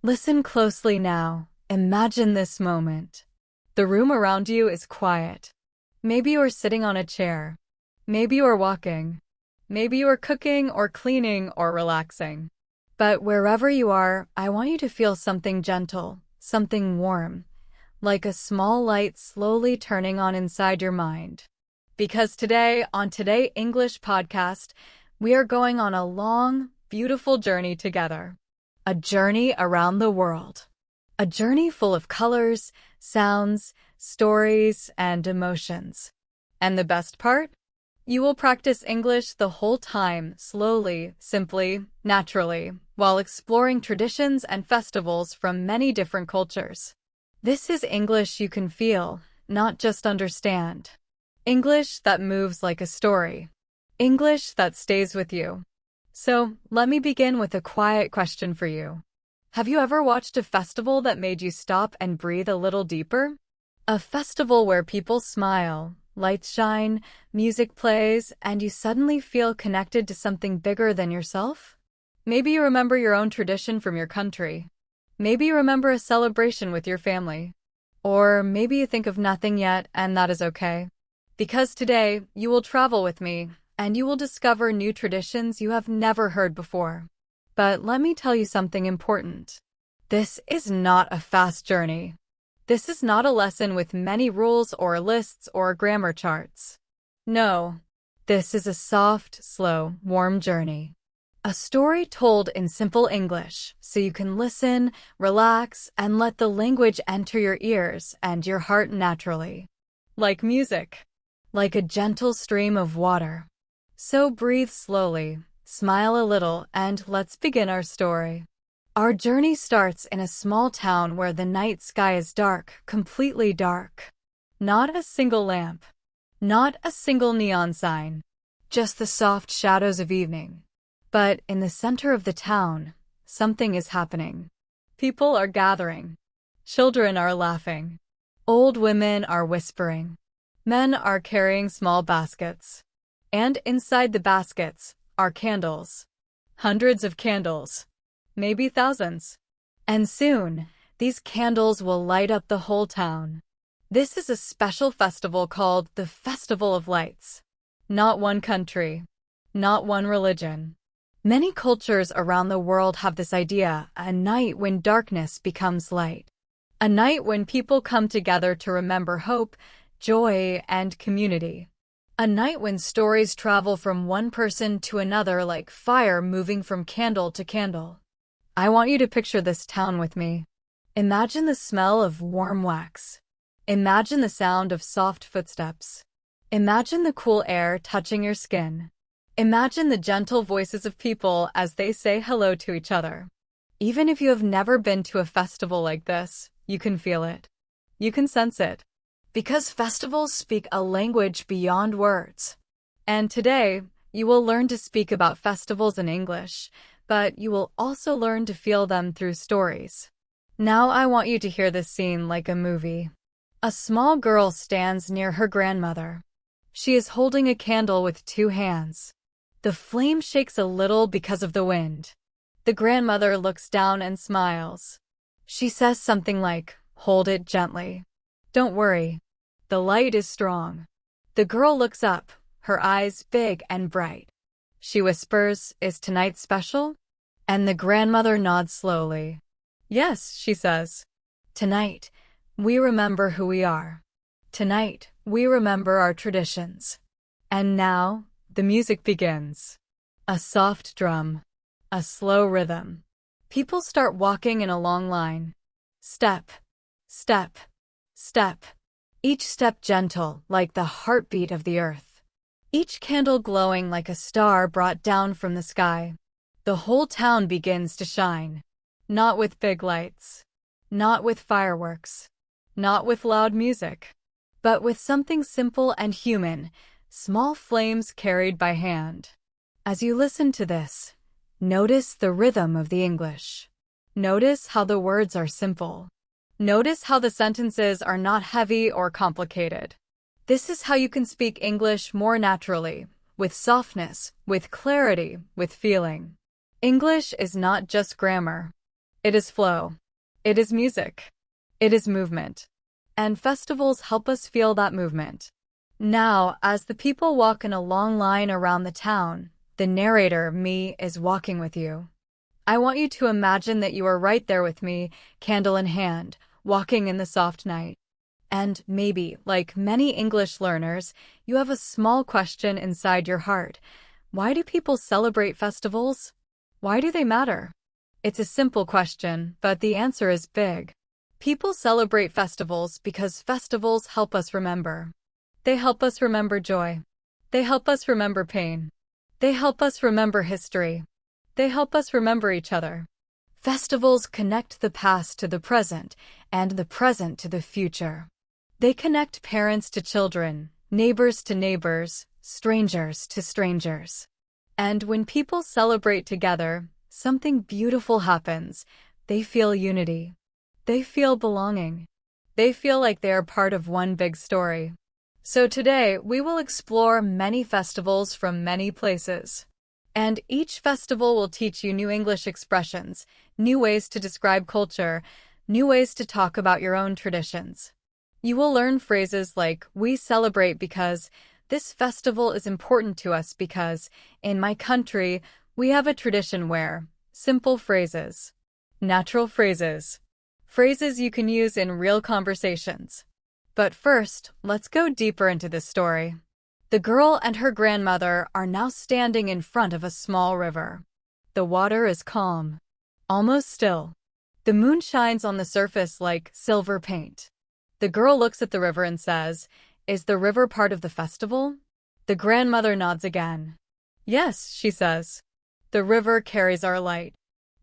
Listen closely now. Imagine this moment. The room around you is quiet. Maybe you are sitting on a chair. Maybe you are walking. Maybe you are cooking or cleaning or relaxing. But wherever you are, I want you to feel something gentle, something warm, like a small light slowly turning on inside your mind. Because today, on Today English podcast, we are going on a long, beautiful journey together. A journey around the world. A journey full of colors, sounds, stories, and emotions. And the best part? You will practice English the whole time, slowly, simply, naturally, while exploring traditions and festivals from many different cultures. This is English you can feel, not just understand. English that moves like a story. English that stays with you. So, let me begin with a quiet question for you. Have you ever watched a festival that made you stop and breathe a little deeper? A festival where people smile, lights shine, music plays, and you suddenly feel connected to something bigger than yourself? Maybe you remember your own tradition from your country. Maybe you remember a celebration with your family. Or maybe you think of nothing yet, and that is okay. Because today, you will travel with me, and you will discover new traditions you have never heard before. But let me tell you something important. This is not a fast journey. This is not a lesson with many rules or lists or grammar charts. No, this is a soft, slow, warm journey. A story told in simple English, so you can listen, relax, and let the language enter your ears and your heart naturally. Like music. Like a gentle stream of water. So breathe slowly, smile a little, and let's begin our story. Our journey starts in a small town where the night sky is dark, completely dark. Not a single lamp. Not a single neon sign. Just the soft shadows of evening. But in the center of the town, something is happening. People are gathering. Children are laughing. Old women are whispering. Men are carrying small baskets. And inside the baskets are candles. Hundreds of candles. Maybe thousands. And soon, these candles will light up the whole town. This is a special festival called the Festival of Lights. Not one country. Not one religion. Many cultures around the world have this idea, a night when darkness becomes light. A night when people come together to remember hope, joy, and community. A night when stories travel from one person to another like fire moving from candle to candle. I want you to picture this town with me. Imagine the smell of warm wax. Imagine the sound of soft footsteps. Imagine the cool air touching your skin. Imagine the gentle voices of people as they say hello to each other. Even if you have never been to a festival like this, you can feel it. You can sense it. Because festivals speak a language beyond words. And today, you will learn to speak about festivals in English, but you will also learn to feel them through stories. Now I want you to hear this scene like a movie. A small girl stands near her grandmother. She is holding a candle with two hands. The flame shakes a little because of the wind. The grandmother looks down and smiles. She says something like, "Hold it gently. Don't worry. The light is strong." The girl looks up, her eyes big and bright. She whispers, "Is tonight special?" And the grandmother nods slowly. "Yes," she says. "Tonight, we remember who we are. Tonight, we remember our traditions." And now, the music begins. A soft drum. A slow rhythm. People start walking in a long line. Step. Step. Step. Each step gentle, like the heartbeat of the earth. Each candle glowing like a star brought down from the sky. The whole town begins to shine. Not with big lights. Not with fireworks. Not with loud music. But with something simple and human, small flames carried by hand. As you listen to this, notice the rhythm of the English. Notice how the words are simple. Notice how the sentences are not heavy or complicated. This is how you can speak English more naturally, with softness, with clarity, with feeling. English is not just grammar. It is flow. It is music. It is movement. And festivals help us feel that movement. Now, as the people walk in a long line around the town, the narrator, me, is walking with you. I want you to imagine that you are right there with me, candle in hand, walking in the soft night. And maybe, like many English learners, you have a small question inside your heart. Why do people celebrate festivals? Why do they matter? It's a simple question, but the answer is big. People celebrate festivals because festivals help us remember. They help us remember joy. They help us remember pain. They help us remember history. They help us remember each other. Festivals connect the past to the present and the present to the future. They connect parents to children, neighbors to neighbors, strangers to strangers. And when people celebrate together, something beautiful happens. They feel unity. They feel belonging. They feel like they are part of one big story. So today, we will explore many festivals from many places. And each festival will teach you new English expressions, new ways to describe culture, new ways to talk about your own traditions. You will learn phrases like, we celebrate because, this festival is important to us because, in my country, we have a tradition where, simple phrases, natural phrases, phrases you can use in real conversations. But first, let's go deeper into this story. The girl and her grandmother are now standing in front of a small river. The water is calm, almost still. The moon shines on the surface like silver paint. The girl looks at the river and says, "Is the river part of the festival?" The grandmother nods again. "Yes," she says. "The river carries our light.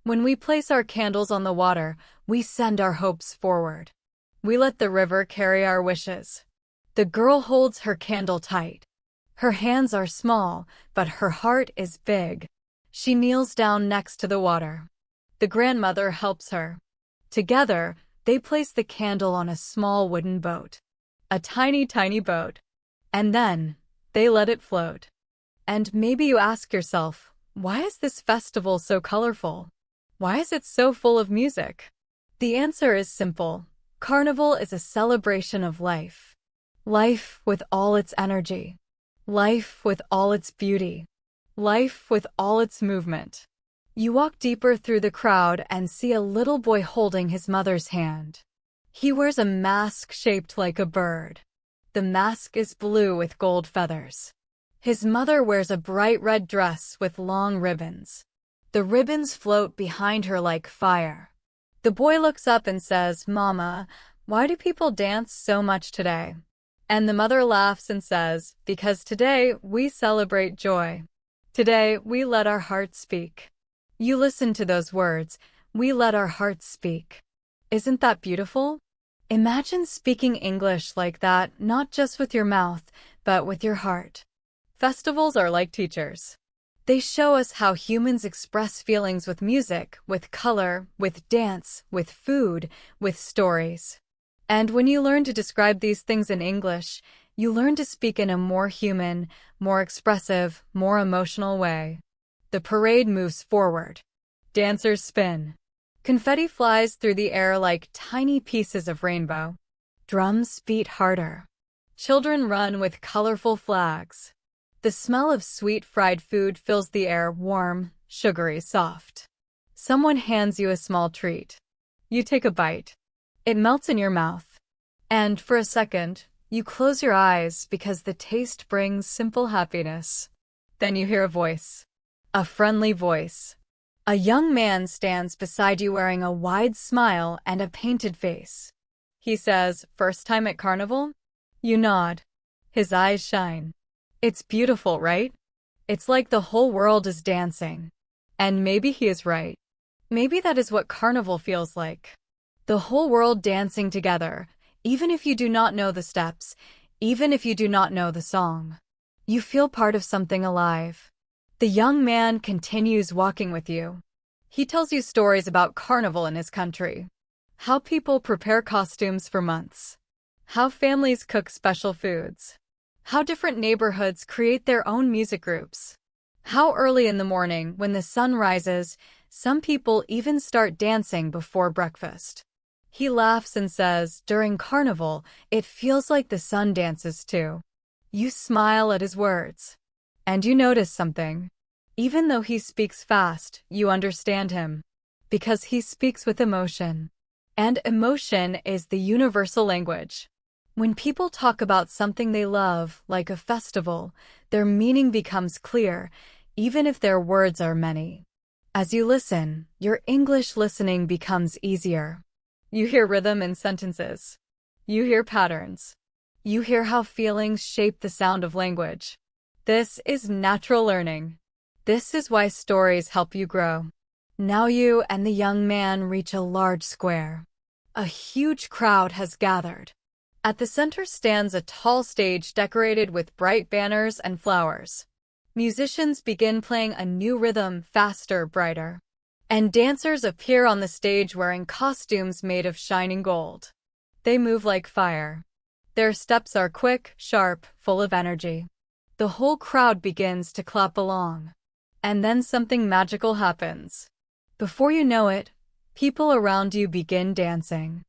When we place our candles on the water, we send our hopes forward. We let the river carry our wishes." The girl holds her candle tight. Her hands are small, but her heart is big. She kneels down next to the water. The grandmother helps her. Together, they place the candle on a small wooden boat. A tiny, tiny boat. And then, they let it float. And maybe you ask yourself, why is this festival so colorful? Why is it so full of music? The answer is simple. Carnival is a celebration of life. Life with all its energy. Life with all its beauty. Life with all its movement. You walk deeper through the crowd and see a little boy holding his mother's hand. He wears a mask shaped like a bird. The mask is blue with gold feathers. His mother wears a bright red dress with long ribbons. The ribbons float behind her like fire. The boy looks up and says, "Mama, why do people dance so much today?" And the mother laughs and says, "Because today we celebrate joy. Today we let our hearts speak." You listen to those words, "We let our hearts speak." Isn't that beautiful? Imagine speaking English like that, not just with your mouth, but with your heart. Festivals are like teachers. They show us how humans express feelings with music, with color, with dance, with food, with stories. And when you learn to describe these things in English, you learn to speak in a more human, more expressive, more emotional way. The parade moves forward. Dancers spin. Confetti flies through the air like tiny pieces of rainbow. Drums beat harder. Children run with colorful flags. The smell of sweet fried food fills the air, warm, sugary, soft. Someone hands you a small treat. You take a bite. It melts in your mouth. And for a second, you close your eyes because the taste brings simple happiness. Then you hear a voice. A friendly voice. A young man stands beside you wearing a wide smile and a painted face. He says, "First time at carnival?" You nod. His eyes shine. It's beautiful, right? It's like the whole world is dancing. And maybe he is right. Maybe that is what carnival feels like. The whole world dancing together, even if you do not know the steps, even if you do not know the song. You feel part of something alive. The young man continues walking with you. He tells you stories about carnival in his country. How people prepare costumes for months. How families cook special foods. How different neighborhoods create their own music groups. How early in the morning, when the sun rises, some people even start dancing before breakfast. He laughs and says, during carnival, it feels like the sun dances too. You smile at his words. And you notice something. Even though he speaks fast, you understand him. Because he speaks with emotion. And emotion is the universal language. When people talk about something they love, like a festival, their meaning becomes clear, even if their words are many. As you listen, your English listening becomes easier. You hear rhythm in sentences. You hear patterns. You hear how feelings shape the sound of language. This is natural learning. This is why stories help you grow. Now you and the young man reach a large square. A huge crowd has gathered. At the center stands a tall stage decorated with bright banners and flowers. Musicians begin playing a new rhythm, faster, brighter. And dancers appear on the stage wearing costumes made of shining gold. They move like fire. Their steps are quick, sharp, full of energy. The whole crowd begins to clap along. And then something magical happens. Before you know it, people around you begin dancing.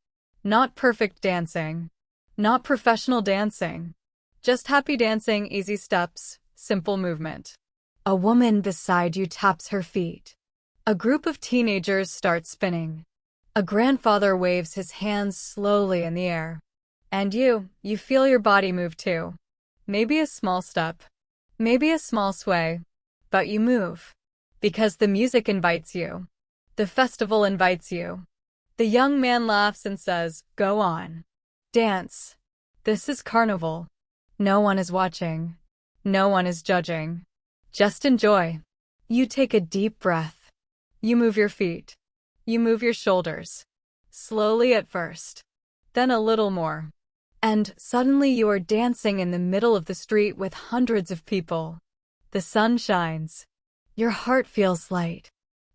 Not perfect dancing. Not professional dancing. Just happy dancing, easy steps, simple movement. A woman beside you taps her feet. A group of teenagers start spinning. A grandfather waves his hands slowly in the air. And you feel your body move too. Maybe a small step. Maybe a small sway. But you move. Because the music invites you. The festival invites you. The young man laughs and says, "Go on. Dance. This is carnival. No one is watching. No one is judging. Just enjoy." You take a deep breath. You move your feet. You move your shoulders. Slowly at first. Then a little more. And suddenly you are dancing in the middle of the street with hundreds of people. The sun shines. Your heart feels light.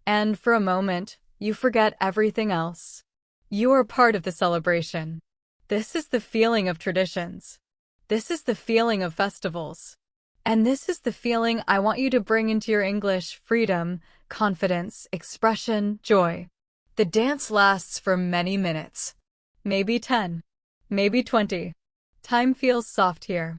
And for a moment, you forget everything else. You are part of the celebration. This is the feeling of traditions. This is the feeling of festivals. And this is the feeling I want you to bring into your English: freedom, confidence, expression, joy. The dance lasts for many minutes. Maybe 10. Maybe 20. Time feels soft here.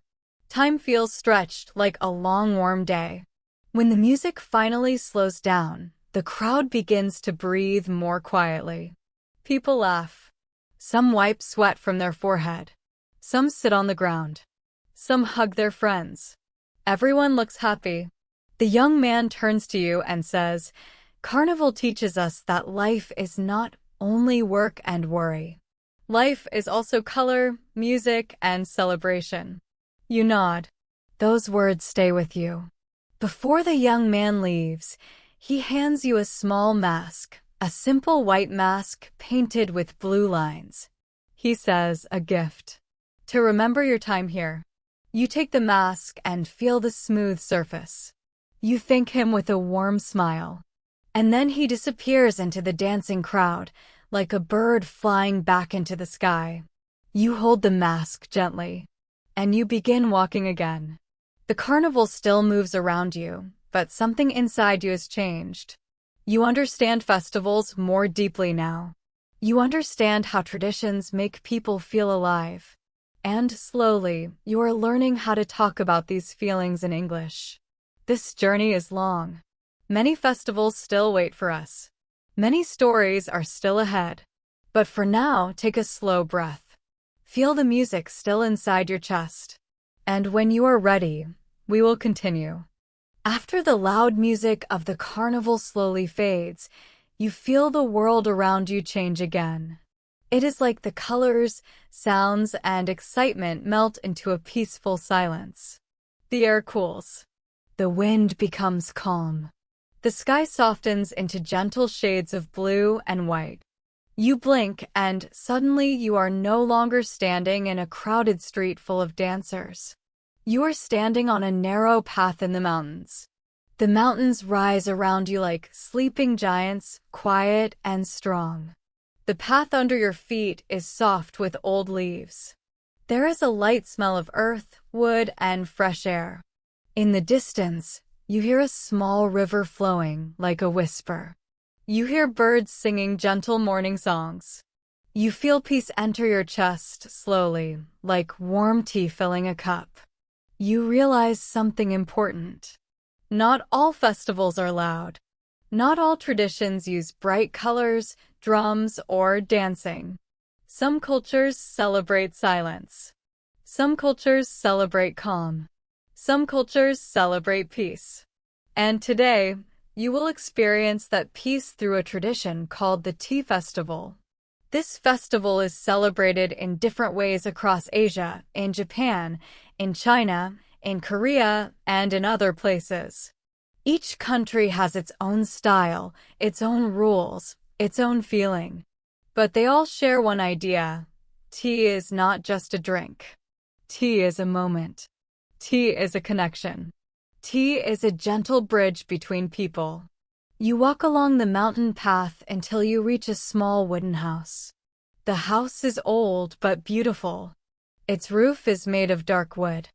Time feels stretched like a long warm day. When the music finally slows down, the crowd begins to breathe more quietly. People laugh. Some wipe sweat from their forehead. Some sit on the ground. Some hug their friends. Everyone looks happy. The young man turns to you and says, "Carnival teaches us that life is not only work and worry. Life is also color, music, and celebration." You nod. Those words stay with you. Before the young man leaves, he hands you a small mask, a simple white mask painted with blue lines. He says, "A gift. To remember your time here." You take the mask and feel the smooth surface. You thank him with a warm smile. And then he disappears into the dancing crowd, like a bird flying back into the sky. You hold the mask gently. And you begin walking again. The carnival still moves around you, but something inside you has changed. You understand festivals more deeply now. You understand how traditions make people feel alive. And slowly, you are learning how to talk about these feelings in English. This journey is long. Many festivals still wait for us. Many stories are still ahead. But for now, take a slow breath. Feel the music still inside your chest. And when you are ready, we will continue. After the loud music of the carnival slowly fades, you feel the world around you change again. It is like the colors, sounds, and excitement melt into a peaceful silence. The air cools. The wind becomes calm. The sky softens into gentle shades of blue and white. You blink and suddenly you are no longer standing in a crowded street full of dancers. You are standing on a narrow path in the mountains. The mountains rise around you like sleeping giants, quiet and strong. The path under your feet is soft with old leaves. There is a light smell of earth, wood, and fresh air. In the distance, You hear a small river flowing like a whisper. You hear birds singing gentle morning songs. You feel peace enter your chest slowly, like warm tea filling a cup. You realize something important. Not all festivals are loud. Not all traditions use bright colors, drums, or dancing. Some cultures celebrate silence. Some cultures celebrate calm. Some cultures celebrate peace. And today, you will experience that peace through a tradition called the Tea Festival. This festival is celebrated in different ways across Asia, in Japan, in China, in Korea, and in other places. Each country has its own style, its own rules, its own feeling. But they all share one idea. Tea is not just a drink. Tea is a moment. Tea is a connection. Tea is a gentle bridge between people. You walk along the mountain path until you reach a small wooden house. The house is old but beautiful. Its roof is made of dark wood.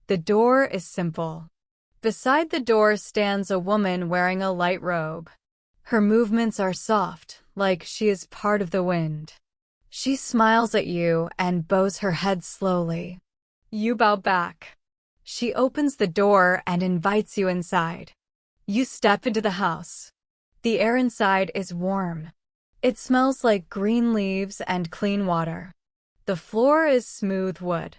The door is simple. Beside the door stands a woman wearing a light robe. Her movements are soft, like she is part of the wind. She smiles at you and bows her head slowly. You bow back. She opens the door and invites you inside. You step into the house. The air inside is warm. It smells like green leaves and clean water. The floor is smooth wood.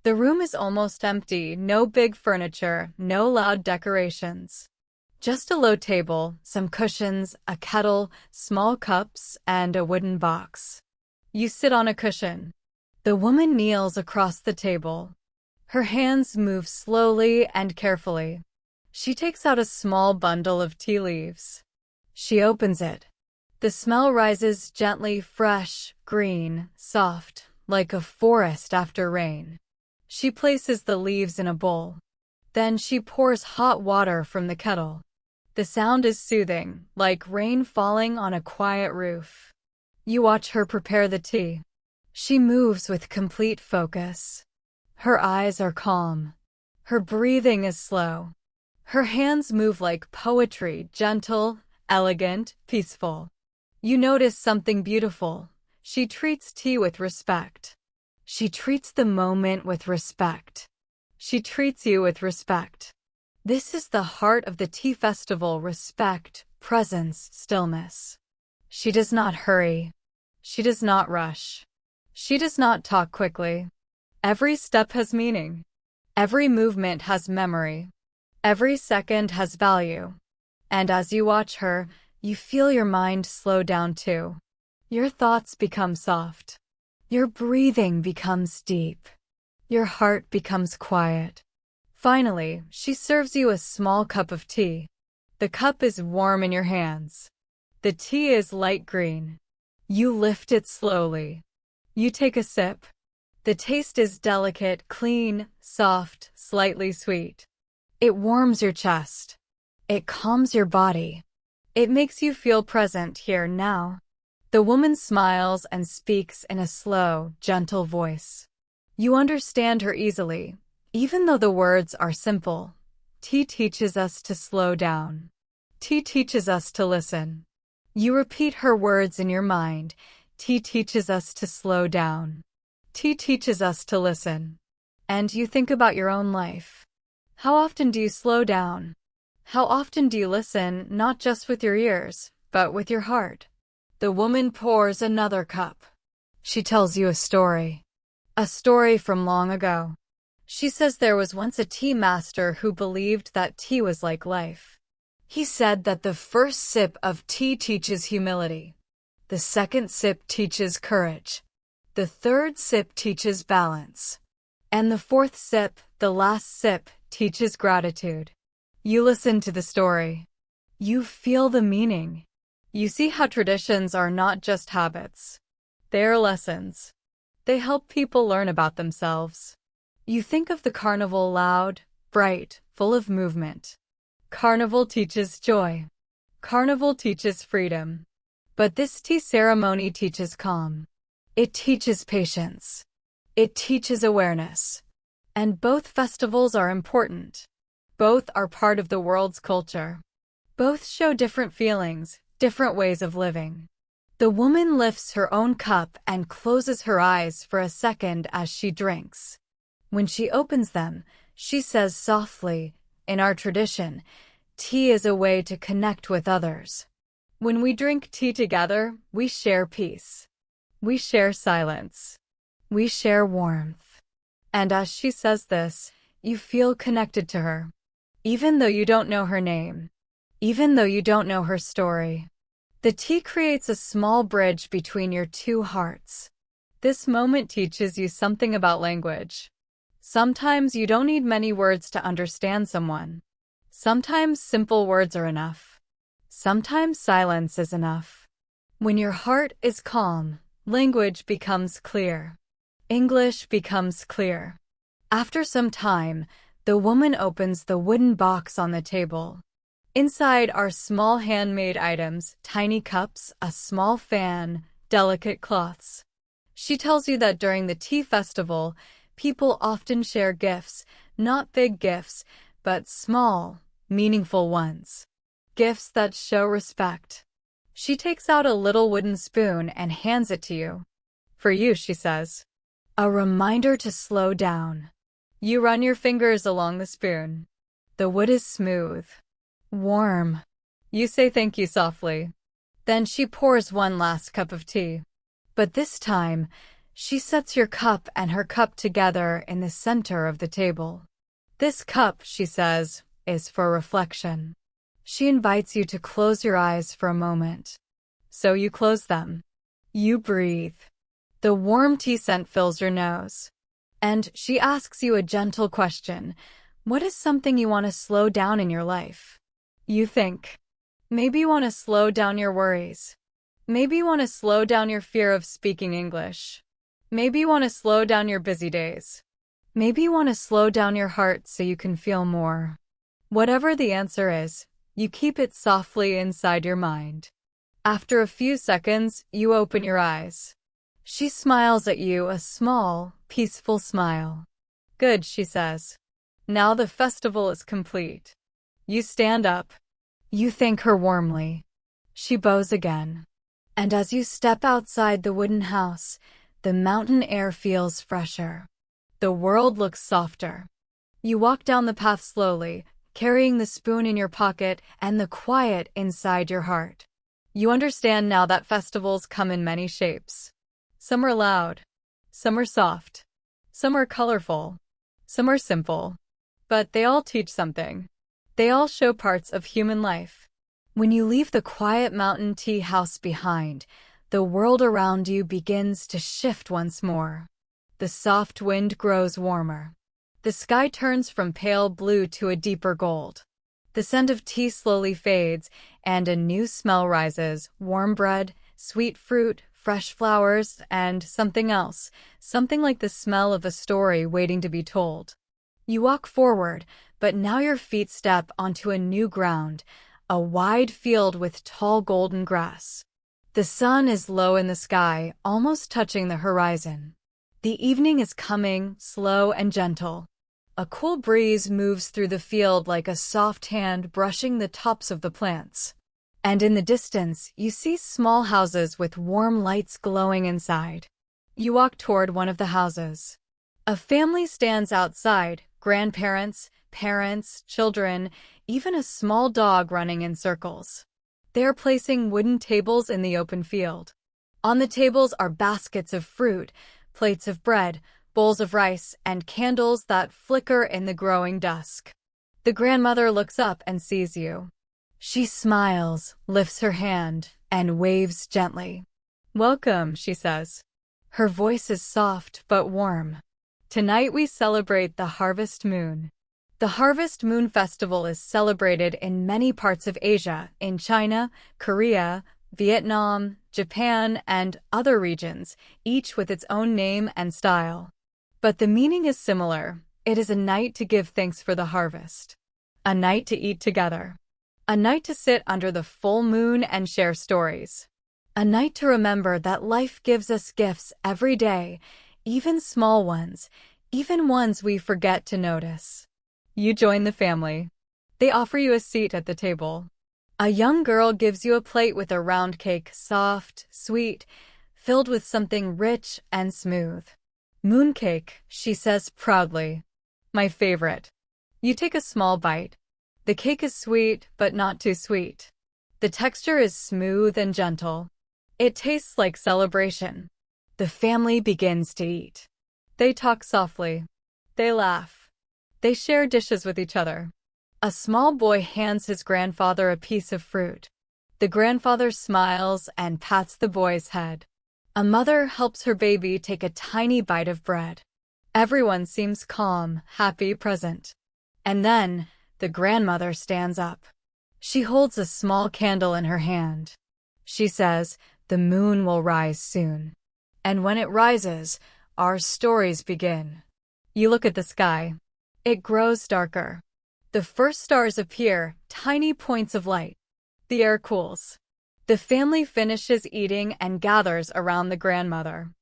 The room is almost empty, no big furniture, no loud decorations. Just a low table, some cushions, a kettle, small cups, and a wooden box. You sit on a cushion. The woman kneels across the table. Her hands move slowly and carefully. She takes out a small bundle of tea leaves. She opens it. The smell rises gently, fresh, green, soft, like a forest after rain. She places the leaves in a bowl. Then she pours hot water from the kettle. The sound is soothing, like rain falling on a quiet roof. You watch her prepare the tea. She moves with complete focus. Her eyes are calm. Her breathing is slow. Her hands move like poetry, gentle, elegant, peaceful. You notice something beautiful. She treats tea with respect. She treats the moment with respect. She treats you with respect. This is the heart of the tea festival: respect, presence, stillness. She does not hurry. She does not rush. She does not talk quickly. Every step has meaning. Every movement has memory. Every second has value. And as you watch her, you feel your mind slow down too. Your thoughts become soft. Your breathing becomes deep. Your heart becomes quiet. Finally, she serves you a small cup of tea. The cup is warm in your hands. The tea is light green. You lift it slowly. You take a sip. The taste is delicate, clean, soft, slightly sweet. It warms your chest. It calms your body. It makes you feel present here now. The woman smiles and speaks in a slow, gentle voice. You understand her easily, even though the words are simple. Tea teaches us to slow down. Tea teaches us to listen. You repeat her words in your mind. Tea teaches us to slow down. Tea teaches us to listen. And you think about your own life. How often do you slow down? How often do you listen, not just with your ears, but with your heart? The woman pours another cup. She tells you a story. A story from long ago. She says there was once a tea master who believed that tea was like life. He said that the first sip of tea teaches humility. The second sip teaches courage. The third sip teaches balance. And the fourth sip, the last sip, teaches gratitude. You listen to the story. You feel the meaning. You see how traditions are not just habits. They are lessons. They help people learn about themselves. You think of the carnival: loud, bright, full of movement. Carnival teaches joy. Carnival teaches freedom. But this tea ceremony teaches calm. It teaches patience. It teaches awareness. And both festivals are important. Both are part of the world's culture. Both show different feelings, different ways of living. The woman lifts her own cup and closes her eyes for a second as she drinks. When she opens them, she says softly, in our tradition, tea is a way to connect with others. When we drink tea together, we share peace. We share silence. We share warmth. And as she says this, you feel connected to her. Even though you don't know her name. Even though you don't know her story. The tea creates a small bridge between your two hearts. This moment teaches you something about language. Sometimes you don't need many words to understand someone. Sometimes simple words are enough. Sometimes silence is enough. When your heart is calm, language becomes clear. English becomes clear. After some time, the woman opens the wooden box on the table. Inside are small handmade items, tiny cups, a small fan, delicate cloths. She tells you that during the tea festival, people often share gifts, not big gifts, but small, meaningful ones. Gifts that show respect. She takes out a little wooden spoon and hands it to you. For you, she says. A reminder to slow down. You run your fingers along the spoon. The wood is smooth. Warm. You say thank you softly. Then she pours one last cup of tea. But this time, she sets your cup and her cup together in the center of the table. This cup, she says, is for reflection. She invites you to close your eyes for a moment. So you close them. You breathe. The warm tea scent fills your nose. And she asks you a gentle question. What is something you want to slow down in your life? You think. Maybe you want to slow down your worries. Maybe you want to slow down your fear of speaking English. Maybe you want to slow down your busy days. Maybe you want to slow down your heart so you can feel more. Whatever the answer is, you keep it softly inside your mind. After a few seconds, you open your eyes. She smiles at you, a small, peaceful smile. Good, she says. Now the festival is complete. You stand up. You thank her warmly. She bows again. And as you step outside the wooden house, the mountain air feels fresher. The world looks softer. You walk down the path slowly, carrying the spoon in your pocket and the quiet inside your heart. You understand now that festivals come in many shapes. Some are loud. Some are soft. Some are colorful. Some are simple. But they all teach something. They all show parts of human life. When you leave the quiet mountain tea house behind, the world around you begins to shift once more. The soft wind grows warmer. The sky turns from pale blue to a deeper gold. The scent of tea slowly fades, and a new smell rises, warm bread, sweet fruit, fresh flowers, and something else, something like the smell of a story waiting to be told. You walk forward, but now your feet step onto a new ground, a wide field with tall golden grass. The sun is low in the sky, almost touching the horizon. The evening is coming, slow and gentle. A cool breeze moves through the field like a soft hand brushing the tops of the plants. And in the distance, you see small houses with warm lights glowing inside. You walk toward one of the houses. A family stands outside, grandparents, parents, children, even a small dog running in circles. They are placing wooden tables in the open field. On the tables are baskets of fruit, plates of bread, bowls of rice, and candles that flicker in the growing dusk. The grandmother looks up and sees you. She smiles, lifts her hand, and waves gently. Welcome, she says. Her voice is soft but warm. Tonight we celebrate the harvest moon. The Harvest Moon Festival is celebrated in many parts of Asia, in China, Korea, Vietnam, Japan, and other regions, each with its own name and style. But the meaning is similar. It is a night to give thanks for the harvest. A night to eat together. A night to sit under the full moon and share stories. A night to remember that life gives us gifts every day, even small ones, even ones we forget to notice. You join the family. They offer you a seat at the table. A young girl gives you a plate with a round cake, soft, sweet, filled with something rich and smooth. Mooncake, she says proudly. My favorite. You take a small bite. The cake is sweet, but not too sweet. The texture is smooth and gentle. It tastes like celebration. The family begins to eat. They talk softly. They laugh. They share dishes with each other. A small boy hands his grandfather a piece of fruit. The grandfather smiles and pats the boy's head. A mother helps her baby take a tiny bite of bread. Everyone seems calm, happy, present. And then, the grandmother stands up. She holds a small candle in her hand. She says, "The moon will rise soon. And when it rises, our stories begin." You look at the sky. It grows darker. The first stars appear, tiny points of light. The air cools. The family finishes eating and gathers around the grandmother.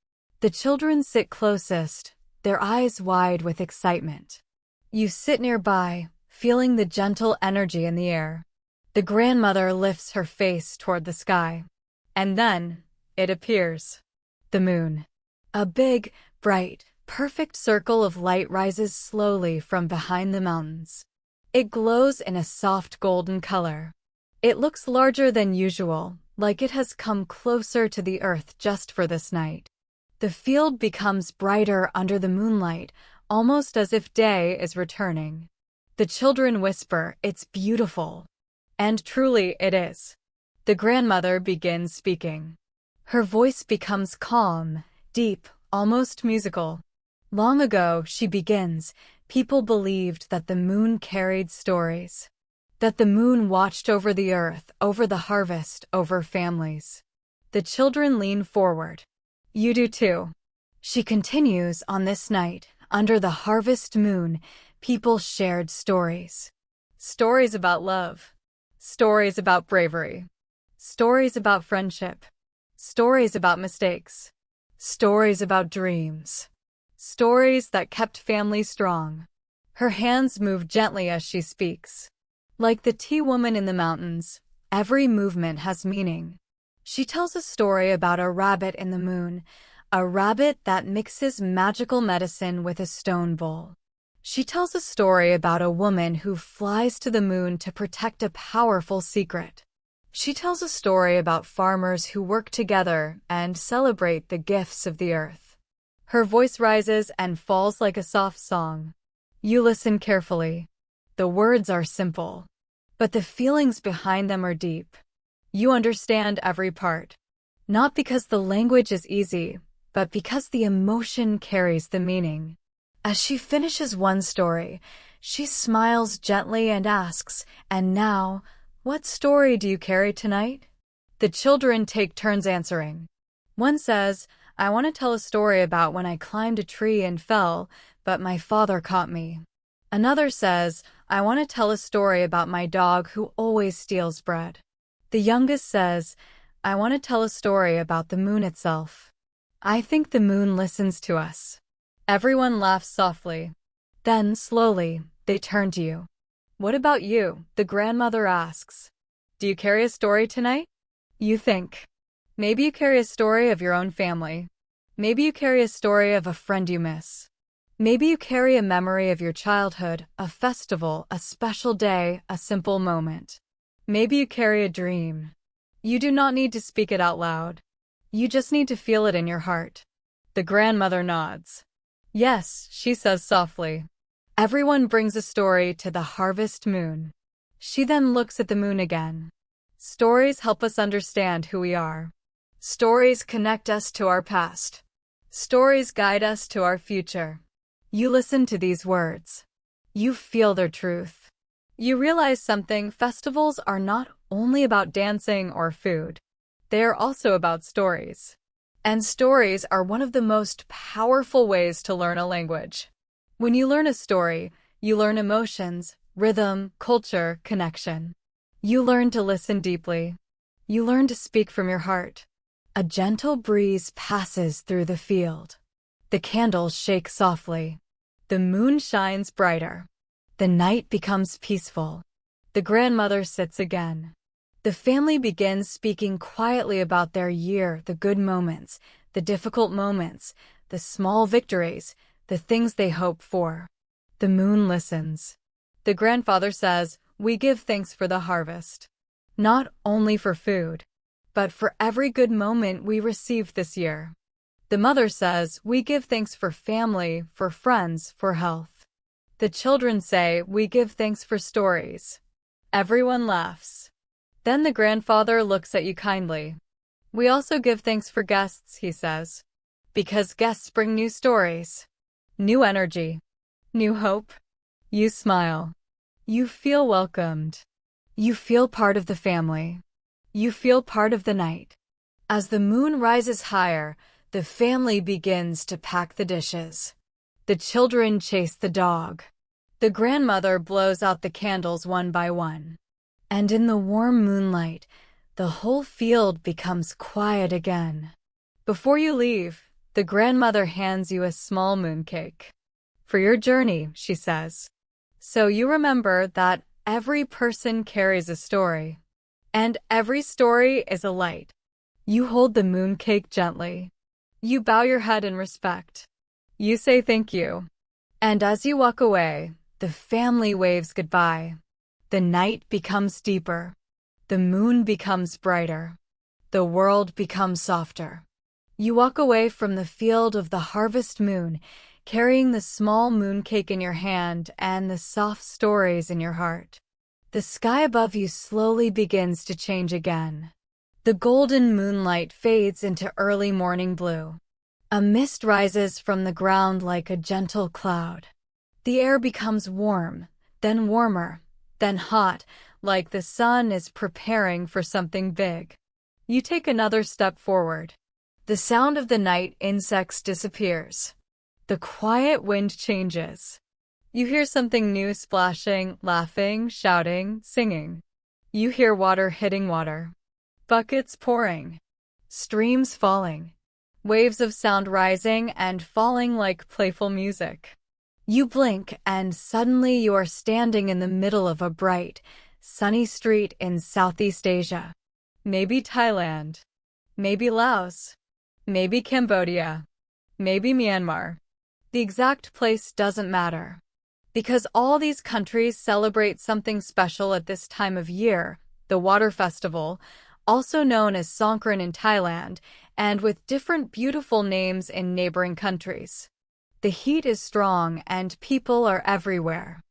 The children sit closest, their eyes wide with excitement. You sit nearby, feeling the gentle energy in the air. The grandmother lifts her face toward the sky. And then, it appears. The moon. A big, bright, perfect circle of light rises slowly from behind the mountains. It glows in a soft golden color. It looks larger than usual, like it has come closer to the earth just for this night. The field becomes brighter under the moonlight, almost as if day is returning. The children whisper, "It's beautiful." And truly it is. The grandmother begins speaking. Her voice becomes calm, deep, almost musical. Long ago, she begins, people believed that the moon carried stories. That the moon watched over the earth, over the harvest, over families. The children lean forward. You do too. She continues, on this night, under the harvest moon, people shared stories. Stories about love. Stories about bravery. Stories about friendship. Stories about mistakes. Stories about dreams. Stories that kept families strong. Her hands move gently as she speaks. Like the tea woman in the mountains, every movement has meaning. She tells a story about a rabbit in the moon, a rabbit that mixes magical medicine with a stone bowl. She tells a story about a woman who flies to the moon to protect a powerful secret. She tells a story about farmers who work together and celebrate the gifts of the earth. Her voice rises and falls like a soft song. You listen carefully. The words are simple, but the feelings behind them are deep. You understand every part, not because the language is easy, but because the emotion carries the meaning. As she finishes one story, she smiles gently and asks, "And now, what story do you carry tonight?" The children take turns answering. One says, "I want to tell a story about when I climbed a tree and fell, but my father caught me." Another says, "I want to tell a story about my dog who always steals bread." The youngest says, "I want to tell a story about the moon itself. I think the moon listens to us." Everyone laughs softly. Then, slowly, they turn to you. "What about you?" the grandmother asks. "Do you carry a story tonight?" You think. Maybe you carry a story of your own family. Maybe you carry a story of a friend you miss. Maybe you carry a memory of your childhood, a festival, a special day, a simple moment. Maybe you carry a dream. You do not need to speak it out loud. You just need to feel it in your heart. The grandmother nods. "Yes," she says softly. Everyone brings a story to the harvest moon. She then looks at the moon again. Stories help us understand who we are. Stories connect us to our past. Stories guide us to our future. You listen to these words. You feel their truth. You realize something: festivals are not only about dancing or food. They are also about stories. And stories are one of the most powerful ways to learn a language. When you learn a story, you learn emotions, rhythm, culture, connection. You learn to listen deeply. You learn to speak from your heart. A gentle breeze passes through the field. The candles shake softly. The moon shines brighter. The night becomes peaceful. The grandmother sits again. The family begins speaking quietly about their year, the good moments, the difficult moments, the small victories, the things they hope for. The moon listens. The grandfather says, "We give thanks for the harvest. Not only for food, but for every good moment we received this year." The mother says, "We give thanks for family, for friends, for health." The children say, "We give thanks for stories." Everyone laughs. Then the grandfather looks at you kindly. "We also give thanks for guests," he says, "because guests bring new stories, new energy, new hope." You smile. You feel welcomed. You feel part of the family. You feel part of the night. As the moon rises higher, the family begins to pack the dishes. The children chase the dog. The grandmother blows out the candles one by one. And in the warm moonlight, the whole field becomes quiet again. Before you leave, the grandmother hands you a small mooncake. "For your journey," she says. "So you remember that every person carries a story, and every story is a light." You hold the mooncake gently. You bow your head in respect. You say thank you. And as you walk away, the family waves goodbye. The night becomes deeper. The moon becomes brighter. The world becomes softer. You walk away from the field of the harvest moon, carrying the small mooncake in your hand and the soft stories in your heart. The sky above you slowly begins to change again. The golden moonlight fades into early morning blue. A mist rises from the ground like a gentle cloud. The air becomes warm, then warmer, then hot, like the sun is preparing for something big. You take another step forward. The sound of the night insects disappears. The quiet wind changes. You hear something new splashing, laughing, shouting, singing. You hear water hitting water. Buckets pouring. Streams falling. Waves of sound rising and falling like playful music. You blink and suddenly you are standing in the middle of a bright, sunny street in Southeast Asia. Maybe Thailand. Maybe Laos. Maybe Cambodia. Maybe Myanmar. The exact place doesn't matter. Because all these countries celebrate something special at this time of year, the Water Festival, also known as Songkran in Thailand, and with different beautiful names in neighboring countries. The heat is strong and people are everywhere.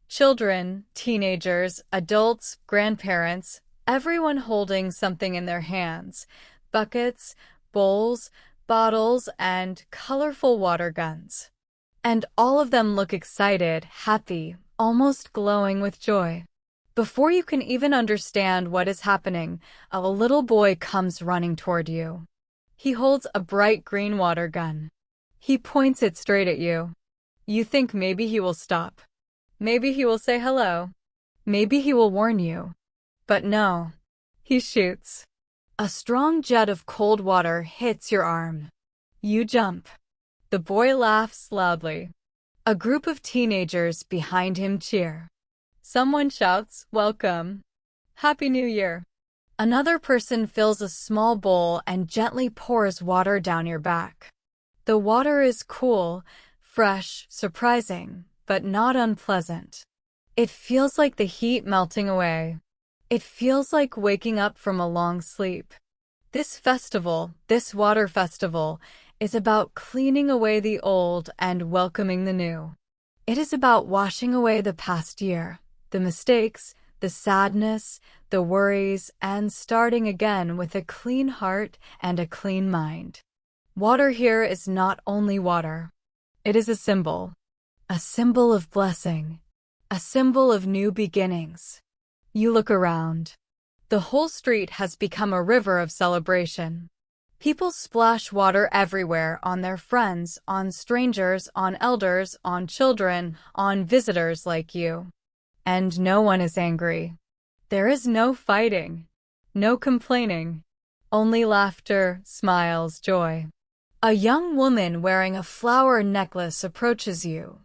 Children, teenagers, adults, grandparents, everyone holding something in their hands, buckets, bowls, bottles, and colorful water guns. And all of them look excited, happy, almost glowing with joy. Before you can even understand what is happening, a little boy comes running toward you. He holds a bright green water gun. He points it straight at you. You think maybe he will stop. Maybe he will say hello. Maybe he will warn you. But no. He shoots. A strong jet of cold water hits your arm. You jump. The boy laughs loudly. A group of teenagers behind him cheer. Someone shouts, "Welcome. Happy New Year." Another person fills a small bowl and gently pours water down your back. The water is cool, fresh, surprising, but not unpleasant. It feels like the heat melting away. It feels like waking up from a long sleep. This festival, this water festival, is about cleaning away the old and welcoming the new. It is about washing away the past year, the mistakes, the sadness, the worries, and starting again with a clean heart and a clean mind. Water here is not only water. It is a symbol of blessing, a symbol of new beginnings. You look around. The whole street has become a river of celebration. People splash water everywhere on their friends, on strangers, on elders, on children, on visitors like you. And no one is angry. There is no fighting, no complaining, only laughter, smiles, joy. A young woman wearing a flower necklace approaches you.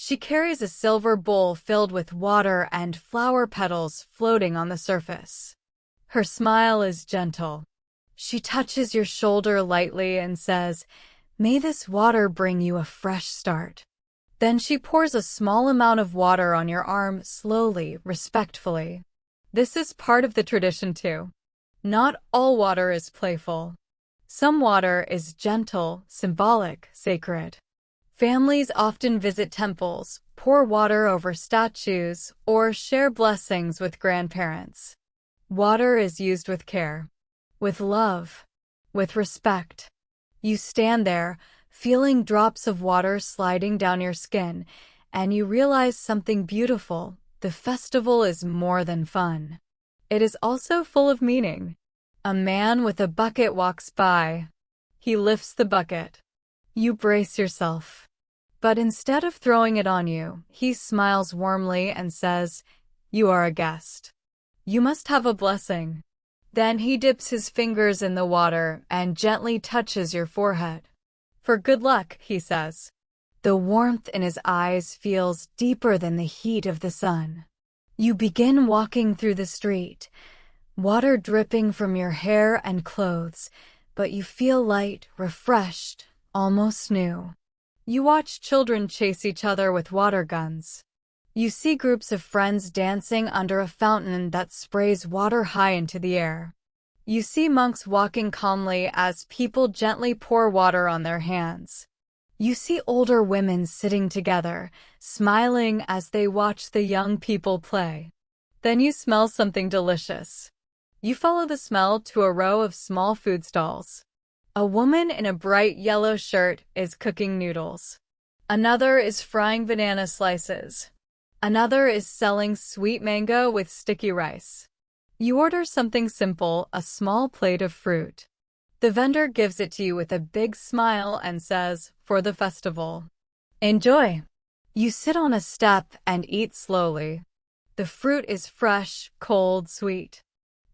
She carries a silver bowl filled with water and flower petals floating on the surface. Her smile is gentle. She touches your shoulder lightly and says, "May this water bring you a fresh start." Then she pours a small amount of water on your arm slowly, respectfully. This is part of the tradition too. Not all water is playful. Some water is gentle, symbolic, sacred. Families often visit temples, pour water over statues, or share blessings with grandparents. Water is used with care, with love, with respect. You stand there, feeling drops of water sliding down your skin, and you realize something beautiful. The festival is more than fun. It is also full of meaning. A man with a bucket walks by. He lifts the bucket. You brace yourself. But instead of throwing it on you, he smiles warmly and says, "You are a guest. You must have a blessing." Then he dips his fingers in the water and gently touches your forehead. "For good luck," he says. The warmth in his eyes feels deeper than the heat of the sun. You begin walking through the street, water dripping from your hair and clothes, but you feel light, refreshed, almost new. You watch children chase each other with water guns. You see groups of friends dancing under a fountain that sprays water high into the air. You see monks walking calmly as people gently pour water on their hands. You see older women sitting together, smiling as they watch the young people play. Then you smell something delicious. You follow the smell to a row of small food stalls. A woman in a bright yellow shirt is cooking noodles. Another is frying banana slices. Another is selling sweet mango with sticky rice. You order something simple, a small plate of fruit. The vendor gives it to you with a big smile and says, "For the festival. Enjoy." You sit on a step and eat slowly. The fruit is fresh, cold, sweet.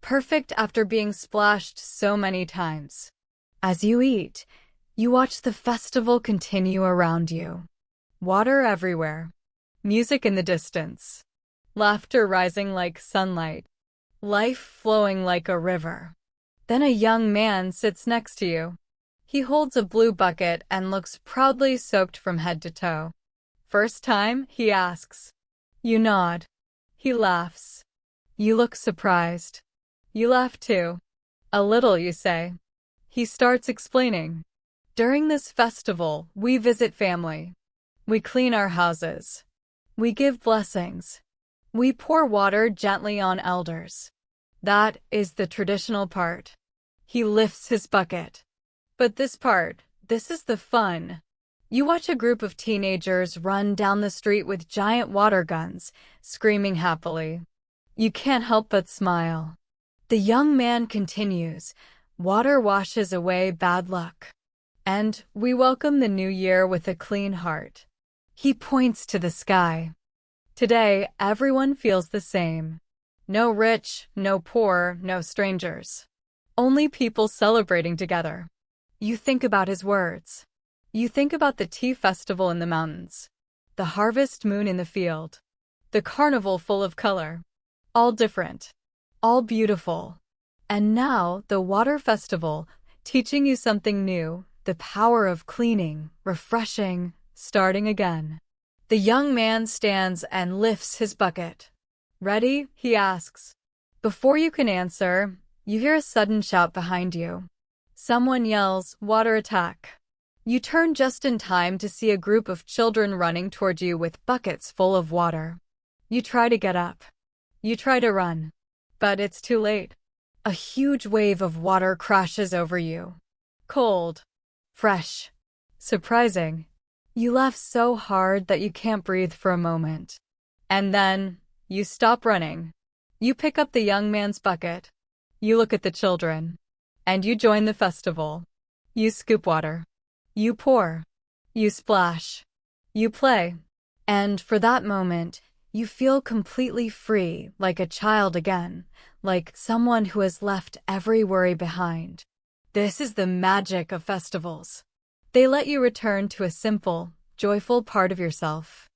Perfect after being splashed so many times. As you eat, you watch the festival continue around you. Water everywhere. Music in the distance. Laughter rising like sunlight. Life flowing like a river. Then a young man sits next to you. He holds a blue bucket and looks proudly soaked from head to toe. "First time?" he asks. You nod. He laughs. You look surprised. You laugh too. "A little," you say. He starts explaining. "During this festival, we visit family. We clean our houses. We give blessings. We pour water gently on elders. That is the traditional part." He lifts his bucket. "But this part, this is the fun." You watch a group of teenagers run down the street with giant water guns, screaming happily. You can't help but smile. The young man continues, "Water washes away bad luck. And we welcome the new year with a clean heart." He points to the sky. Today, everyone feels the same. No rich, no poor, no strangers. Only people celebrating together. You think about his words. You think about the tea festival in the mountains, the harvest moon in the field, the carnival full of color. All different, all beautiful. And now, the water festival, teaching you something new, the power of cleaning, refreshing, starting again. The young man stands and lifts his bucket. "Ready?" he asks. Before you can answer, you hear a sudden shout behind you. Someone yells, "Water attack." You turn just in time to see a group of children running toward you with buckets full of water. You try to get up. You try to run. But it's too late. A huge wave of water crashes over you. Cold. Fresh. Surprising. You laugh so hard that you can't breathe for a moment. And then, you stop running. You pick up the young man's bucket. You look at the children. And you join the festival. You scoop water. You pour. You splash. You play. And for that moment, you feel completely free, like a child again, like someone who has left every worry behind. This is the magic of festivals. They let you return to a simple, joyful part of yourself.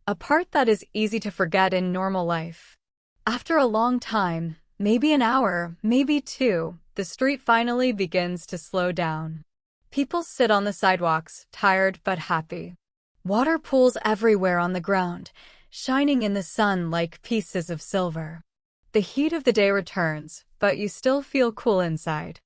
a part that is easy to forget in normal life. After a long time, maybe an hour, maybe two, the street finally begins to slow down. People sit on the sidewalks, tired but happy. Water pools everywhere on the ground, shining in the sun like pieces of silver. The heat of the day returns, but you still feel cool inside.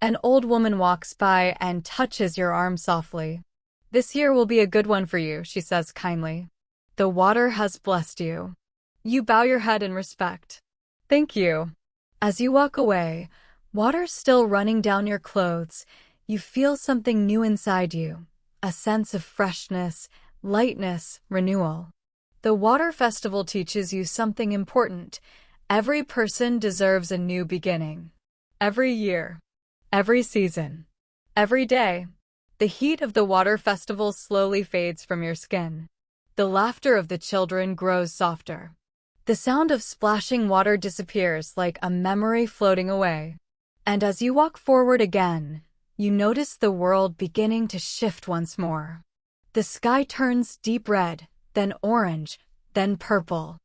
An old woman walks by and touches your arm softly. "This year will be a good one for you," she says kindly. "The water has blessed you." You bow your head in respect. "Thank you." As you walk away, water still running down your clothes, you feel something new inside you, a sense of freshness, lightness, renewal. The water festival teaches you something important. Every person deserves a new beginning. Every year, every season, every day. The heat of the water festival slowly fades from your skin. The laughter of the children grows softer. The sound of splashing water disappears like a memory floating away. And as you walk forward again, you notice the world beginning to shift once more. The sky turns deep red, then orange, then purple.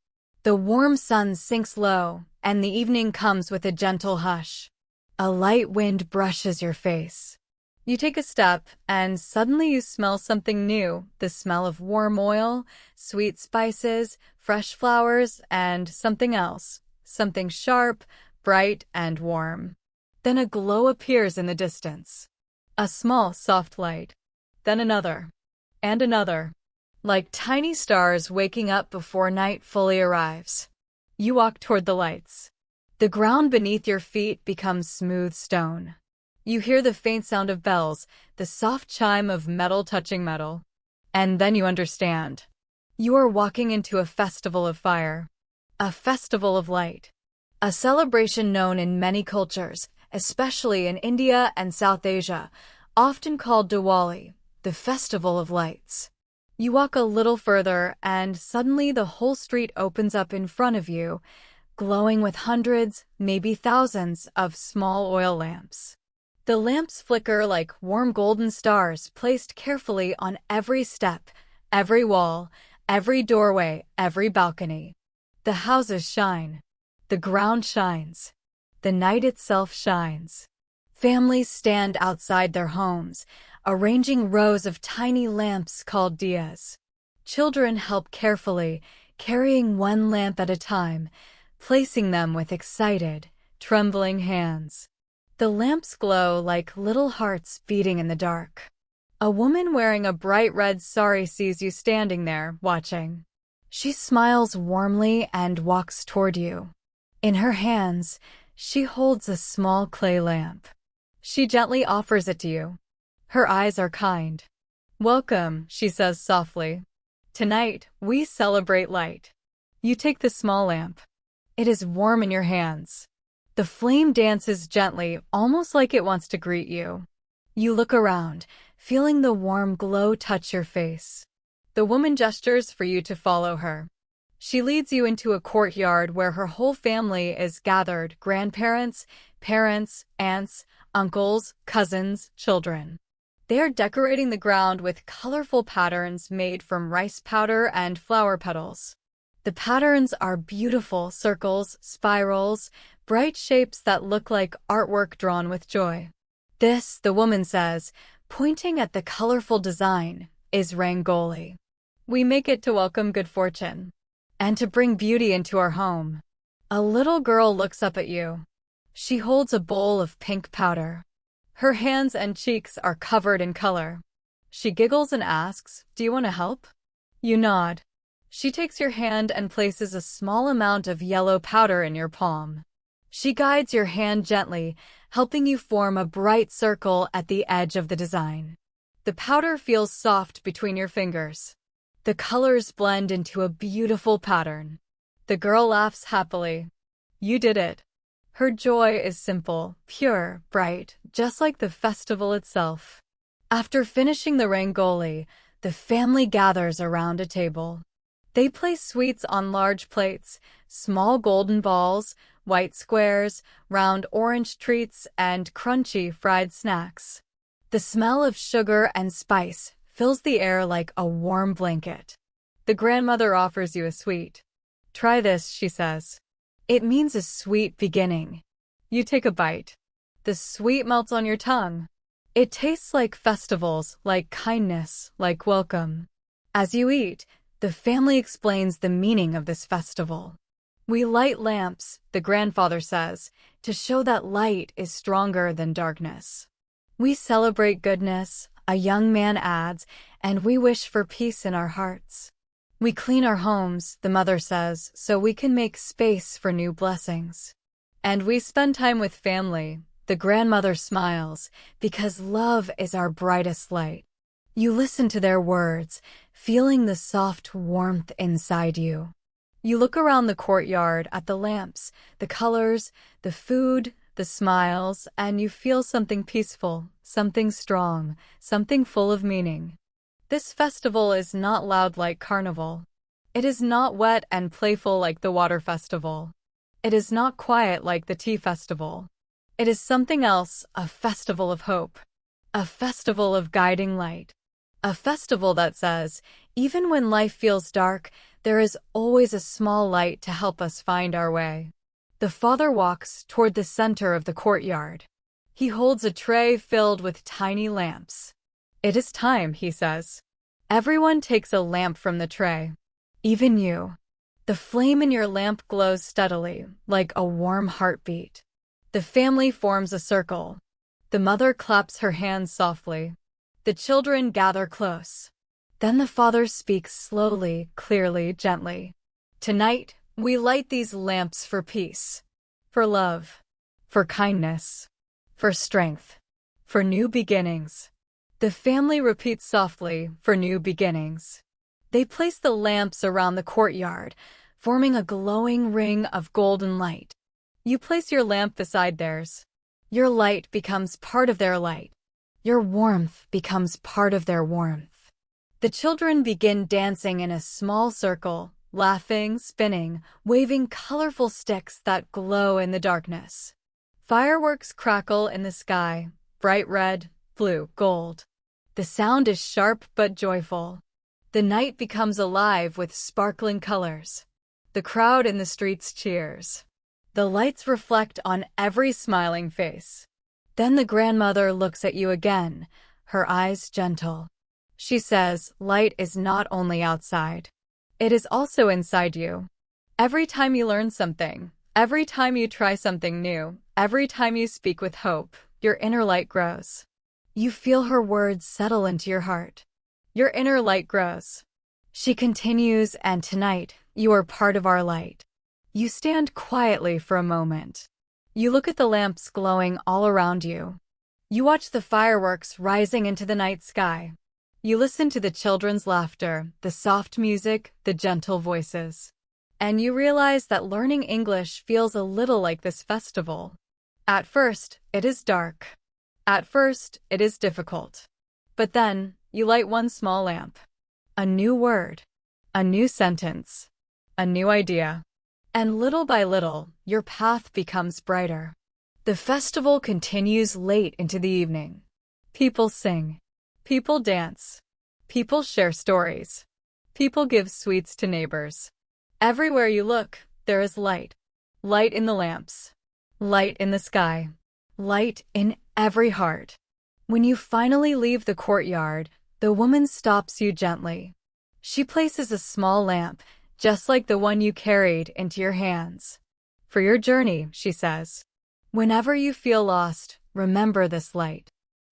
The warm sun sinks low, and the evening comes with a gentle hush. A light wind brushes your face. You take a step, and suddenly you smell something new, the smell of warm oil, sweet spices, fresh flowers, and something else, something sharp, bright, and warm. Then a glow appears in the distance. A small, soft light. Then another. And another. Like tiny stars waking up before night fully arrives. You walk toward the lights. The ground beneath your feet becomes smooth stone. You hear the faint sound of bells, the soft chime of metal touching metal. And then you understand. You are walking into a festival of fire. A festival of light. A celebration known in many cultures, especially in India and South Asia, often called Diwali, the Festival of Lights. You walk a little further, and suddenly the whole street opens up in front of you, glowing with hundreds, maybe thousands, of small oil lamps. The lamps flicker like warm golden stars placed carefully on every step, every wall, every doorway, every balcony. The houses shine. The ground shines. The night itself shines. Families stand outside their homes, arranging rows of tiny lamps called diyas. Children help carefully, carrying one lamp at a time, placing them with excited, trembling hands. The lamps glow like little hearts beating in the dark. A woman wearing a bright red sari sees you standing there, watching. She smiles warmly and walks toward you. In her hands, she holds a small clay lamp. She gently offers it to you. Her eyes are kind. "Welcome," she says softly. "Tonight, we celebrate light." You take the small lamp. It is warm in your hands. The flame dances gently, almost like it wants to greet you. You look around, feeling the warm glow touch your face. The woman gestures for you to follow her. She leads you into a courtyard where her whole family is gathered: grandparents, parents, aunts, uncles, cousins, children. They are decorating the ground with colorful patterns made from rice powder and flower petals. The patterns are beautiful circles, spirals, bright shapes that look like artwork drawn with joy. "This," the woman says, pointing at the colorful design, "is rangoli. We make it to welcome good fortune and to bring beauty into our home." A little girl looks up at you. She holds a bowl of pink powder. Her hands and cheeks are covered in color. She giggles and asks, "Do you want to help?" You nod. She takes your hand and places a small amount of yellow powder in your palm. She guides your hand gently, helping you form a bright circle at the edge of the design. The powder feels soft between your fingers. The colors blend into a beautiful pattern. The girl laughs happily. You did it. Her joy is simple, pure, bright, just like the festival itself. After finishing the rangoli, the family gathers around a table. They place sweets on large plates, small golden balls, white squares, round orange treats, and crunchy fried snacks. The smell of sugar and spice fills the air like a warm blanket. The grandmother offers you a sweet. Try this, she says. It means a sweet beginning. You take a bite. The sweet melts on your tongue. It tastes like festivals, like kindness, like welcome. As you eat, the family explains the meaning of this festival. We light lamps, the grandfather says, to show that light is stronger than darkness. We celebrate goodness, a young man adds, and we wish for peace in our hearts. We clean our homes, the mother says, so we can make space for new blessings. And we spend time with family, the grandmother smiles, because love is our brightest light. You listen to their words, feeling the soft warmth inside you. You look around the courtyard at the lamps, the colors, the food, the smiles, and you feel something peaceful, something strong, something full of meaning. This festival is not loud like carnival. It is not wet and playful like the water festival. It is not quiet like the tea festival. It is something else, a festival of hope. A festival of guiding light. A festival that says, even when life feels dark, there is always a small light to help us find our way. The father walks toward the center of the courtyard. He holds a tray filled with tiny lamps. It is time, he says. Everyone takes a lamp from the tray. Even you. The flame in your lamp glows steadily, like a warm heartbeat. The family forms a circle. The mother claps her hands softly. The children gather close. Then the father speaks slowly, clearly, gently. Tonight, we light these lamps for peace, for love, for kindness, for strength, for new beginnings. The family repeats softly, for new beginnings. They place the lamps around the courtyard, forming a glowing ring of golden light. You place your lamp beside theirs. Your light becomes part of their light. Your warmth becomes part of their warmth. The children begin dancing in a small circle, laughing, spinning, waving colorful sticks that glow in the darkness. Fireworks crackle in the sky, bright red, blue, gold. The sound is sharp but joyful. The night becomes alive with sparkling colors. The crowd in the streets cheers. The lights reflect on every smiling face. Then the grandmother looks at you again, her eyes gentle. She says, light is not only outside. It is also inside you. Every time you learn something, every time you try something new, every time you speak with hope, your inner light grows. You feel her words settle into your heart. Your inner light grows. She continues, and tonight, you are part of our light. You stand quietly for a moment. You look at the lamps glowing all around you. You watch the fireworks rising into the night sky. You listen to the children's laughter, the soft music, the gentle voices. And you realize that learning English feels a little like this festival. At first, it is dark. At first, it is difficult. But then, you light one small lamp. A new word. A new sentence. A new idea. And little by little, your path becomes brighter. The festival continues late into the evening. People sing. People dance. People share stories. People give sweets to neighbors. Everywhere you look, there is light. Light in the lamps. Light in the sky. Light in every heart. When you finally leave the courtyard, the woman stops you gently. She places a small lamp, just like the one you carried, into your hands. For your journey, she says. Whenever you feel lost, remember this light.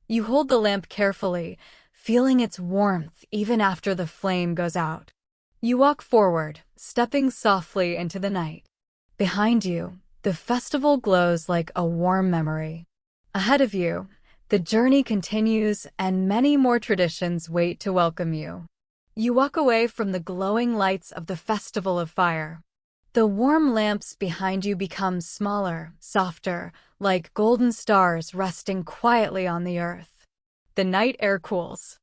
You hold the lamp carefully, feeling its warmth even after the flame goes out. You walk forward, stepping softly into the night. Behind you, the festival glows like a warm memory. Ahead of you, the journey continues and many more traditions wait to welcome you. You walk away from the glowing lights of the Festival of Fire. The warm lamps behind you become smaller, softer, like golden stars resting quietly on the earth. The night air cools.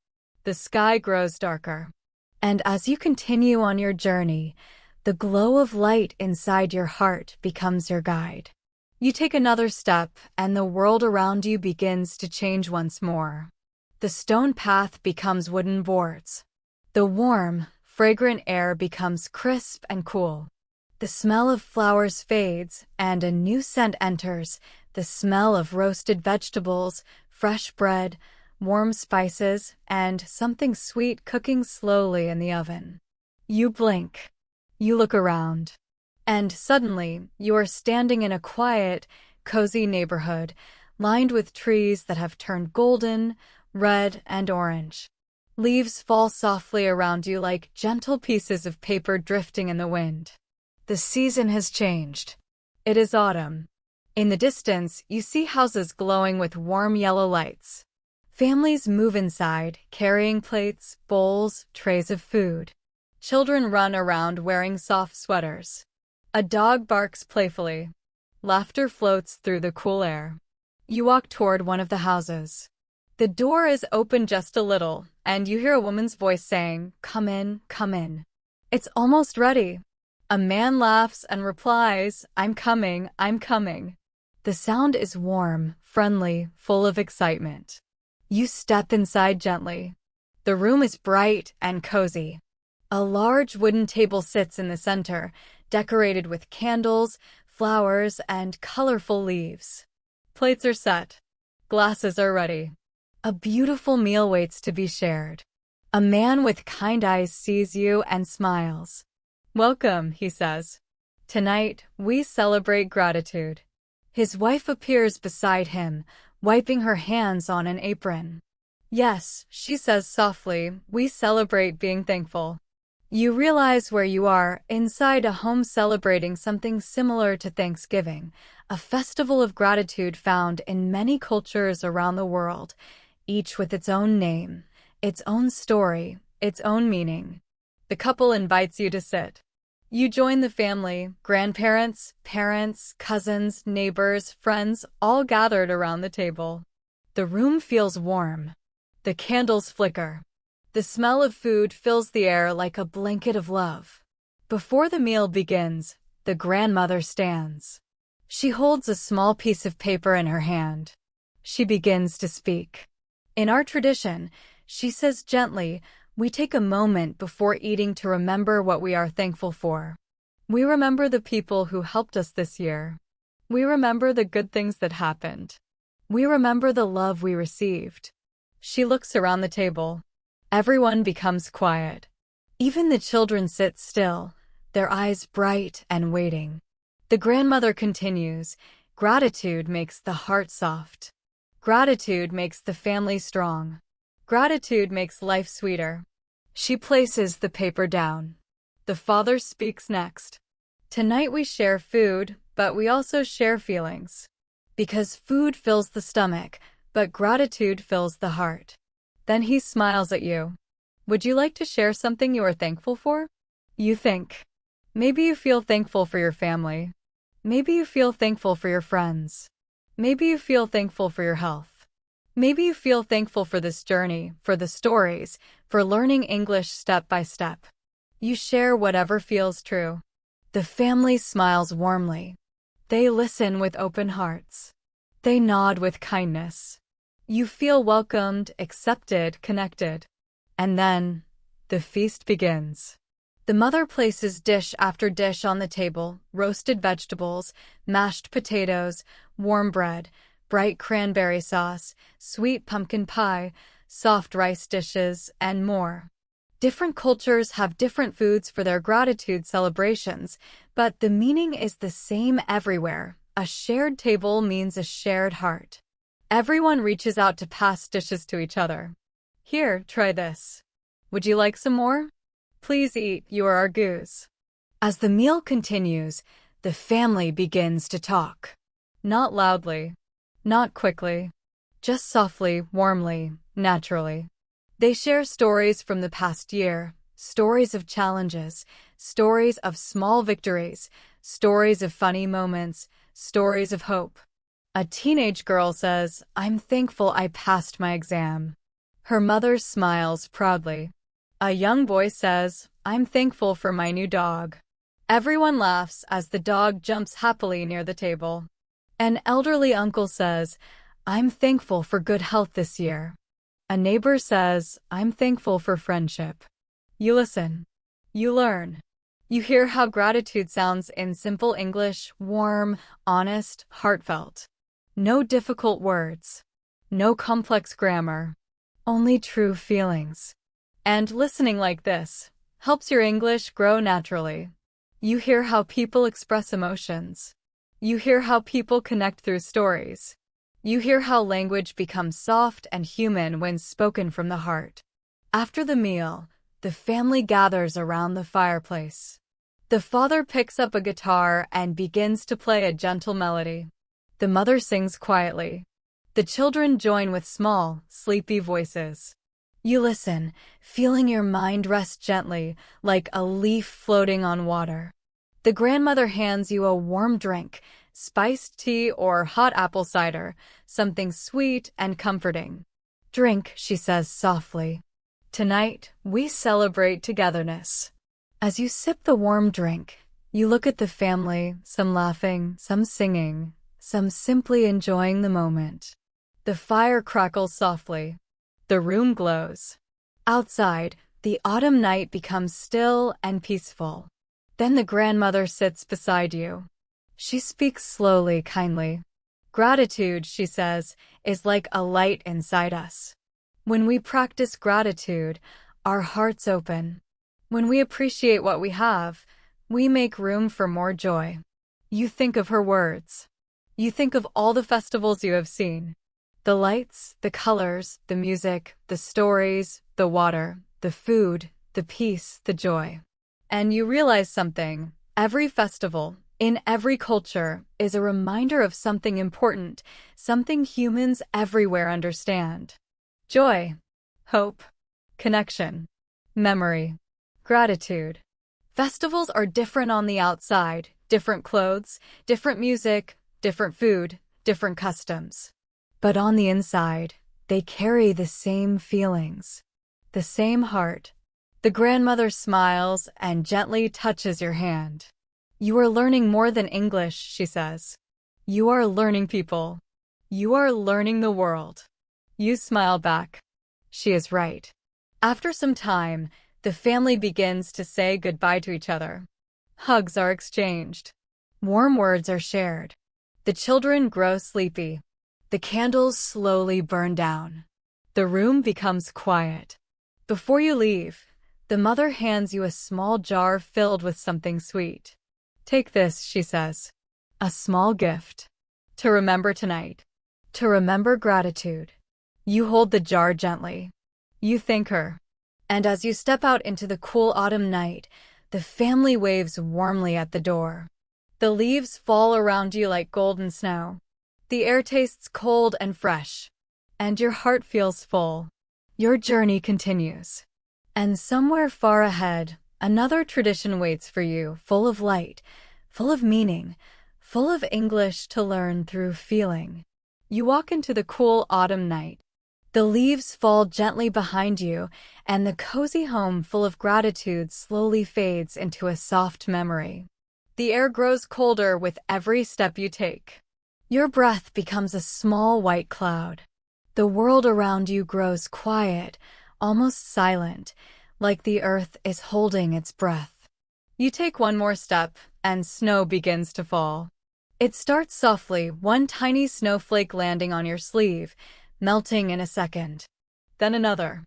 The sky grows darker. And as you continue on your journey, the glow of light inside your heart becomes your guide. You take another step, and the world around you begins to change once more. The stone path becomes wooden boards. The warm, fragrant air becomes crisp and cool. The smell of flowers fades, and a new scent enters, the smell of roasted vegetables, fresh bread, warm spices, and something sweet cooking slowly in the oven. You blink. You look around. And suddenly, you are standing in a quiet, cozy neighborhood, lined with trees that have turned golden, red, and orange. Leaves fall softly around you like gentle pieces of paper drifting in the wind. The season has changed. It is autumn. In the distance, you see houses glowing with warm yellow lights. Families move inside, carrying plates, bowls, trays of food. Children run around wearing soft sweaters. A dog barks playfully. Laughter floats through the cool air. You walk toward one of the houses. The door is open just a little, and you hear a woman's voice saying, "Come in, come in." It's almost ready. A man laughs and replies, "I'm coming, I'm coming." The sound is warm, friendly, full of excitement. You step inside gently. The room is bright and cozy. A large wooden table sits in the center, decorated with candles, flowers, and colorful leaves. Plates are set. Glasses are ready. A beautiful meal waits to be shared. A man with kind eyes sees you and smiles. "Welcome," he says. "Tonight, we celebrate gratitude." His wife appears beside him, wiping her hands on an apron. "Yes," she says softly, "we celebrate being thankful." You realize where you are, inside a home celebrating something similar to Thanksgiving, a festival of gratitude found in many cultures around the world, each with its own name, its own story, its own meaning. The couple invites you to sit. You join the family, grandparents, parents, cousins, neighbors, friends, all gathered around the table. The room feels warm. The candles flicker. The smell of food fills the air like a blanket of love. Before the meal begins, the grandmother stands. She holds a small piece of paper in her hand. She begins to speak. In our tradition, she says gently, we take a moment before eating to remember what we are thankful for. We remember the people who helped us this year. We remember the good things that happened. We remember the love we received. She looks around the table. Everyone becomes quiet. Even the children sit still, their eyes bright and waiting. The grandmother continues, "Gratitude makes the heart soft. Gratitude makes the family strong. Gratitude makes life sweeter." She places the paper down. The father speaks next. "Tonight we share food, but we also share feelings. Because food fills the stomach, but gratitude fills the heart." Then he smiles at you. "Would you like to share something you are thankful for?" You think. Maybe you feel thankful for your family. Maybe you feel thankful for your friends. Maybe you feel thankful for your health. Maybe you feel thankful for this journey, for the stories, for learning English step by step. You share whatever feels true. The family smiles warmly. They listen with open hearts. They nod with kindness. You feel welcomed, accepted, connected. And then, the feast begins. The mother places dish after dish on the table, roasted vegetables, mashed potatoes, warm bread, bright cranberry sauce, sweet pumpkin pie, soft rice dishes, and more. Different cultures have different foods for their gratitude celebrations, but the meaning is the same everywhere. A shared table means a shared heart. Everyone reaches out to pass dishes to each other. "Here, try this. Would you like some more? Please eat, you are our goose." As the meal continues, the family begins to talk. Not loudly. Not quickly, just softly, warmly, naturally. They share stories from the past year, stories of challenges, stories of small victories, stories of funny moments, stories of hope. A teenage girl says, "I'm thankful I passed my exam." Her mother smiles proudly. A young boy says, "I'm thankful for my new dog." Everyone laughs as the dog jumps happily near the table. An elderly uncle says, "I'm thankful for good health this year." A neighbor says, "I'm thankful for friendship." You listen. You learn. You hear how gratitude sounds in simple English, warm, honest, heartfelt. No difficult words. No complex grammar. Only true feelings. And listening like this helps your English grow naturally. You hear how people express emotions. You hear how people connect through stories. You hear how language becomes soft and human when spoken from the heart. After the meal, the family gathers around the fireplace. The father picks up a guitar and begins to play a gentle melody. The mother sings quietly. The children join with small, sleepy voices. You listen, feeling your mind rest gently, like a leaf floating on water. The grandmother hands you a warm drink, spiced tea or hot apple cider, something sweet and comforting. Drink, she says softly. Tonight, we celebrate togetherness. As you sip the warm drink, you look at the family, some laughing, some singing, some simply enjoying the moment. The fire crackles softly. The room glows. Outside, the autumn night becomes still and peaceful. Then the grandmother sits beside you. She speaks slowly, kindly. Gratitude, she says, is like a light inside us. When we practice gratitude, our hearts open. When we appreciate what we have, we make room for more joy. You think of her words. You think of all the festivals you have seen. The lights, the colors, the music, the stories, the water, the food, the peace, the joy. And you realize something. Every festival, in every culture, is a reminder of something important, something humans everywhere understand. Joy, hope, connection, memory, gratitude. Festivals are different on the outside, different clothes, different music, different food, different customs. But on the inside, they carry the same feelings, the same heart. The grandmother smiles and gently touches your hand. You are learning more than English, she says. You are learning people. You are learning the world. You smile back. She is right. After some time, the family begins to say goodbye to each other. Hugs are exchanged. Warm words are shared. The children grow sleepy. The candles slowly burn down. The room becomes quiet. Before you leave, the mother hands you a small jar filled with something sweet. Take this, she says. A small gift. To remember tonight. To remember gratitude. You hold the jar gently. You thank her. And as you step out into the cool autumn night, the family waves warmly at the door. The leaves fall around you like golden snow. The air tastes cold and fresh. And your heart feels full. Your journey continues. And somewhere far ahead, another tradition waits for you, full of light, full of meaning, full of English to learn through feeling. You walk into the cool autumn night. The leaves fall gently behind you, and the cozy home full of gratitude slowly fades into a soft memory. The air grows colder with every step you take. Your breath becomes a small white cloud. The world around you grows quiet, almost silent, like the earth is holding its breath. You take one more step, and snow begins to fall. It starts softly, one tiny snowflake landing on your sleeve, melting in a second. Then another.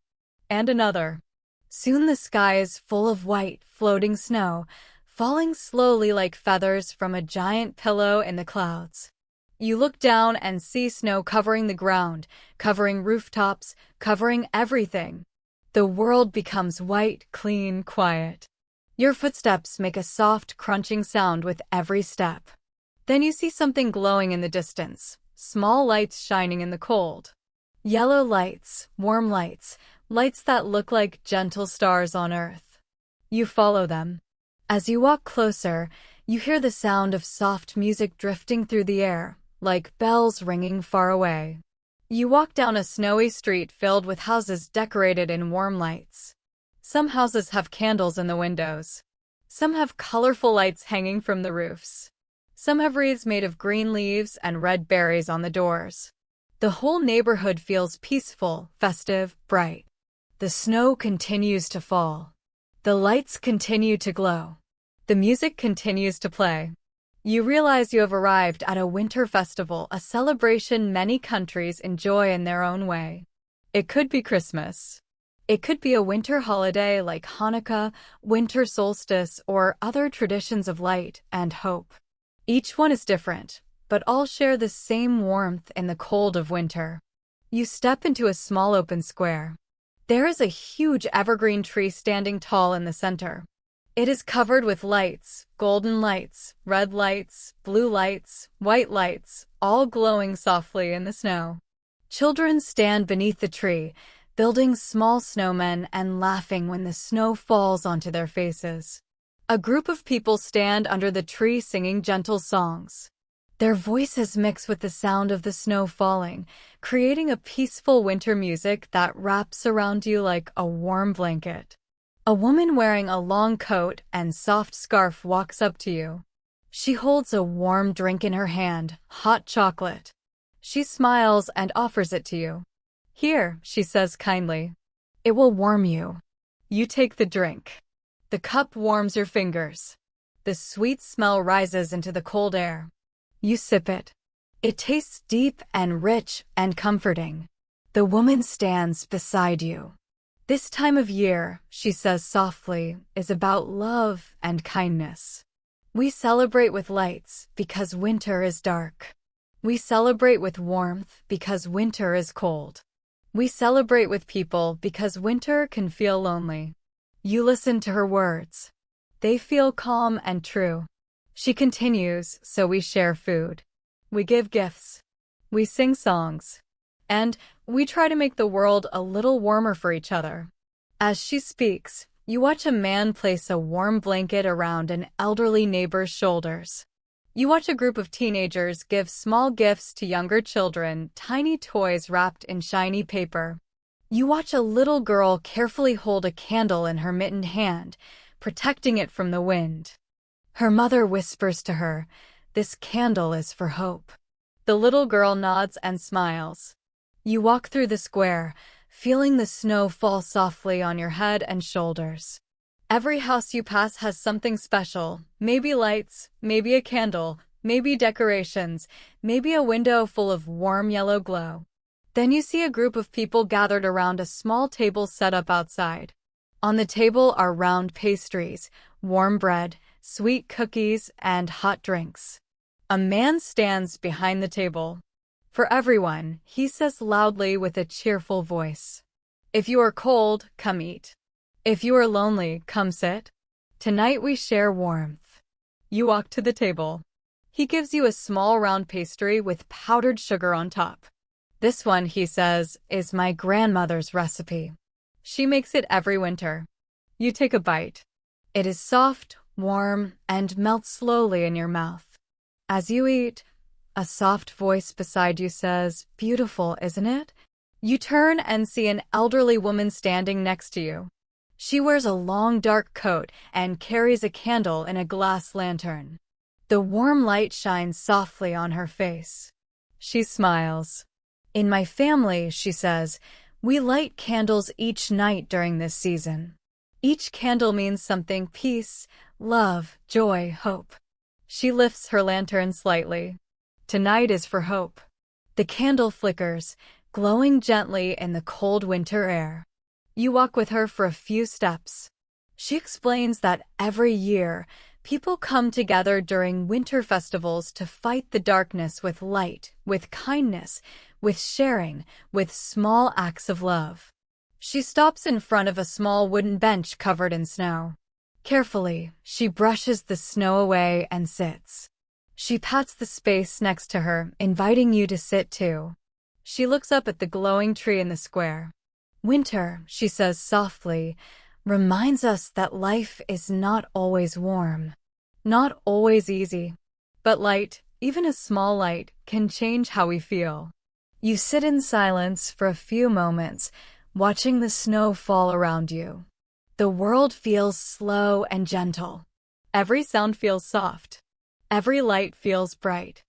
And another. Soon the sky is full of white, floating snow, falling slowly like feathers from a giant pillow in the clouds. You look down and see snow covering the ground, covering rooftops, covering everything. The world becomes white, clean, quiet. Your footsteps make a soft, crunching sound with every step. Then you see something glowing in the distance, small lights shining in the cold. Yellow lights, warm lights, lights that look like gentle stars on earth. You follow them. As you walk closer, you hear the sound of soft music drifting through the air, like bells ringing far away. You walk down a snowy street filled with houses decorated in warm lights. Some houses have candles in the windows. Some have colorful lights hanging from the roofs. Some have wreaths made of green leaves and red berries on the doors. The whole neighborhood feels peaceful, festive, bright. The snow continues to fall. The lights continue to glow. The music continues to play. You realize you have arrived at a winter festival, a celebration many countries enjoy in their own way. It could be Christmas. It could be a winter holiday like Hanukkah, winter solstice, or other traditions of light and hope. Each one is different, but all share the same warmth in the cold of winter. You step into a small open square. There is a huge evergreen tree standing tall in the center. It is covered with lights, golden lights, red lights, blue lights, white lights, all glowing softly in the snow. Children stand beneath the tree, building small snowmen and laughing when the snow falls onto their faces. A group of people stand under the tree singing gentle songs. Their voices mix with the sound of the snow falling, creating a peaceful winter music that wraps around you like a warm blanket. A woman wearing a long coat and soft scarf walks up to you. She holds a warm drink in her hand, hot chocolate. She smiles and offers it to you. "Here," she says kindly. "It will warm you." You take the drink. The cup warms your fingers. The sweet smell rises into the cold air. You sip it. It tastes deep and rich and comforting. The woman stands beside you. "This time of year," she says softly, "is about love and kindness. We celebrate with lights because winter is dark. We celebrate with warmth because winter is cold. We celebrate with people because winter can feel lonely." You listen to her words. They feel calm and true. She continues, "So we share food. We give gifts. We sing songs. And we try to make the world a little warmer for each other." As she speaks, you watch a man place a warm blanket around an elderly neighbor's shoulders. You watch a group of teenagers give small gifts to younger children, tiny toys wrapped in shiny paper. You watch a little girl carefully hold a candle in her mittened hand, protecting it from the wind. Her mother whispers to her, "This candle is for hope." The little girl nods and smiles. You walk through the square, feeling the snow fall softly on your head and shoulders. Every house you pass has something special, maybe lights, maybe a candle, maybe decorations, maybe a window full of warm yellow glow. Then you see a group of people gathered around a small table set up outside. On the table are round pastries, warm bread, sweet cookies, and hot drinks. A man stands behind the table. "For everyone," he says loudly with a cheerful voice. "If you are cold, come eat. If you are lonely, come sit. Tonight we share warmth." You walk to the table. He gives you a small round pastry with powdered sugar on top. "This one," he says, "is my grandmother's recipe. She makes it every winter." You take a bite. It is soft, warm, and melts slowly in your mouth. As you eat, a soft voice beside you says, "Beautiful, isn't it?" You turn and see an elderly woman standing next to you. She wears a long dark coat and carries a candle in a glass lantern. The warm light shines softly on her face. She smiles. "In my family," she says, "we light candles each night during this season. Each candle means something: peace, love, joy, hope." She lifts her lantern slightly. "Tonight is for hope." The candle flickers, glowing gently in the cold winter air. You walk with her for a few steps. She explains that every year, people come together during winter festivals to fight the darkness with light, with kindness, with sharing, with small acts of love. She stops in front of a small wooden bench covered in snow. Carefully, she brushes the snow away and sits. She pats the space next to her, inviting you to sit too. She looks up at the glowing tree in the square. "Winter," she says softly, "reminds us that life is not always warm, not always easy. But light, even a small light, can change how we feel." You sit in silence for a few moments, watching the snow fall around you. The world feels slow and gentle. Every sound feels soft. Every light feels bright.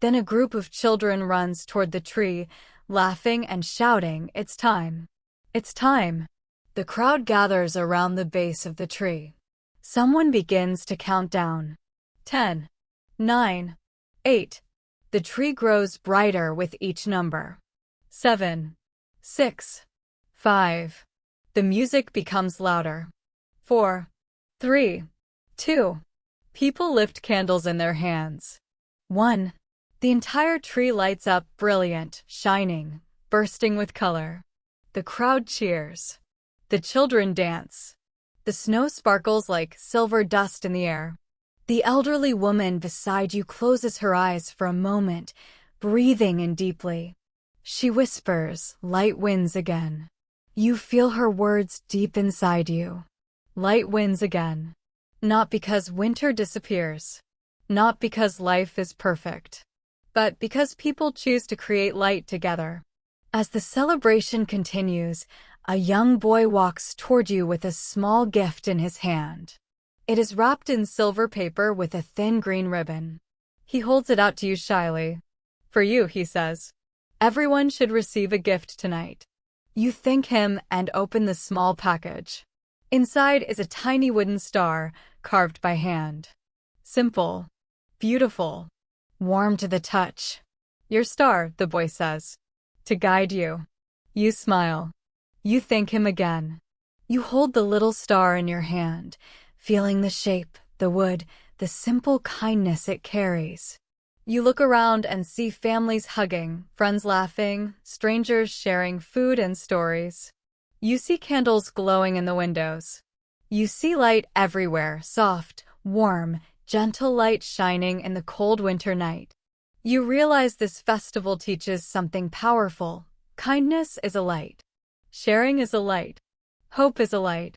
Then a group of children runs toward the tree, laughing and shouting, "It's time! It's time!" The crowd gathers around the base of the tree. Someone begins to count down. 10, 9, 8. The tree grows brighter with each number. 7, 6, 5. The music becomes louder. 4, 3, 2. People lift candles in their hands. 1. The entire tree lights up brilliant, shining, bursting with color. The crowd cheers. The children dance. The snow sparkles like silver dust in the air. The elderly woman beside you closes her eyes for a moment, breathing in deeply. She whispers, "Light wins again." You feel her words deep inside you. Light wins again. Not because winter disappears. Not because life is perfect. But because people choose to create light together. As the celebration continues, a young boy walks toward you with a small gift in his hand. It is wrapped in silver paper with a thin green ribbon. He holds it out to you shyly. "For you," he says. "Everyone should receive a gift tonight." You thank him and open the small package. Inside is a tiny wooden star, carved by hand. Simple, beautiful, warm to the touch. "Your star," the boy says, "to guide you." You smile. You thank him again. You hold the little star in your hand, feeling the shape, the wood, the simple kindness it carries. You look around and see families hugging, friends laughing, strangers sharing food and stories. You see candles glowing in the windows. You see light everywhere, soft, warm, gentle light shining in the cold winter night. You realize this festival teaches something powerful. Kindness is a light. Sharing is a light. Hope is a light.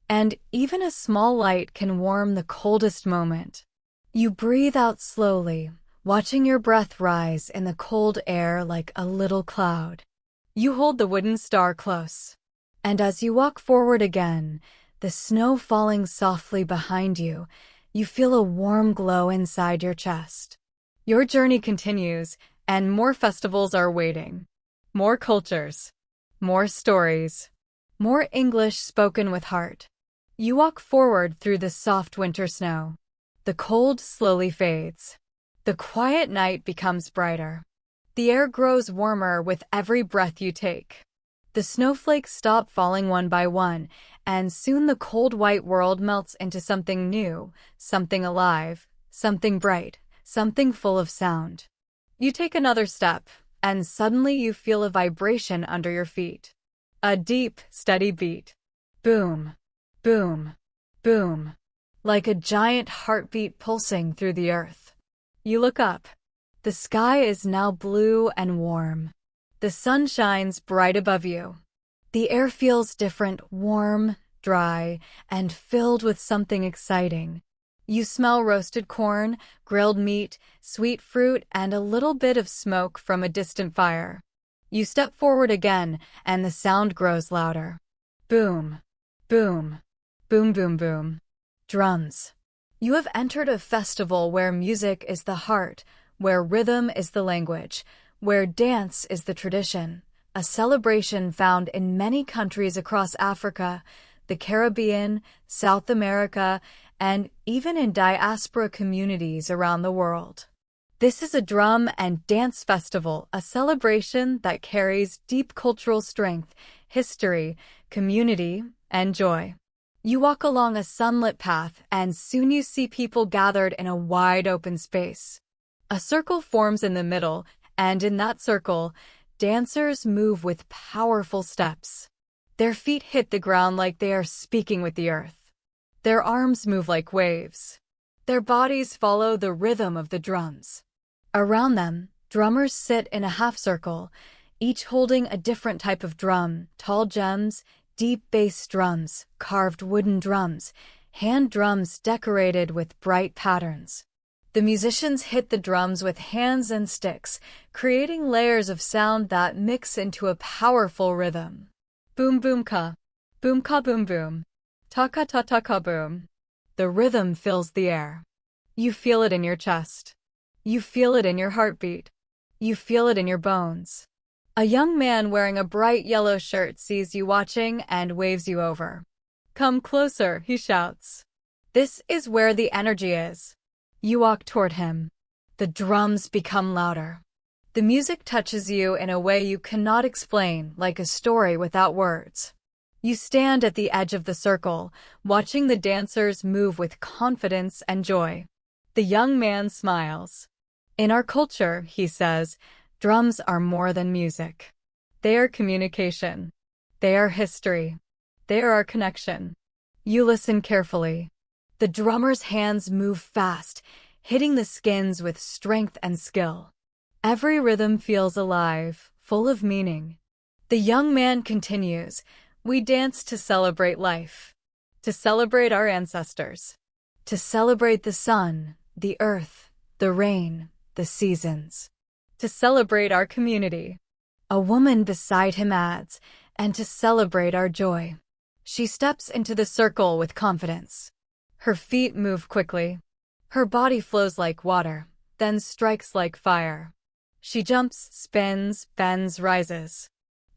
And even a small light can warm the coldest moment. You breathe out slowly, watching your breath rise in the cold air like a little cloud. You hold the wooden star close. And as you walk forward again, the snow falling softly behind you, you feel a warm glow inside your chest. Your journey continues, and more festivals are waiting. More cultures. More stories. More English spoken with heart. You walk forward through the soft winter snow. The cold slowly fades. The quiet night becomes brighter. The air grows warmer with every breath you take. The snowflakes stop falling one by one, and soon the cold white world melts into something new, something alive, something bright, something full of sound. You take another step, and suddenly you feel a vibration under your feet. A deep, steady beat. Boom, boom, boom. Like a giant heartbeat pulsing through the earth. You look up. The sky is now blue and warm. The sun shines bright above you. The air feels different, warm, dry, and filled with something exciting. You smell roasted corn, grilled meat, sweet fruit, and a little bit of smoke from a distant fire. You step forward again, and the sound grows louder. Boom, boom, boom, boom, boom. Drums. You have entered a festival where music is the heart, where rhythm is the language, where dance is the tradition. A celebration found in many countries across Africa, the Caribbean, South America, and even in diaspora communities around the world. This is a drum and dance festival, a celebration that carries deep cultural strength, history, community, and joy. You walk along a sunlit path, and soon you see people gathered in a wide open space. A circle forms in the middle, and in that circle, dancers move with powerful steps. Their feet hit the ground like they are speaking with the earth. Their arms move like waves. Their bodies follow the rhythm of the drums. Around them, drummers sit in a half circle, each holding a different type of drum: tall drums, deep bass drums, carved wooden drums, hand drums decorated with bright patterns. The musicians hit the drums with hands and sticks, creating layers of sound that mix into a powerful rhythm. Boom boom ka, boom ka boom boom, ta ka ta ta ka boom. The rhythm fills the air. You feel it in your chest. You feel it in your heartbeat. You feel it in your bones. A young man wearing a bright yellow shirt sees you watching and waves you over. Come closer, he shouts. This is where the energy is. You walk toward him. The drums become louder. The music touches you in a way you cannot explain, like a story without words. You stand at the edge of the circle, watching the dancers move with confidence and joy. The young man smiles. In our culture, he says, drums are more than music. They are communication. They are history. They are our connection. You listen carefully. The drummer's hands move fast, hitting the skins with strength and skill. Every rhythm feels alive, full of meaning. The young man continues, we dance to celebrate life, to celebrate our ancestors, to celebrate the sun, the earth, the rain, the seasons, to celebrate our community. A woman beside him adds, and to celebrate our joy. She steps into the circle with confidence. Her feet move quickly. Her body flows like water, then strikes like fire. She jumps, spins, bends, rises.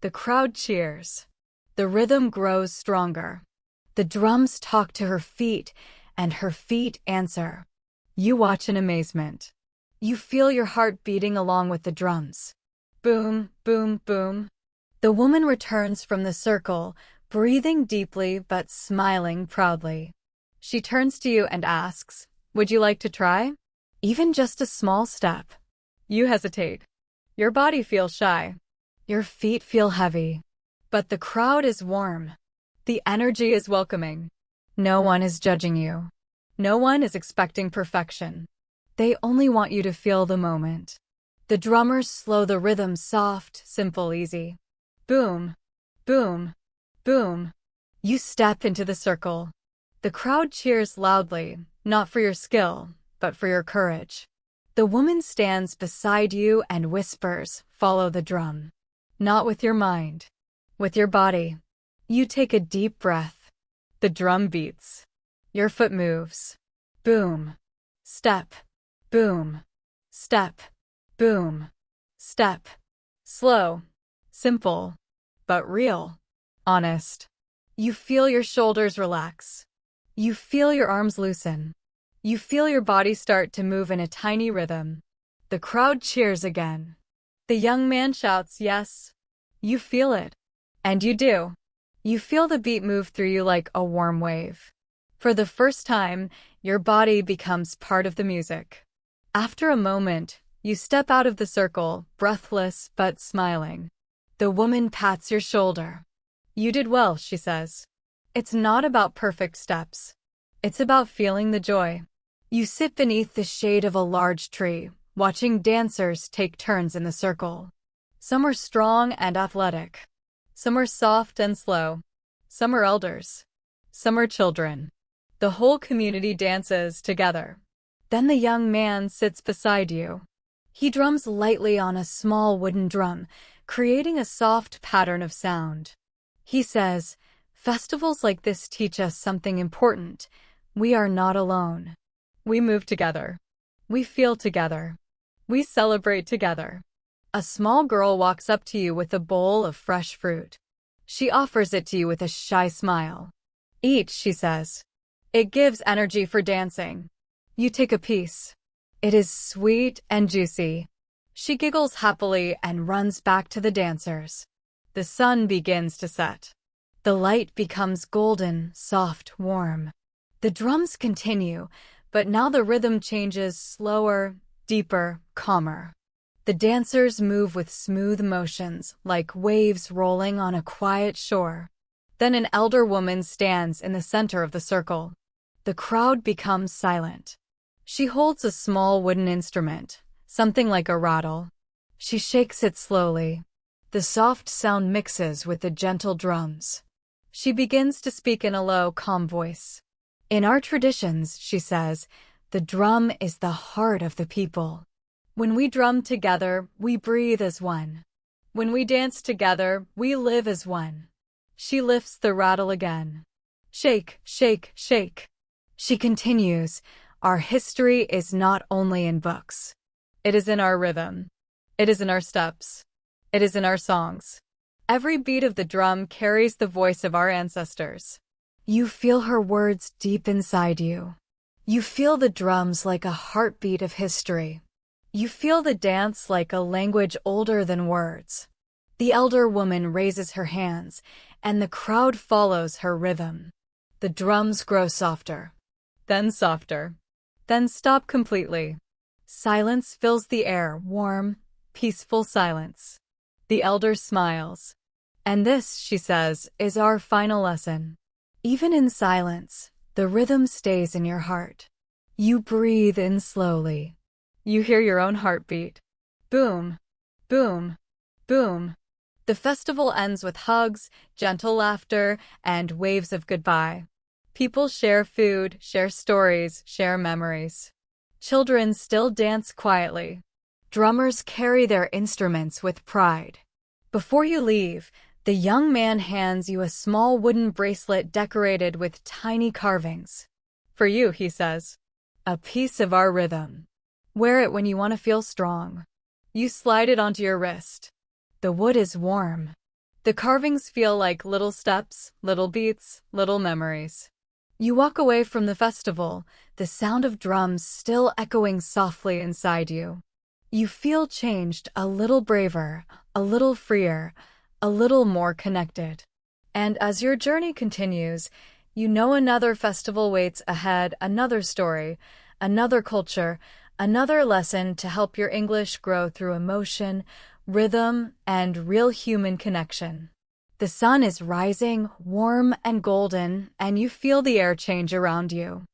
The crowd cheers. The rhythm grows stronger. The drums talk to her feet, and her feet answer. You watch in amazement. You feel your heart beating along with the drums. Boom, boom, boom. The woman returns from the circle, breathing deeply but smiling proudly. She turns to you and asks, would you like to try? Even just a small step. You hesitate. Your body feels shy. Your feet feel heavy. But the crowd is warm. The energy is welcoming. No one is judging you. No one is expecting perfection. They only want you to feel the moment. The drummers slow the rhythm soft, simple, easy. Boom, boom, boom. You step into the circle. The crowd cheers loudly, not for your skill, but for your courage. The woman stands beside you and whispers, follow the drum. Not with your mind, with your body. You take a deep breath. The drum beats. Your foot moves. Boom. Step. Boom. Step. Boom. Step. Slow. Simple. But real. Honest. You feel your shoulders relax. You feel your arms loosen. You feel your body start to move in a tiny rhythm. The crowd cheers again. The young man shouts, yes. You feel it. And you do. You feel the beat move through you like a warm wave. For the first time, your body becomes part of the music. After a moment, you step out of the circle, breathless but smiling. The woman pats your shoulder. You did well, she says. It's not about perfect steps. It's about feeling the joy. You sit beneath the shade of a large tree, watching dancers take turns in the circle. Some are strong and athletic. Some are soft and slow. Some are elders. Some are children. The whole community dances together. Then the young man sits beside you. He drums lightly on a small wooden drum, creating a soft pattern of sound. He says, festivals like this teach us something important. We are not alone. We move together. We feel together. We celebrate together. A small girl walks up to you with a bowl of fresh fruit. She offers it to you with a shy smile. Eat, she says. It gives energy for dancing. You take a piece. It is sweet and juicy. She giggles happily and runs back to the dancers. The sun begins to set. The light becomes golden, soft, warm. The drums continue, but now the rhythm changes, slower, deeper, calmer. The dancers move with smooth motions, like waves rolling on a quiet shore. Then an elder woman stands in the center of the circle. The crowd becomes silent. She holds a small wooden instrument, something like a rattle. She shakes it slowly. The soft sound mixes with the gentle drums. She begins to speak in a low, calm voice. In our traditions, she says, the drum is the heart of the people. When we drum together, we breathe as one. When we dance together, we live as one. She lifts the rattle again. Shake, shake, shake. She continues, our history is not only in books. It is in our rhythm. It is in our steps. It is in our songs. Every beat of the drum carries the voice of our ancestors. You feel her words deep inside you. You feel the drums like a heartbeat of history. You feel the dance like a language older than words. The elder woman raises her hands, and the crowd follows her rhythm. The drums grow softer, then softer, then stop completely. Silence fills the air, warm, peaceful silence. The elder smiles. And this, she says, is our final lesson. Even in silence, the rhythm stays in your heart. You breathe in slowly. You hear your own heartbeat. Boom, boom, boom. The festival ends with hugs, gentle laughter, and waves of goodbye. People share food, share stories, share memories. Children still dance quietly. Drummers carry their instruments with pride. Before you leave, the young man hands you a small wooden bracelet decorated with tiny carvings. For you, he says, a piece of our rhythm. Wear it when you want to feel strong. You slide it onto your wrist. The wood is warm. The carvings feel like little steps, little beats, little memories. You walk away from the festival, the sound of drums still echoing softly inside you. You feel changed, a little braver, a little freer, a little more connected. And as your journey continues, you know another festival waits ahead, another story, another culture, another lesson to help your English grow through emotion, rhythm, and real human connection. The sun is rising, warm and golden, and you feel the air change around you.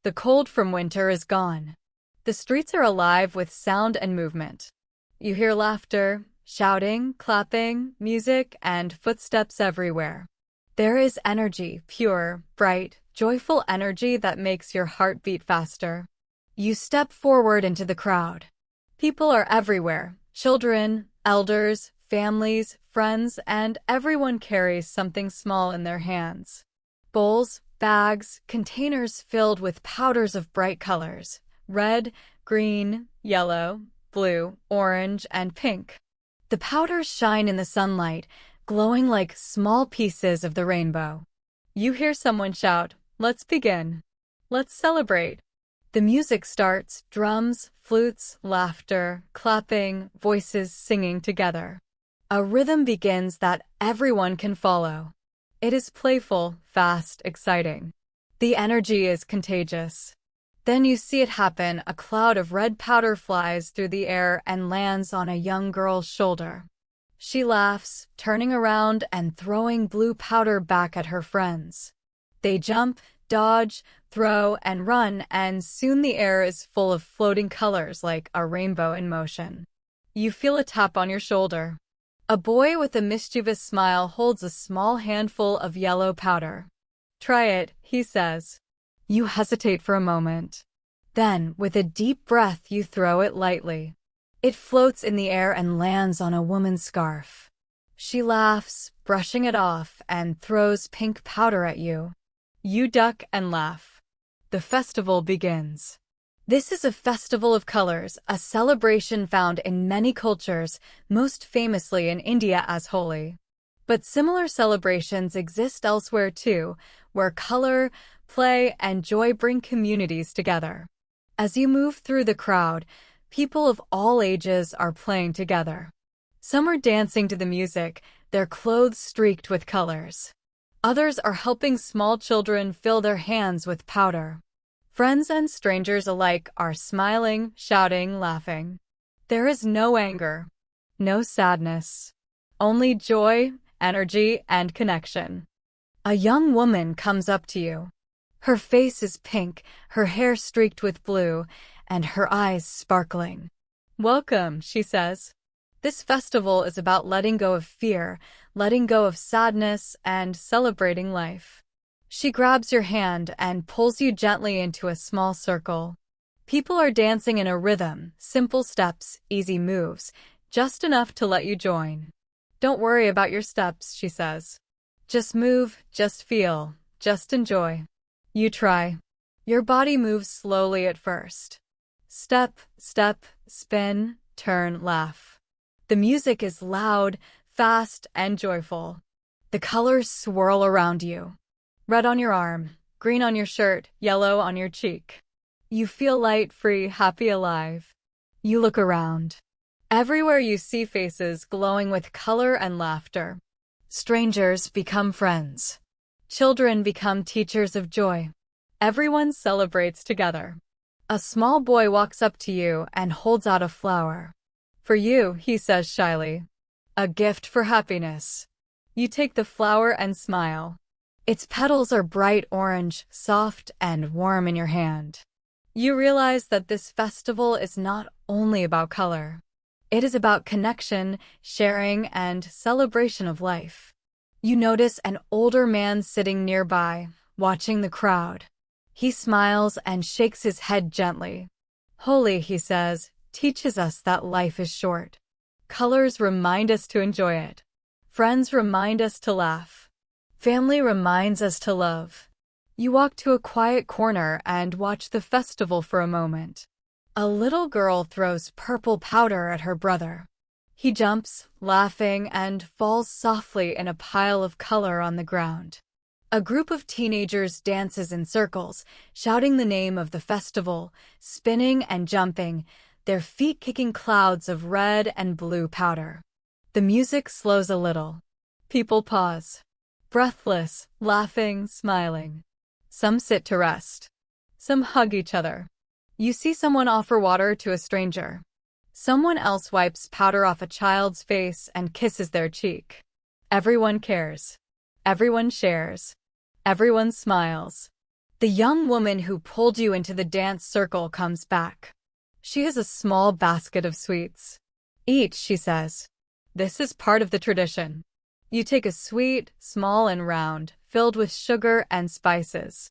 The cold from winter is gone. The streets are alive with sound and movement. You hear laughter, shouting, clapping, music, and footsteps everywhere. There is energy, pure, bright, joyful energy that makes your heart beat faster. You step forward into the crowd. People are everywhere. Children, elders, families, friends, and everyone carries something small in their hands. Bowls, bags, containers filled with powders of bright colors: red, green, yellow, blue, orange, and pink. The powders shine in the sunlight, glowing like small pieces of the rainbow. You hear someone shout, "Let's begin. Let's celebrate." The music starts, drums, flutes, laughter, clapping, voices singing together. A rhythm begins that everyone can follow. It is playful, fast, exciting. The energy is contagious. Then you see it happen. A cloud of red powder flies through the air and lands on a young girl's shoulder. She laughs, turning around and throwing blue powder back at her friends. They jump, dodge, throw, and run, and soon the air is full of floating colors like a rainbow in motion. You feel a tap on your shoulder. A boy with a mischievous smile holds a small handful of yellow powder. "Try it," he says. You hesitate for a moment. Then, with a deep breath, you throw it lightly. It floats in the air and lands on a woman's scarf. She laughs, brushing it off, and throws pink powder at you. You duck and laugh. The festival begins. This is a festival of colors, a celebration found in many cultures, most famously in India as Holi. But similar celebrations exist elsewhere too, where color, play, and joy bring communities together. As you move through the crowd, people of all ages are playing together. Some are dancing to the music, their clothes streaked with colors. Others are helping small children fill their hands with powder. Friends and strangers alike are smiling, shouting, laughing. There is no anger, no sadness, only joy, energy, and connection. A young woman comes up to you. Her face is pink, her hair streaked with blue, and her eyes sparkling. "Welcome," she says. "This festival is about letting go of fear, letting go of sadness, and celebrating life." She grabs your hand and pulls you gently into a small circle. People are dancing in a rhythm, simple steps, easy moves, just enough to let you join. "Don't worry about your steps," she says. "Just move, just feel, just enjoy." You try. Your body moves slowly at first. Step, step, spin, turn, laugh. The music is loud, fast, and joyful. The colors swirl around you. Red on your arm, green on your shirt, yellow on your cheek. You feel light, free, happy, alive. You look around. Everywhere you see faces glowing with color and laughter. Strangers become friends. Children become teachers of joy. Everyone celebrates together. A small boy walks up to you and holds out a flower. For you, he says shyly. A gift for happiness. You take the flower and smile. Its petals are bright orange, soft and warm in your hand. You realize that this festival is not only about color. It is about connection, sharing, and celebration of life. You notice an older man sitting nearby, watching the crowd. He smiles and shakes his head gently. Holi, he says, teaches us that life is short. Colors remind us to enjoy it. Friends remind us to laugh. Family reminds us to love. You walk to a quiet corner and watch the festival for a moment. A little girl throws purple powder at her brother. He jumps, laughing, and falls softly in a pile of color on the ground. A group of teenagers dances in circles, shouting the name of the festival, spinning and jumping, their feet kicking clouds of red and blue powder. The music slows a little. People pause, breathless, laughing, smiling. Some sit to rest. Some hug each other. You see someone offer water to a stranger. Someone else wipes powder off a child's face and kisses their cheek. Everyone cares. Everyone shares. Everyone smiles. The young woman who pulled you into the dance circle comes back. She has a small basket of sweets. Eat, she says. This is part of the tradition. You take a sweet, small and round, filled with sugar and spices.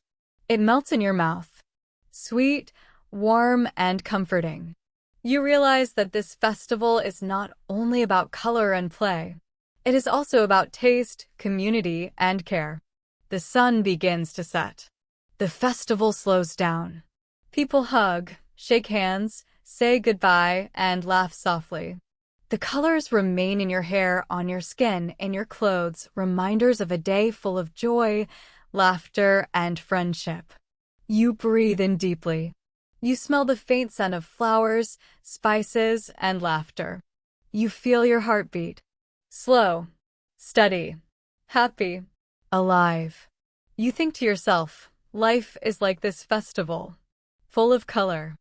It melts in your mouth. Sweet, warm, and comforting. You realize that this festival is not only about color and play. It is also about taste, community, and care. The sun begins to set. The festival slows down. People hug, shake hands, say goodbye, and laugh softly. The colors remain in your hair, on your skin, in your clothes, reminders of a day full of joy, laughter, and friendship. You breathe in deeply. You smell the faint scent of flowers, spices, and laughter. You feel your heartbeat. Slow, steady, happy, alive. You think to yourself, life is like this festival, full of color,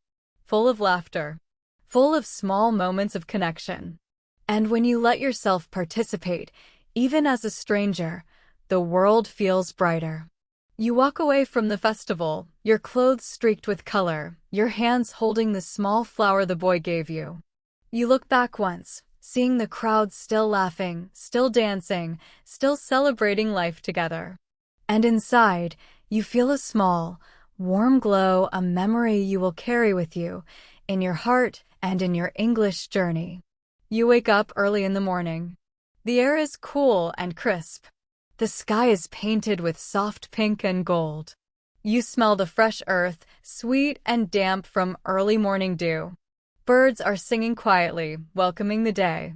full of laughter, full of small moments of connection. And when you let yourself participate, even as a stranger, the world feels brighter. You walk away from the festival, your clothes streaked with color, your hands holding the small flower the boy gave you. You look back once, seeing the crowd still laughing, still dancing, still celebrating life together. And inside, you feel a small, warm glow, a memory you will carry with you, in your heart and in your English journey. You wake up early in the morning. The air is cool and crisp. The sky is painted with soft pink and gold. You smell the fresh earth, sweet and damp from early morning dew. Birds are singing quietly, welcoming the day.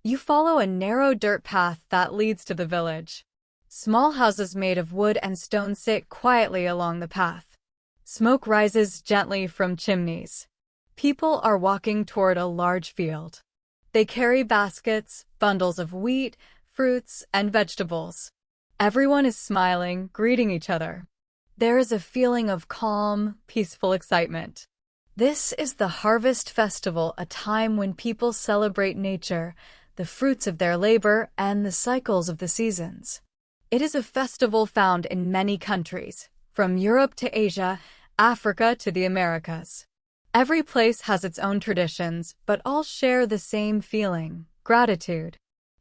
You follow a narrow dirt path that leads to the village. Small houses made of wood and stone sit quietly along the path. Smoke rises gently from chimneys. People are walking toward a large field. They carry baskets, bundles of wheat, fruits, and vegetables. Everyone is smiling, greeting each other. There is a feeling of calm, peaceful excitement. This is the harvest festival, a time when people celebrate nature, the fruits of their labor, and the cycles of the seasons. It is a festival found in many countries, from Europe to Asia, Africa to the Americas. Every place has its own traditions, but all share the same feeling, gratitude.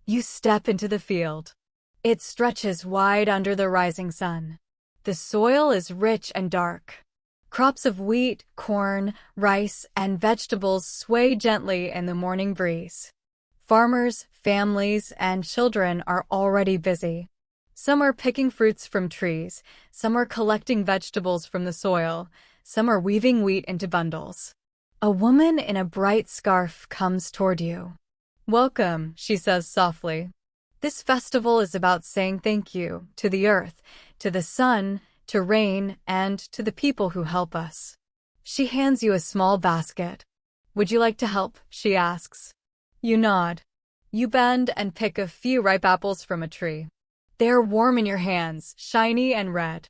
You step into the field. It stretches wide under the rising sun. The soil is rich and dark. Crops of wheat, corn, rice, and vegetables sway gently in the morning breeze. Farmers, families, and children are already busy. Some are picking fruits from trees, some are collecting vegetables from the soil, some are weaving wheat into bundles. A woman in a bright scarf comes toward you. Welcome, she says softly. This festival is about saying thank you to the earth, to the sun, to rain, and to the people who help us. She hands you a small basket. Would you like to help? She asks. You nod. You bend and pick a few ripe apples from a tree. They are warm in your hands, shiny and red.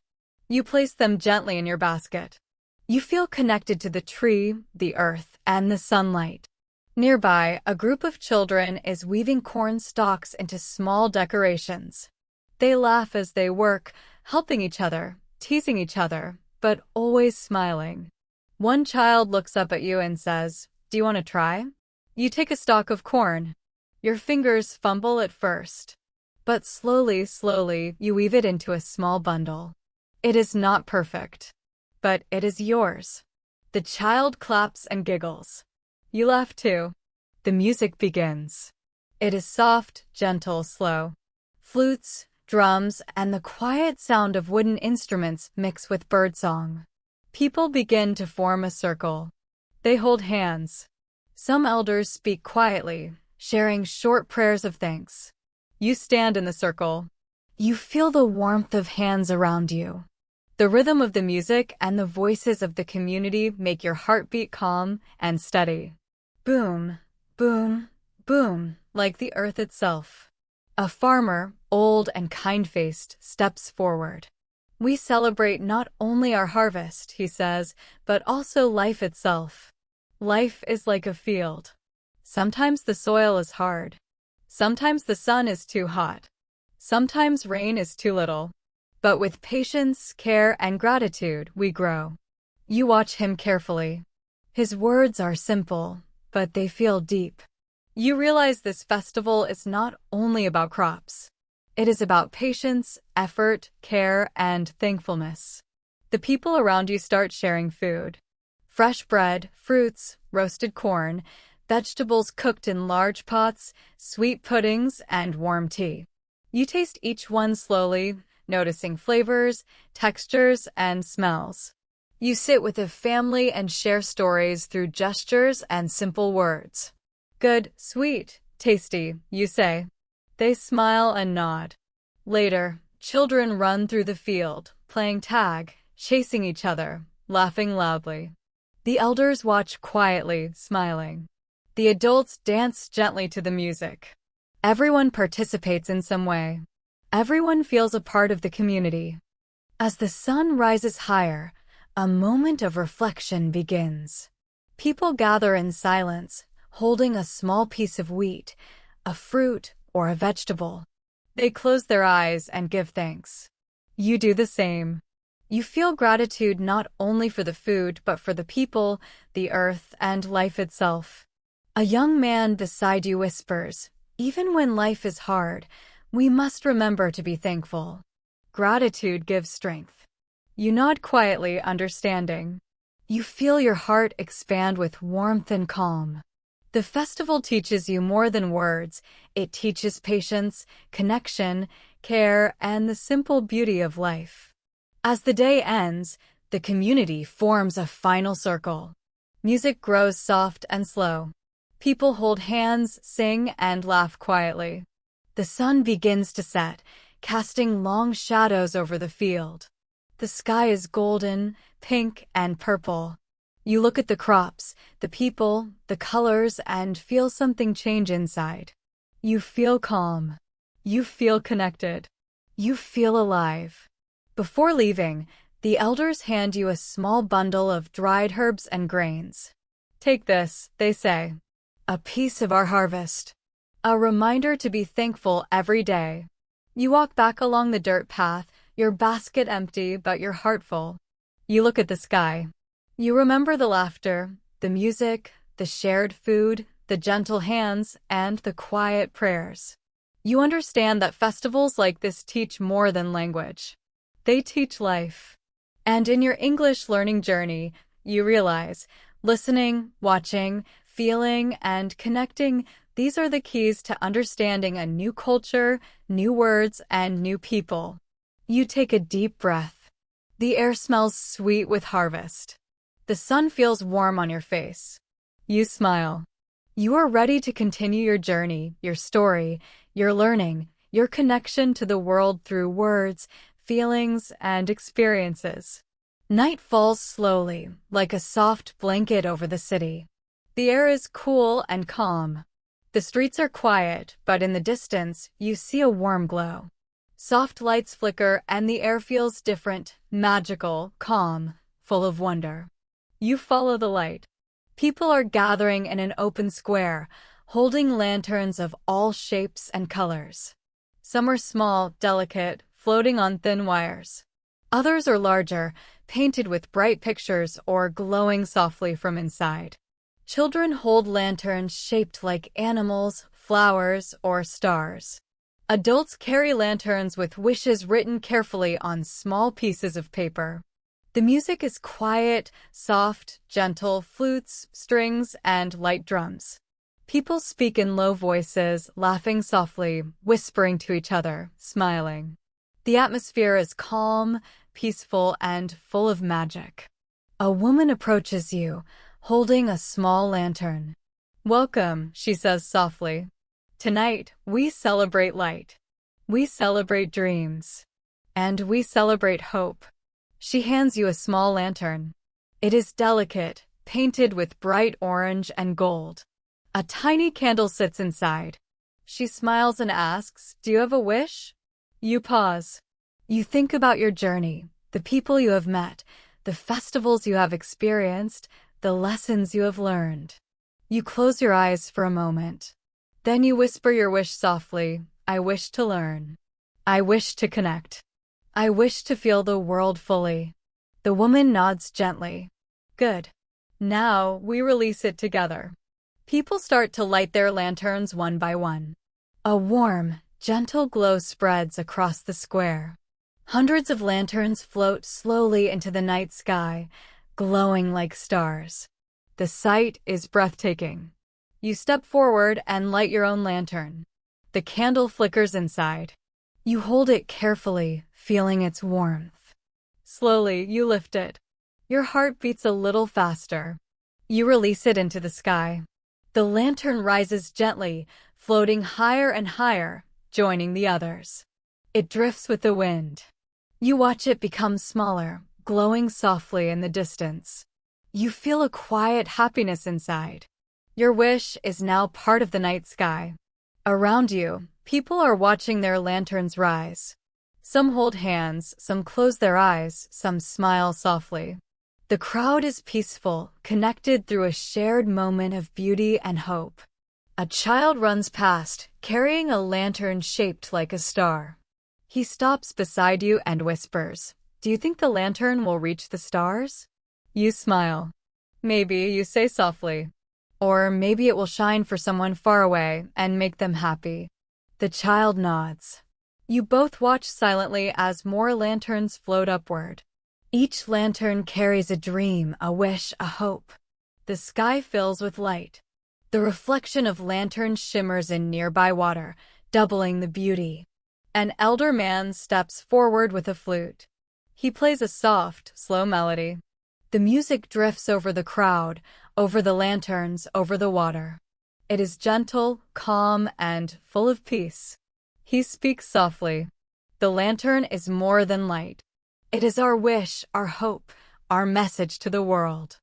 You place them gently in your basket. You feel connected to the tree, the earth, and the sunlight. Nearby, a group of children is weaving corn stalks into small decorations. They laugh as they work, helping each other, teasing each other, but always smiling. One child looks up at you and says, "Do you want to try?" You take a stalk of corn. Your fingers fumble at first, but slowly, you weave it into a small bundle. It is not perfect, but it is yours. The child claps and giggles. You laugh too. The music begins. It is soft, gentle, slow. Flutes, drums, and the quiet sound of wooden instruments mix with birdsong. People begin to form a circle. They hold hands. Some elders speak quietly, sharing short prayers of thanks. You stand in the circle. You feel the warmth of hands around you. The rhythm of the music and the voices of the community make your heartbeat calm and steady. Boom, boom, boom, like the earth itself. A farmer, old and kind-faced, steps forward. We celebrate not only our harvest, he says, but also life itself. Life is like a field. Sometimes the soil is hard. Sometimes the sun is too hot. Sometimes rain is too little. But with patience, care, and gratitude, we grow. You watch him carefully. His words are simple, but they feel deep. You realize this festival is not only about crops. It is about patience, effort, care, and thankfulness. The people around you start sharing food. Fresh bread, fruits, roasted corn, vegetables cooked in large pots, sweet puddings, and warm tea. You taste each one slowly, noticing flavors, textures, and smells. You sit with a family and share stories through gestures and simple words. Good, sweet, tasty, you say. They smile and nod. Later, children run through the field, playing tag, chasing each other, laughing loudly. The elders watch quietly, smiling. The adults dance gently to the music. Everyone participates in some way. Everyone feels a part of the community. As the sun rises higher, a moment of reflection begins. People gather in silence, holding a small piece of wheat, a fruit, or a vegetable. They close their eyes and give thanks. You do the same. You feel gratitude not only for the food, but for the people, the earth, and life itself. A young man beside you whispers, "Even when life is hard, we must remember to be thankful." Gratitude gives strength. You nod quietly, understanding. You feel your heart expand with warmth and calm. The festival teaches you more than words. It teaches patience, connection, care, and the simple beauty of life. As the day ends, the community forms a final circle. Music grows soft and slow. People hold hands, sing, and laugh quietly. The sun begins to set, casting long shadows over the field. The sky is golden, pink, and purple. You look at the crops, the people, the colors, and feel something change inside. You feel calm. You feel connected. You feel alive. Before leaving, the elders hand you a small bundle of dried herbs and grains. Take this, they say. A piece of our harvest. A reminder to be thankful every day. You walk back along the dirt path, your basket empty but your heart full. You look at the sky. You remember the laughter, the music, the shared food, the gentle hands, and the quiet prayers. You understand that festivals like this teach more than language. They teach life. And in your English learning journey, you realize listening, watching, feeling, and connecting, these are the keys to understanding a new culture, new words, and new people. You take a deep breath. The air smells sweet with harvest. The sun feels warm on your face. You smile. You are ready to continue your journey, your story, your learning, your connection to the world through words, feelings, and experiences. Night falls slowly, like a soft blanket over the city. The air is cool and calm. The streets are quiet, but in the distance, you see a warm glow. Soft lights flicker and the air feels different, magical, calm, full of wonder. You follow the light. People are gathering in an open square, holding lanterns of all shapes and colors. Some are small, delicate, floating on thin wires. Others are larger, painted with bright pictures or glowing softly from inside. Children hold lanterns shaped like animals, flowers, or stars. Adults carry lanterns with wishes written carefully on small pieces of paper. The music is quiet, soft, gentle, flutes, strings, and light drums. People speak in low voices, laughing softly, whispering to each other, smiling. The atmosphere is calm, peaceful, and full of magic. A woman approaches you, holding a small lantern. "Welcome," she says softly. "Tonight, we celebrate light. We celebrate dreams. And we celebrate hope." She hands you a small lantern. It is delicate, painted with bright orange and gold. A tiny candle sits inside. She smiles and asks, "Do you have a wish?" You pause. You think about your journey, the people you have met, the festivals you have experienced, the lessons you have learned. You close your eyes for a moment. Then you whisper your wish softly. "I wish to learn. I wish to connect. I wish to feel the world fully." The woman nods gently. "Good. Now we release it together." People start to light their lanterns one by one. A warm, gentle glow spreads across the square. Hundreds of lanterns float slowly into the night sky, glowing like stars. The sight is breathtaking. You step forward and light your own lantern. The candle flickers inside. You hold it carefully, feeling its warmth. Slowly, you lift it. Your heart beats a little faster. You release it into the sky. The lantern rises gently, floating higher and higher, joining the others. It drifts with the wind. You watch it become smaller, glowing softly in the distance. You feel a quiet happiness inside. Your wish is now part of the night sky. Around you, people are watching their lanterns rise. Some hold hands, some close their eyes, some smile softly. The crowd is peaceful, connected through a shared moment of beauty and hope. A child runs past, carrying a lantern shaped like a star. He stops beside you and whispers, "Do you think the lantern will reach the stars?" You smile. "Maybe," you say softly. "Or maybe it will shine for someone far away and make them happy." The child nods. You both watch silently as more lanterns float upward. Each lantern carries a dream, a wish, a hope. The sky fills with light. The reflection of lanterns shimmers in nearby water, doubling the beauty. An elder man steps forward with a flute. He plays a soft, slow melody. The music drifts over the crowd, over the lanterns, over the water. It is gentle, calm, and full of peace. He speaks softly. "The lantern is more than light. It is our wish, our hope, our message to the world.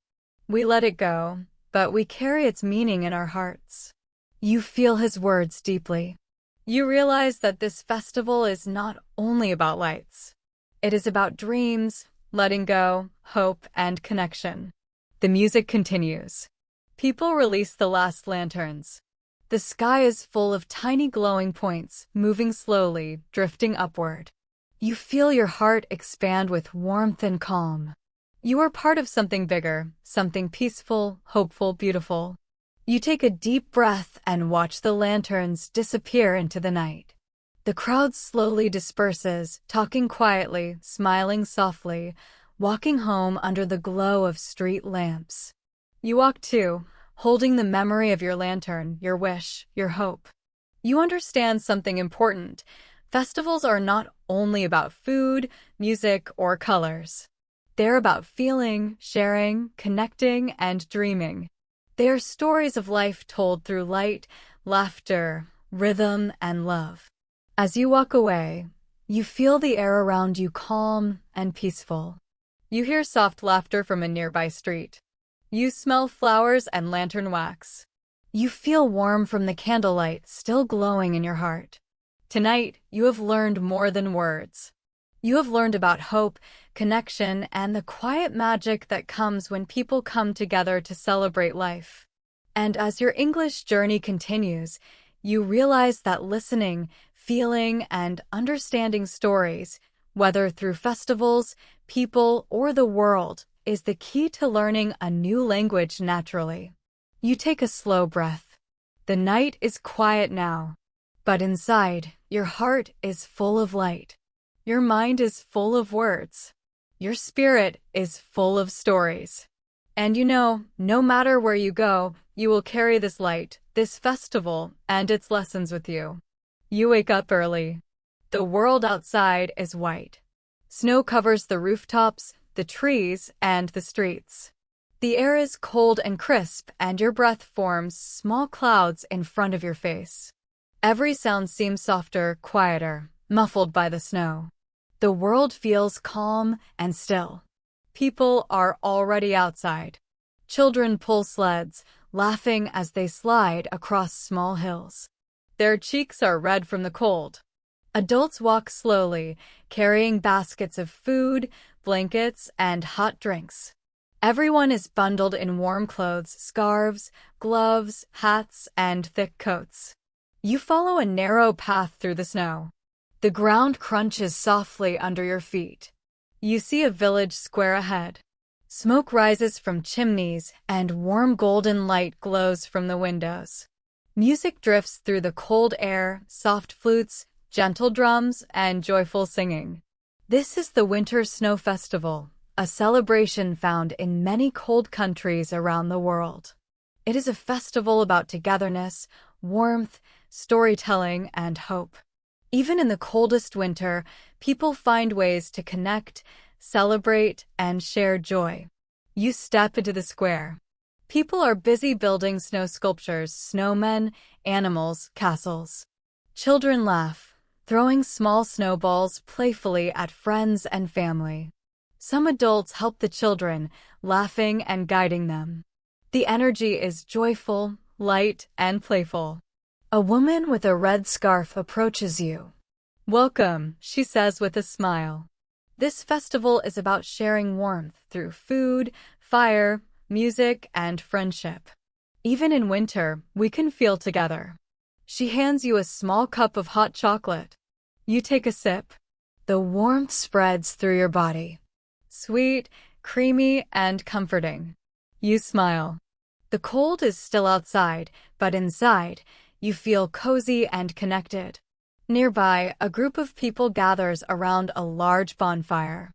We let it go, but we carry its meaning in our hearts." You feel his words deeply. You realize that this festival is not only about lights. It is about dreams, letting go, hope, and connection. The music continues. People release the last lanterns. The sky is full of tiny glowing points, moving slowly, drifting upward. You feel your heart expand with warmth and calm. You are part of something bigger, something peaceful, hopeful, beautiful. You take a deep breath and watch the lanterns disappear into the night. The crowd slowly disperses, talking quietly, smiling softly, walking home under the glow of street lamps. You walk too, holding the memory of your lantern, your wish, your hope. You understand something important. Festivals are not only about food, music, or colors. They're about feeling, sharing, connecting, and dreaming. They are stories of life told through light, laughter, rhythm, and love. As you walk away, you feel the air around you calm and peaceful. You hear soft laughter from a nearby street. You smell flowers and lantern wax. You feel warm from the candlelight still glowing in your heart. Tonight, you have learned more than words. You have learned about hope, connection, and the quiet magic that comes when people come together to celebrate life. And as your English journey continues, you realize that listening, feeling, and understanding stories, whether through festivals, people, or the world, is the key to learning a new language naturally. You take a slow breath. The night is quiet now, but inside, your heart is full of light. Your mind is full of words. Your spirit is full of stories. And you know, no matter where you go, you will carry this light, this festival, and its lessons with you. You wake up early. The world outside is white. Snow covers the rooftops, the trees, and the streets. The air is cold and crisp, and your breath forms small clouds in front of your face. Every sound seems softer, quieter, muffled by the snow. The world feels calm and still. People are already outside. Children pull sleds, laughing as they slide across small hills. Their cheeks are red from the cold. Adults walk slowly, carrying baskets of food, blankets, and hot drinks. Everyone is bundled in warm clothes, scarves, gloves, hats, and thick coats. You follow a narrow path through the snow. The ground crunches softly under your feet. You see a village square ahead. Smoke rises from chimneys, and warm golden light glows from the windows. Music drifts through the cold air, soft flutes, gentle drums, and joyful singing. This is the Winter Snow Festival, a celebration found in many cold countries around the world. It is a festival about togetherness, warmth, storytelling, and hope. Even in the coldest winter, people find ways to connect, celebrate, and share joy. You step into the square. People are busy building snow sculptures, snowmen, animals, castles. Children laugh, throwing small snowballs playfully at friends and family. Some adults help the children, laughing and guiding them. The energy is joyful, light, and playful. A woman with a red scarf approaches you. "Welcome," she says with a smile. This festival is about sharing warmth through food, fire, music, and friendship. Even in winter, we can feel together. She hands you a small cup of hot chocolate. You take a sip. The warmth spreads through your body. Sweet, creamy, and comforting. You smile. The cold is still outside, but inside, you feel cozy and connected. Nearby, a group of people gathers around a large bonfire.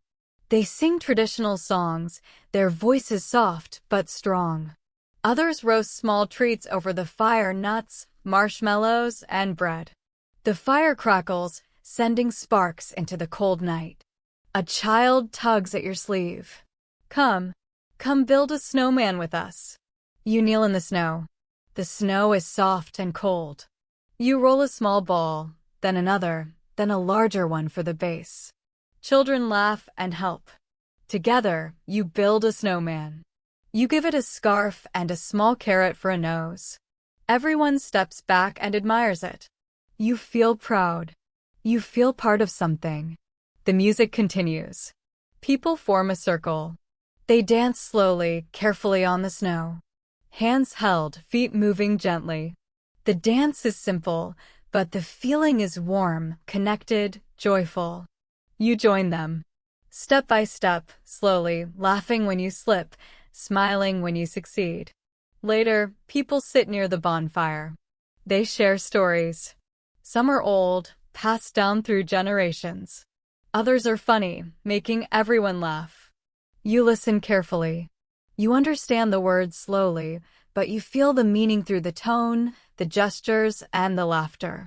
They sing traditional songs, their voices soft but strong. Others roast small treats over the fire, nuts, marshmallows, and bread. The fire crackles, sending sparks into the cold night. A child tugs at your sleeve. Come build a snowman with us." You kneel in the snow. The snow is soft and cold. You roll a small ball, then another, then a larger one for the base. Children laugh and help. Together, you build a snowman. You give it a scarf and a small carrot for a nose. Everyone steps back and admires it. You feel proud. You feel part of something. The music continues. People form a circle. They dance slowly, carefully on the snow. Hands held, feet moving gently. The dance is simple, but the feeling is warm, connected, joyful. You join them. Step by step, slowly, laughing when you slip, smiling when you succeed. Later, people sit near the bonfire. They share stories. Some are old, passed down through generations. Others are funny, making everyone laugh. You listen carefully. You understand the words slowly, but you feel the meaning through the tone, the gestures, and the laughter.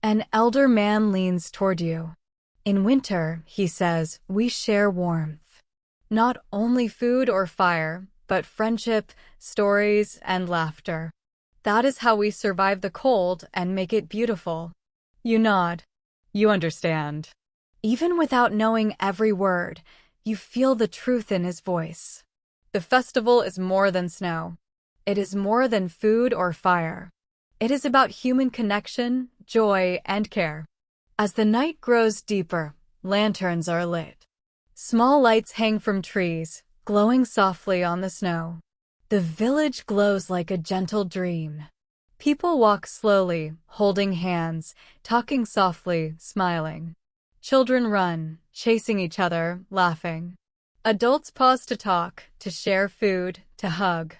An elder man leans toward you. In winter, he says, we share warmth. Not only food or fire, but friendship, stories, and laughter. That is how we survive the cold and make it beautiful. You nod. You understand. Even without knowing every word, you feel the truth in his voice. The festival is more than snow. It is more than food or fire. It is about human connection, joy, and care. As the night grows deeper, lanterns are lit. Small lights hang from trees, glowing softly on the snow. The village glows like a gentle dream. People walk slowly, holding hands, talking softly, smiling. Children run, chasing each other, laughing. Adults pause to talk, to share food, to hug.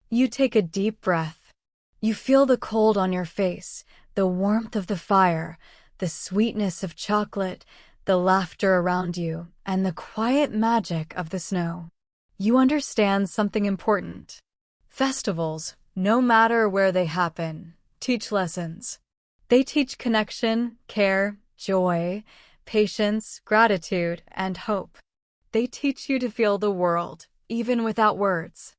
You take a deep breath. You feel the cold on your face, the warmth of the fire, the sweetness of chocolate, the laughter around you, and the quiet magic of the snow. You understand something important. Festivals, no matter where they happen, teach lessons. They teach connection, care, joy, patience, gratitude, and hope. They teach you to feel the world, even without words.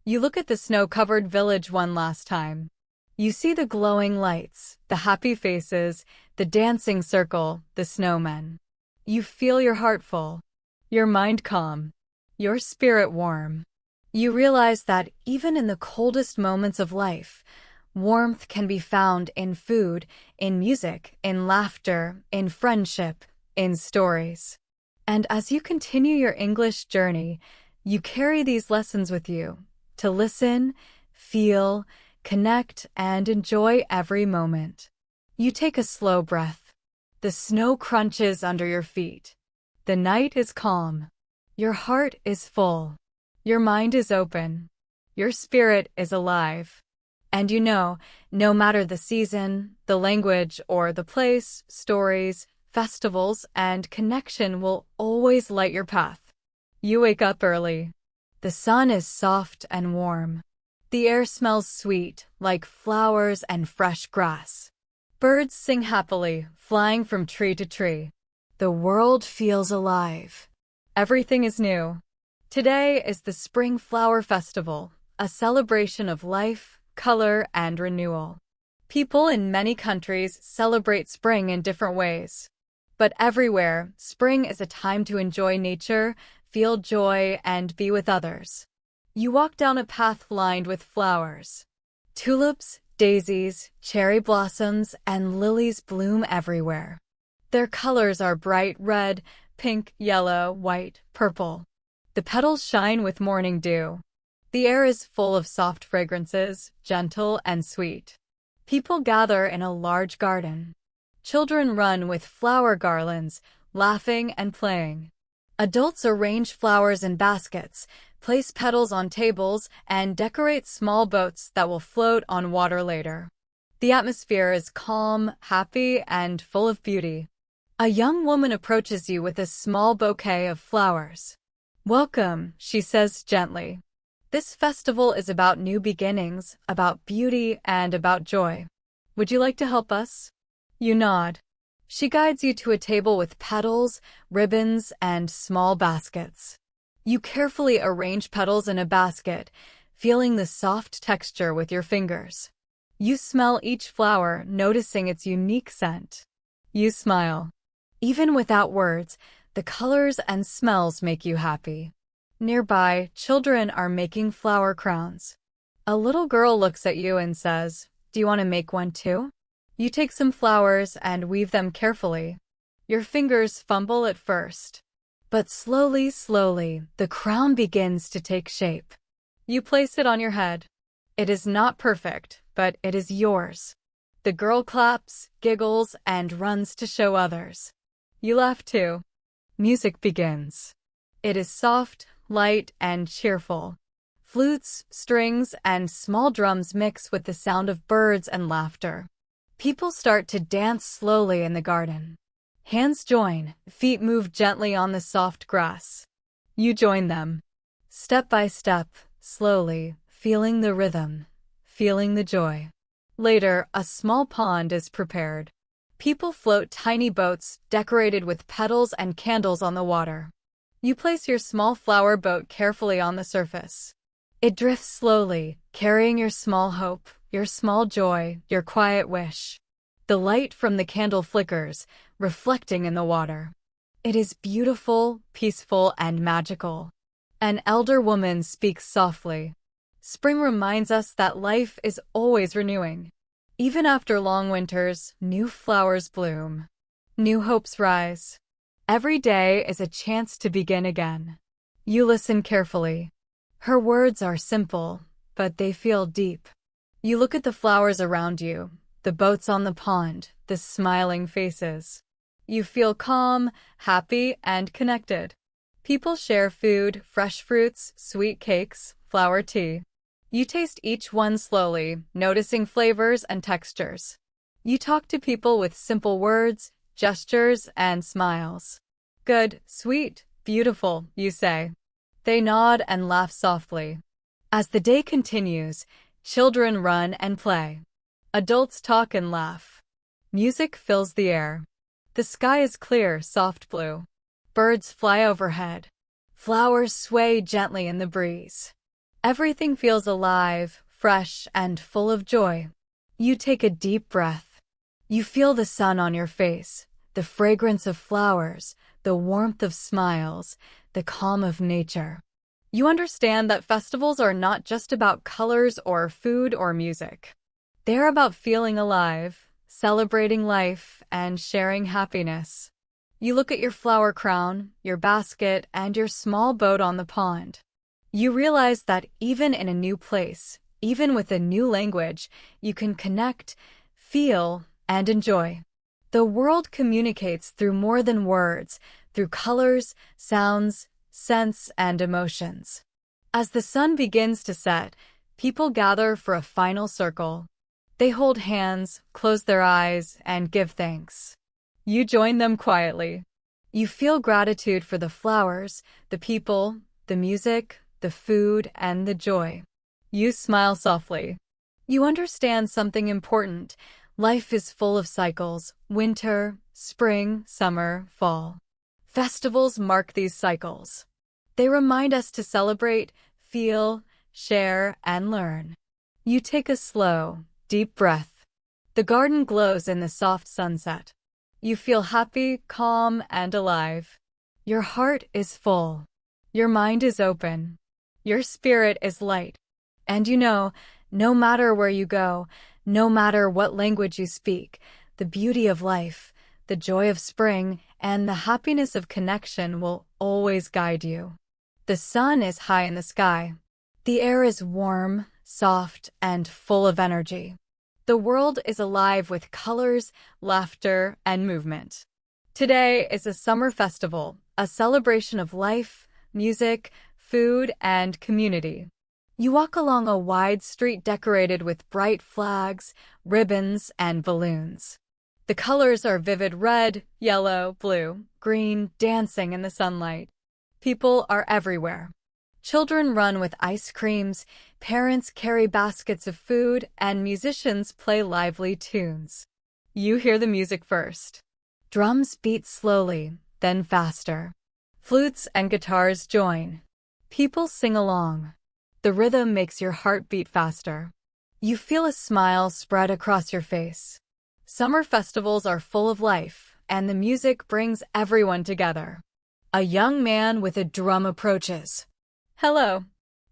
You look at the snow-covered village one last time. You see the glowing lights, the happy faces, the dancing circle, the snowmen. You feel your heart full, your mind calm, your spirit warm. You realize that even in the coldest moments of life, warmth can be found in food, in music, in laughter, in friendship, in stories. And as you continue your English journey, you carry these lessons with you to listen, feel, connect, and enjoy every moment. You take a slow breath. The snow crunches under your feet. The night is calm. Your heart is full. Your mind is open. Your spirit is alive. And you know, no matter the season, the language, or the place, stories, festivals, and connection will always light your path. You wake up early. The sun is soft and warm. The air smells sweet, like flowers and fresh grass. Birds sing happily, flying from tree to tree. The world feels alive. Everything is new. Today is the Spring Flower Festival, a celebration of life, color, and renewal. People in many countries celebrate spring in different ways. But everywhere, spring is a time to enjoy nature, feel joy, and be with others. You walk down a path lined with flowers. Tulips, daisies, cherry blossoms, and lilies bloom everywhere. Their colors are bright red, pink, yellow, white, purple. The petals shine with morning dew. The air is full of soft fragrances, gentle and sweet. People gather in a large garden. Children run with flower garlands, laughing and playing. Adults arrange flowers in baskets, place petals on tables, and decorate small boats that will float on water later. The atmosphere is calm, happy, and full of beauty. A young woman approaches you with a small bouquet of flowers. "Welcome," she says gently. "This festival is about new beginnings, about beauty, and about joy. Would you like to help us?" You nod. She guides you to a table with petals, ribbons, and small baskets. You carefully arrange petals in a basket, feeling the soft texture with your fingers. You smell each flower, noticing its unique scent. You smile. Even without words, the colors and smells make you happy. Nearby, children are making flower crowns. A little girl looks at you and says, "Do you want to make one too?" You take some flowers and weave them carefully. Your fingers fumble at first. But slowly, the crown begins to take shape. You place it on your head. It is not perfect, but it is yours. The girl claps, giggles, and runs to show others. You laugh too. Music begins. It is soft, light, and cheerful. Flutes, strings, and small drums mix with the sound of birds and laughter. People start to dance slowly in the garden. Hands join, feet move gently on the soft grass. You join them. Step by step, slowly, feeling the rhythm, feeling the joy. Later, a small pond is prepared. People float tiny boats decorated with petals and candles on the water. You place your small flower boat carefully on the surface. It drifts slowly, carrying your small hope, your small joy, your quiet wish. The light from the candle flickers, reflecting in the water. It is beautiful, peaceful, and magical. An elder woman speaks softly. Spring reminds us that life is always renewing. Even after long winters, new flowers bloom. New hopes rise. Every day is a chance to begin again. You listen carefully. Her words are simple, but they feel deep. You look at the flowers around you, the boats on the pond, the smiling faces. You feel calm, happy, and connected. People share food, fresh fruits, sweet cakes, flower tea. You taste each one slowly, noticing flavors and textures. You talk to people with simple words, gestures, and smiles. Good, sweet, beautiful, you say. They nod and laugh softly. As the day continues, children run and play. Adults talk and laugh. Music fills the air. The sky is clear, soft blue. Birds fly overhead. Flowers sway gently in the breeze. Everything feels alive, fresh, and full of joy. You take a deep breath. You feel the sun on your face, the fragrance of flowers, the warmth of smiles, the calm of nature. You understand that festivals are not just about colors or food or music. They're about feeling alive, celebrating life, and sharing happiness. You look at your flower crown, your basket, and your small boat on the pond. You realize that even in a new place, even with a new language, you can connect, feel, and enjoy. The world communicates through more than words, through colors, sounds, scents, and emotions. As the sun begins to set, people gather for a final circle. They hold hands, close their eyes, and give thanks. You join them quietly. You feel gratitude for the flowers, the people, the music, the food, and the joy. You smile softly. You understand something important. Life is full of cycles: winter, spring, summer, fall. Festivals mark these cycles. They remind us to celebrate, feel, share, and learn. You take a slow, deep breath. The garden glows in the soft sunset. You feel happy, calm, and alive. Your heart is full. Your mind is open. Your spirit is light. And you know, no matter where you go, no matter what language you speak, the beauty of life, the joy of spring, and the happiness of connection will always guide you. The sun is high in the sky. The air is warm, soft, and full of energy. The world is alive with colors, laughter, and movement. Today is a summer festival, a celebration of life, music, food, and community. You walk along a wide street decorated with bright flags, ribbons, and balloons. The colors are vivid red, yellow, blue, green, dancing in the sunlight. People are everywhere. Children run with ice creams, parents carry baskets of food, and musicians play lively tunes. You hear the music first. Drums beat slowly, then faster. Flutes and guitars join. People sing along. The rhythm makes your heart beat faster. You feel a smile spread across your face. Summer festivals are full of life, and the music brings everyone together. A young man with a drum approaches. "Hello.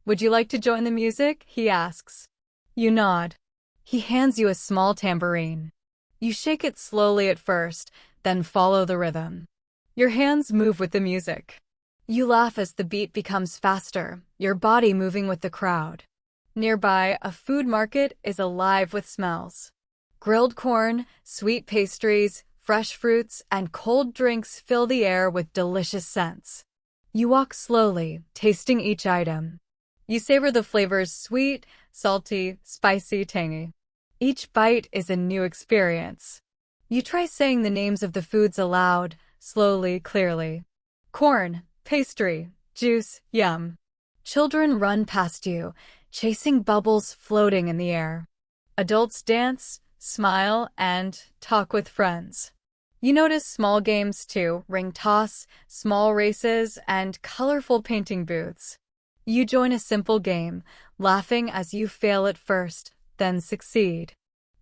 Would you like to join the music?" he asks. You nod. He hands you a small tambourine. You shake it slowly at first, then follow the rhythm. Your hands move with the music. You laugh as the beat becomes faster, your body moving with the crowd. Nearby, a food market is alive with smells. Grilled corn, sweet pastries, fresh fruits, and cold drinks fill the air with delicious scents. You walk slowly, tasting each item. You savor the flavors: sweet, salty, spicy, tangy. Each bite is a new experience. You try saying the names of the foods aloud, slowly, clearly. Corn, pastry, juice, yum. Children run past you, chasing bubbles floating in the air. Adults dance, smile, and talk with friends. You notice small games too: ring toss, small races, and colorful painting booths. You join a simple game, laughing as you fail at first, then succeed.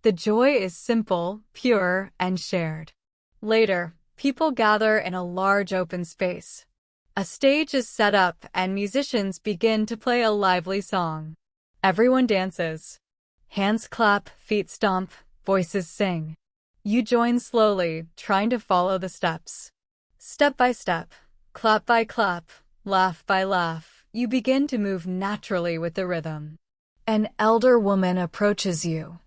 The joy is simple, pure, and shared. Later, people gather in a large open space. A stage is set up and musicians begin to play a lively song. Everyone dances. Hands clap, feet stomp, voices sing. You join slowly, trying to follow the steps. Step by step, clap by clap, laugh by laugh, you begin to move naturally with the rhythm. An elder woman approaches you.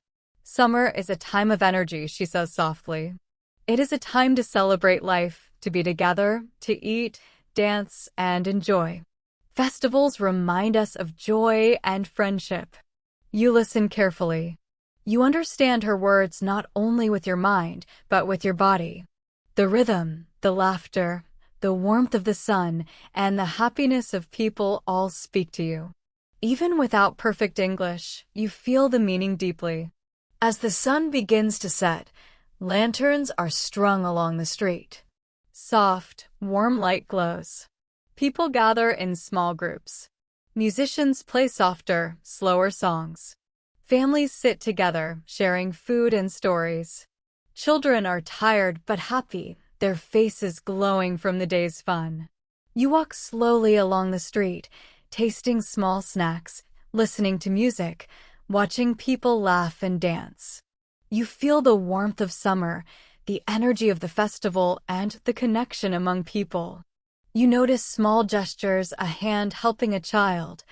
Summer is a time of energy, she says softly. It is a time to celebrate life, to be together, to eat, dance, and enjoy. Festivals remind us of joy and friendship. You listen carefully. You understand her words not only with your mind, but with your body. The rhythm, the laughter, the warmth of the sun, and the happiness of people all speak to you. Even without perfect English, you feel the meaning deeply. As the sun begins to set, lanterns are strung along the street. Soft, warm light glows. People gather in small groups. Musicians play softer, slower songs. Families sit together, sharing food and stories. Children are tired but happy, their faces glowing from the day's fun. You walk slowly along the street, tasting small snacks, listening to music, watching people laugh and dance. You feel the warmth of summer, the energy of the festival, and the connection among people. You notice small gestures, a hand helping a child,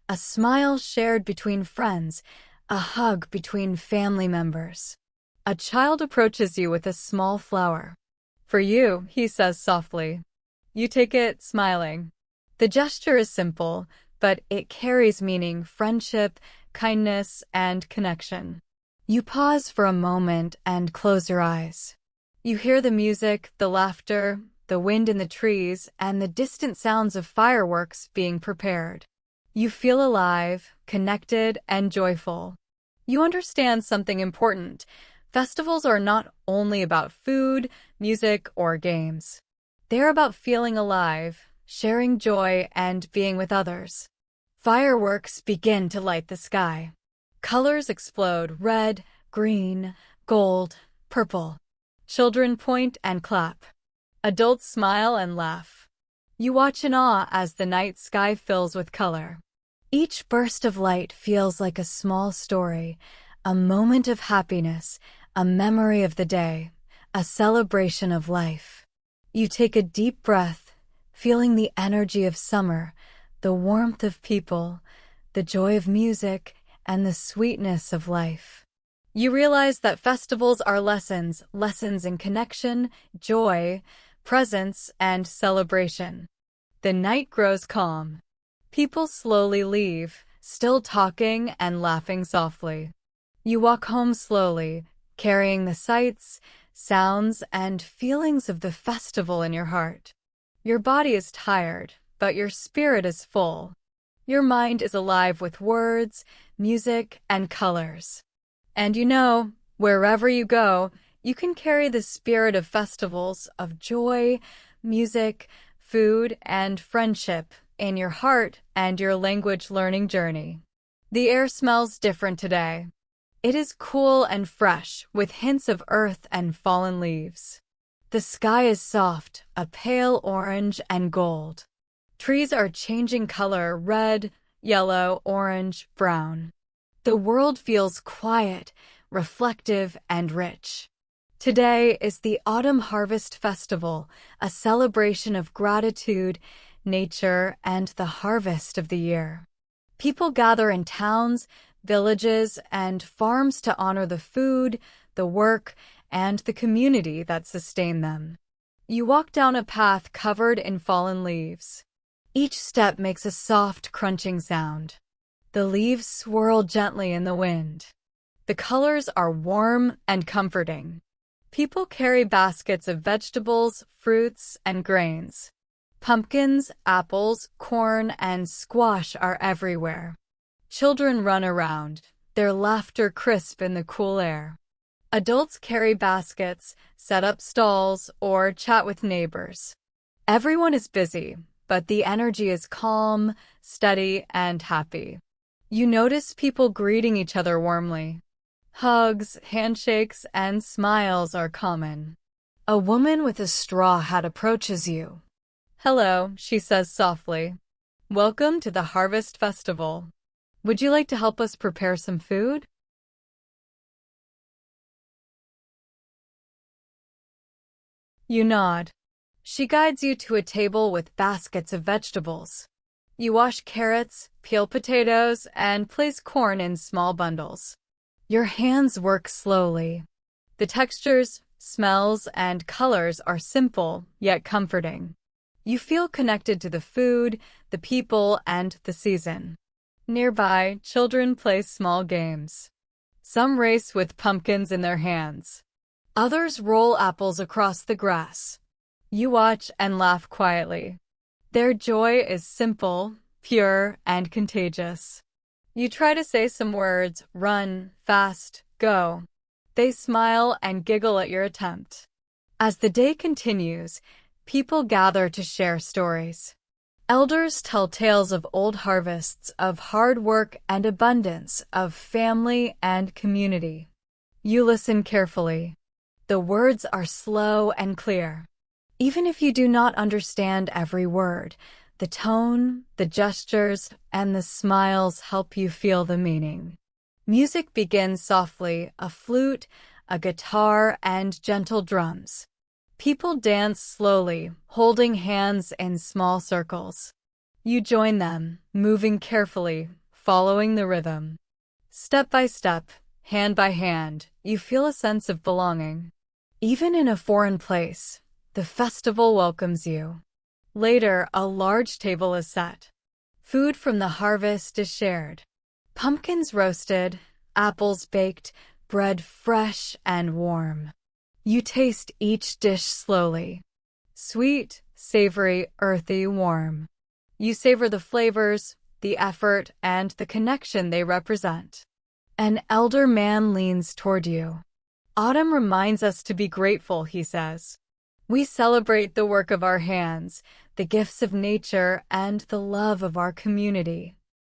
a smile shared between friends, a hug between family members. A child approaches you with a small flower. For you, he says softly. You take it, smiling. The gesture is simple, but it carries meaning, friendship, kindness, and connection. You pause for a moment and close your eyes. You hear the music, the laughter, the wind in the trees, and the distant sounds of fireworks being prepared. You feel alive, connected, and joyful. You understand something important. Festivals are not only about food, music, or games. They're about feeling alive, sharing joy, and being with others. Fireworks begin to light the sky. Colors explode: red, green, gold, purple. Children point and clap. Adults smile and laugh. You watch in awe as the night sky fills with color. Each burst of light feels like a small story, a moment of happiness, a memory of the day, a celebration of life. You take a deep breath, feeling the energy of summer, the warmth of people, the joy of music, and the sweetness of life. You realize that festivals are lessons in connection, joy, presence, and celebration. The night grows calm. People slowly leave, still talking and laughing softly. You walk home slowly, carrying the sights, sounds, and feelings of the festival in your heart. Your body is tired, but your spirit is full. Your mind is alive with words, music, and colors. And you know, wherever you go, you can carry the spirit of festivals, of joy, music, food, and friendship in your heart and your language learning journey. The air smells different today. It is cool and fresh, with hints of earth and fallen leaves. The sky is soft, a pale orange and gold. Trees are changing color: red, yellow, orange, brown. The world feels quiet, reflective, and rich. Today is the Autumn Harvest Festival, a celebration of gratitude, nature, and the harvest of the year. People gather in towns, villages, and farms to honor the food, the work, and the community that sustain them. You walk down a path covered in fallen leaves. Each step makes a soft, crunching sound. The leaves swirl gently in the wind. The colors are warm and comforting. People carry baskets of vegetables, fruits, and grains. Pumpkins, apples, corn, and squash are everywhere. Children run around, their laughter crisp in the cool air. Adults carry baskets, set up stalls, or chat with neighbors. Everyone is busy, but the energy is calm, steady, and happy. You notice people greeting each other warmly. Hugs, handshakes, and smiles are common. A woman with a straw hat approaches you. "Hello," she says softly. "Welcome to the Harvest Festival. Would you like to help us prepare some food?" You nod. She guides you to a table with baskets of vegetables. You wash carrots, peel potatoes, and place corn in small bundles. Your hands work slowly. The textures, smells, and colors are simple yet comforting. You feel connected to the food, the people, and the season. Nearby, children play small games. Some race with pumpkins in their hands. Others roll apples across the grass. You watch and laugh quietly. Their joy is simple, pure, and contagious. You try to say some words: run, fast, go. They smile and giggle at your attempt. As the day continues, people gather to share stories. Elders tell tales of old harvests, of hard work and abundance, of family and community. You listen carefully. The words are slow and clear. Even if you do not understand every word, the tone, the gestures, and the smiles help you feel the meaning. Music begins softly, a flute, a guitar, and gentle drums. People dance slowly, holding hands in small circles. You join them, moving carefully, following the rhythm. Step by step, hand by hand, you feel a sense of belonging. Even in a foreign place, the festival welcomes you. Later, a large table is set. Food from the harvest is shared. Pumpkins roasted, apples baked, bread fresh and warm. You taste each dish slowly. Sweet, savory, earthy, warm. You savor the flavors, the effort, and the connection they represent. An elder man leans toward you. "Autumn reminds us to be grateful," he says. "We celebrate the work of our hands, the gifts of nature, and the love of our community.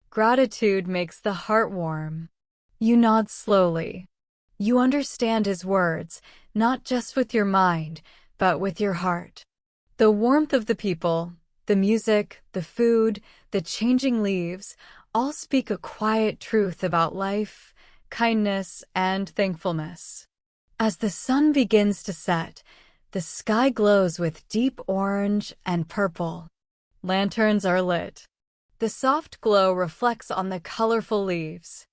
Gratitude makes the heart warm." You nod slowly. You understand his words, not just with your mind, but with your heart. The warmth of the people, the music, the food, the changing leaves, all speak a quiet truth about life, kindness, and thankfulness. As the sun begins to set, the sky glows with deep orange and purple. Lanterns are lit. The soft glow reflects on the colorful leaves.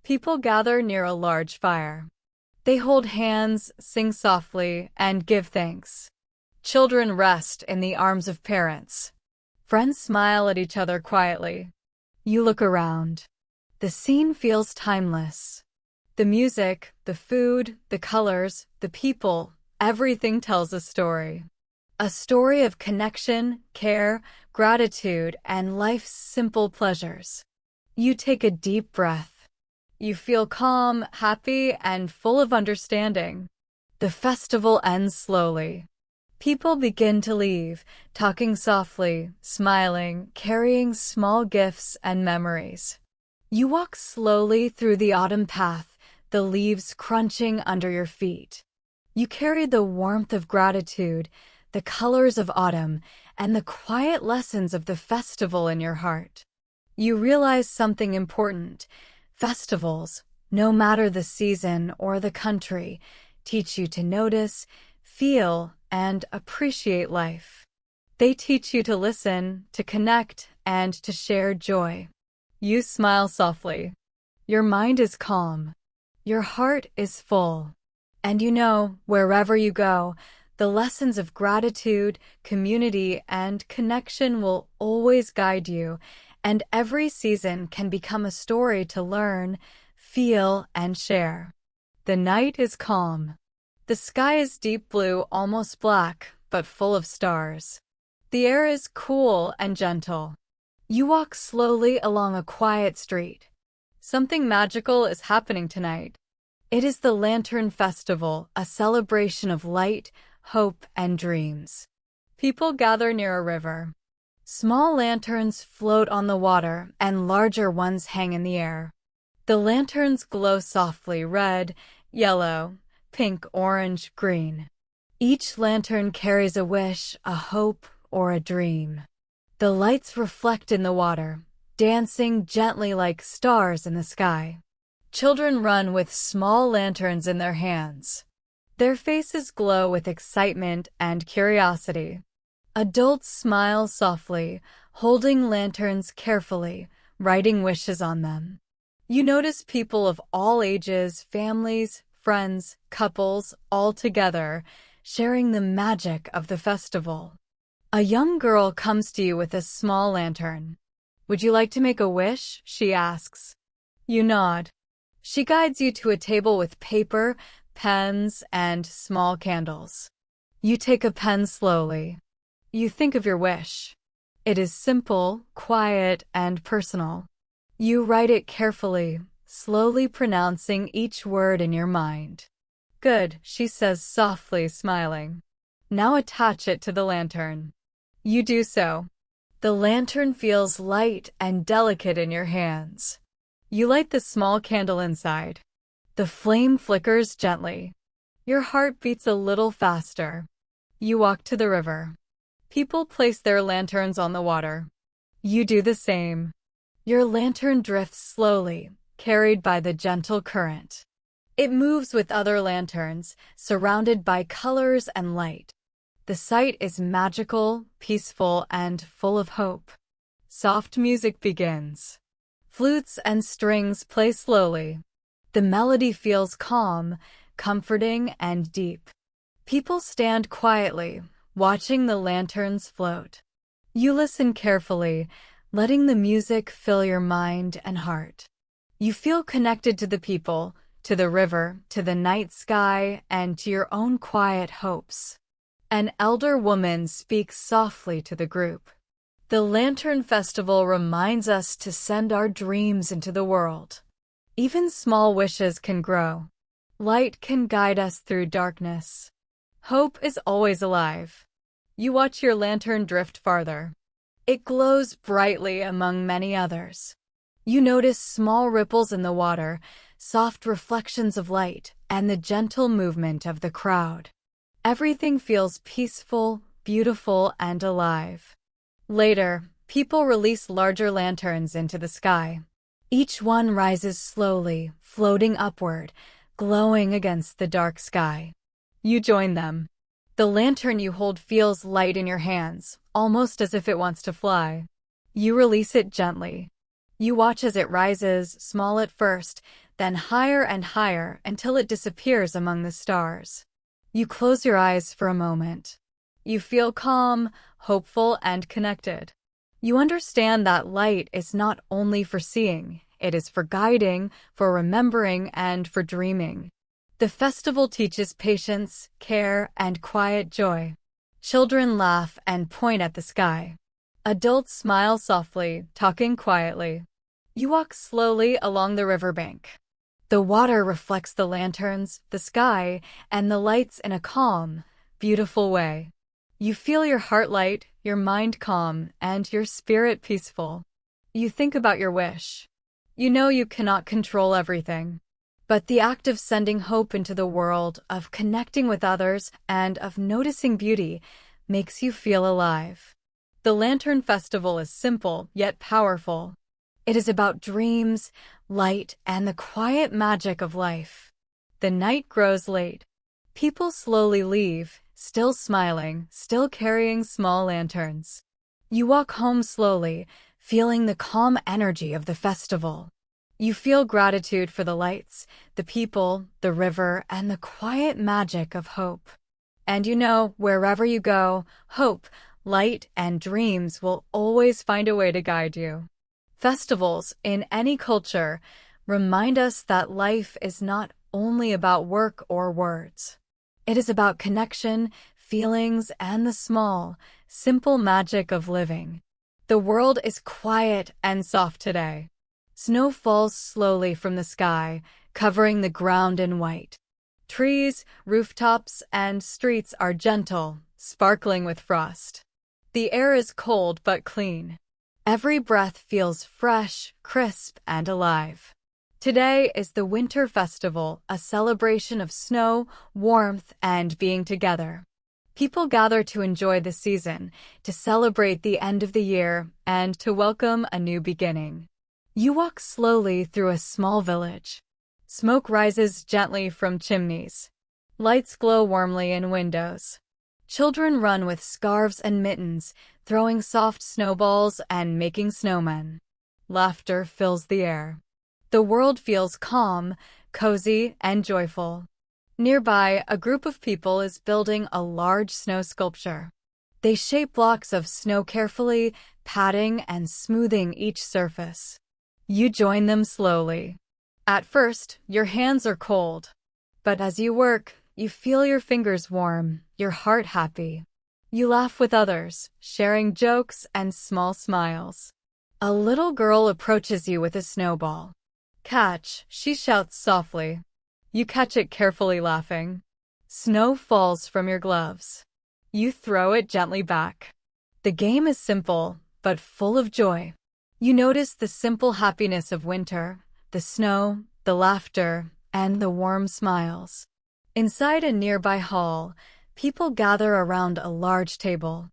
People gather near a large fire. They hold hands, sing softly, and give thanks. Children rest in the arms of parents. Friends smile at each other quietly. You look around. The scene feels timeless. The music, the food, the colors, the people, everything tells a story. A story of connection, care, gratitude, and life's simple pleasures. You take a deep breath. You feel calm, happy, and full of understanding. The festival ends slowly. People begin to leave, talking softly, smiling, carrying small gifts and memories. You walk slowly through the autumn path, the leaves crunching under your feet. You carry the warmth of gratitude, the colors of autumn, and the quiet lessons of the festival in your heart. You realize something important. Festivals, no matter the season or the country, teach you to notice, feel, and appreciate life. They teach you to listen, to connect, and to share joy. You smile softly. Your mind is calm. Your heart is full. And you know, wherever you go, the lessons of gratitude, community, and connection will always guide you, and every season can become a story to learn, feel, and share. The night is calm. The sky is deep blue, almost black, but full of stars. The air is cool and gentle. You walk slowly along a quiet street. Something magical is happening tonight. It is the Lantern Festival, a celebration of light, hope, and dreams. People gather near a river. Small lanterns float on the water and larger ones hang in the air. The lanterns glow softly red, yellow, pink, orange, green. Each lantern carries a wish, a hope, or a dream. The lights reflect in the water, dancing gently like stars in the sky. Children run with small lanterns in their hands. Their faces glow with excitement and curiosity. Adults smile softly, holding lanterns carefully, writing wishes on them. You notice people of all ages, families, friends, couples, all together, sharing the magic of the festival. A young girl comes to you with a small lantern. "Would you like to make a wish?" she asks. You nod. She guides you to a table with paper, pens, and small candles. You take a pen slowly. You think of your wish. It is simple, quiet, and personal. You write it carefully, slowly pronouncing each word in your mind. "Good," she says softly, smiling. "Now attach it to the lantern." You do so. The lantern feels light and delicate in your hands. You light the small candle inside. The flame flickers gently. Your heart beats a little faster. You walk to the river. People place their lanterns on the water. You do the same. Your lantern drifts slowly, carried by the gentle current. It moves with other lanterns, surrounded by colors and light. The sight is magical, peaceful, and full of hope. Soft music begins. Flutes and strings play slowly. The melody feels calm, comforting, and deep. People stand quietly, watching the lanterns float. You listen carefully, letting the music fill your mind and heart. You feel connected to the people, to the river, to the night sky, and to your own quiet hopes. An elder woman speaks softly to the group. The Lantern Festival reminds us to send our dreams into the world. Even small wishes can grow. Light can guide us through darkness. Hope is always alive. You watch your lantern drift farther. It glows brightly among many others. You notice small ripples in the water, soft reflections of light, and the gentle movement of the crowd. Everything feels peaceful, beautiful, and alive. Later, people release larger lanterns into the sky. Each one rises slowly, floating upward, glowing against the dark sky. You join them. The lantern you hold feels light in your hands, almost as if it wants to fly. You release it gently. You watch as it rises, small at first, then higher and higher until it disappears among the stars. You close your eyes for a moment. You feel calm, hopeful, and connected. You understand that light is not only for seeing, it is for guiding, for remembering, and for dreaming. The festival teaches patience, care, and quiet joy. Children laugh and point at the sky. Adults smile softly, talking quietly. You walk slowly along the riverbank. The water reflects the lanterns, the sky, and the lights in a calm, beautiful way. You feel your heart light, your mind calm, and your spirit peaceful. You think about your wish. You know you cannot control everything. But the act of sending hope into the world, of connecting with others, and of noticing beauty makes you feel alive. The Lantern Festival is simple, yet powerful. It is about dreams, light, and the quiet magic of life. The night grows late. People slowly leave, still smiling, still carrying small lanterns. You walk home slowly, feeling the calm energy of the festival. You feel gratitude for the lights, the people, the river, and the quiet magic of hope. And you know, wherever you go, hope, light, and dreams will always find a way to guide you. Festivals, in any culture, remind us that life is not only about work or words. It is about connection, feelings, and the small, simple magic of living. The world is quiet and soft today. Snow falls slowly from the sky, covering the ground in white. Trees, rooftops, and streets are gentle, sparkling with frost. The air is cold but clean. Every breath feels fresh, crisp, and alive. Today is the Winter Festival, a celebration of snow, warmth, and being together. People gather to enjoy the season, to celebrate the end of the year, and to welcome a new beginning. You walk slowly through a small village. Smoke rises gently from chimneys. Lights glow warmly in windows. Children run with scarves and mittens, throwing soft snowballs and making snowmen. Laughter fills the air. The world feels calm, cozy, and joyful. Nearby, a group of people is building a large snow sculpture. They shape blocks of snow carefully, patting and smoothing each surface. You join them slowly. At first, your hands are cold. But as you work, you feel your fingers warm, your heart happy. You laugh with others, sharing jokes and small smiles. A little girl approaches you with a snowball. "Catch," she shouts softly. You catch it carefully, laughing. Snow falls from your gloves. You throw it gently back. The game is simple, but full of joy. You notice the simple happiness of winter, the snow, the laughter, and the warm smiles. Inside a nearby hall, people gather around a large table.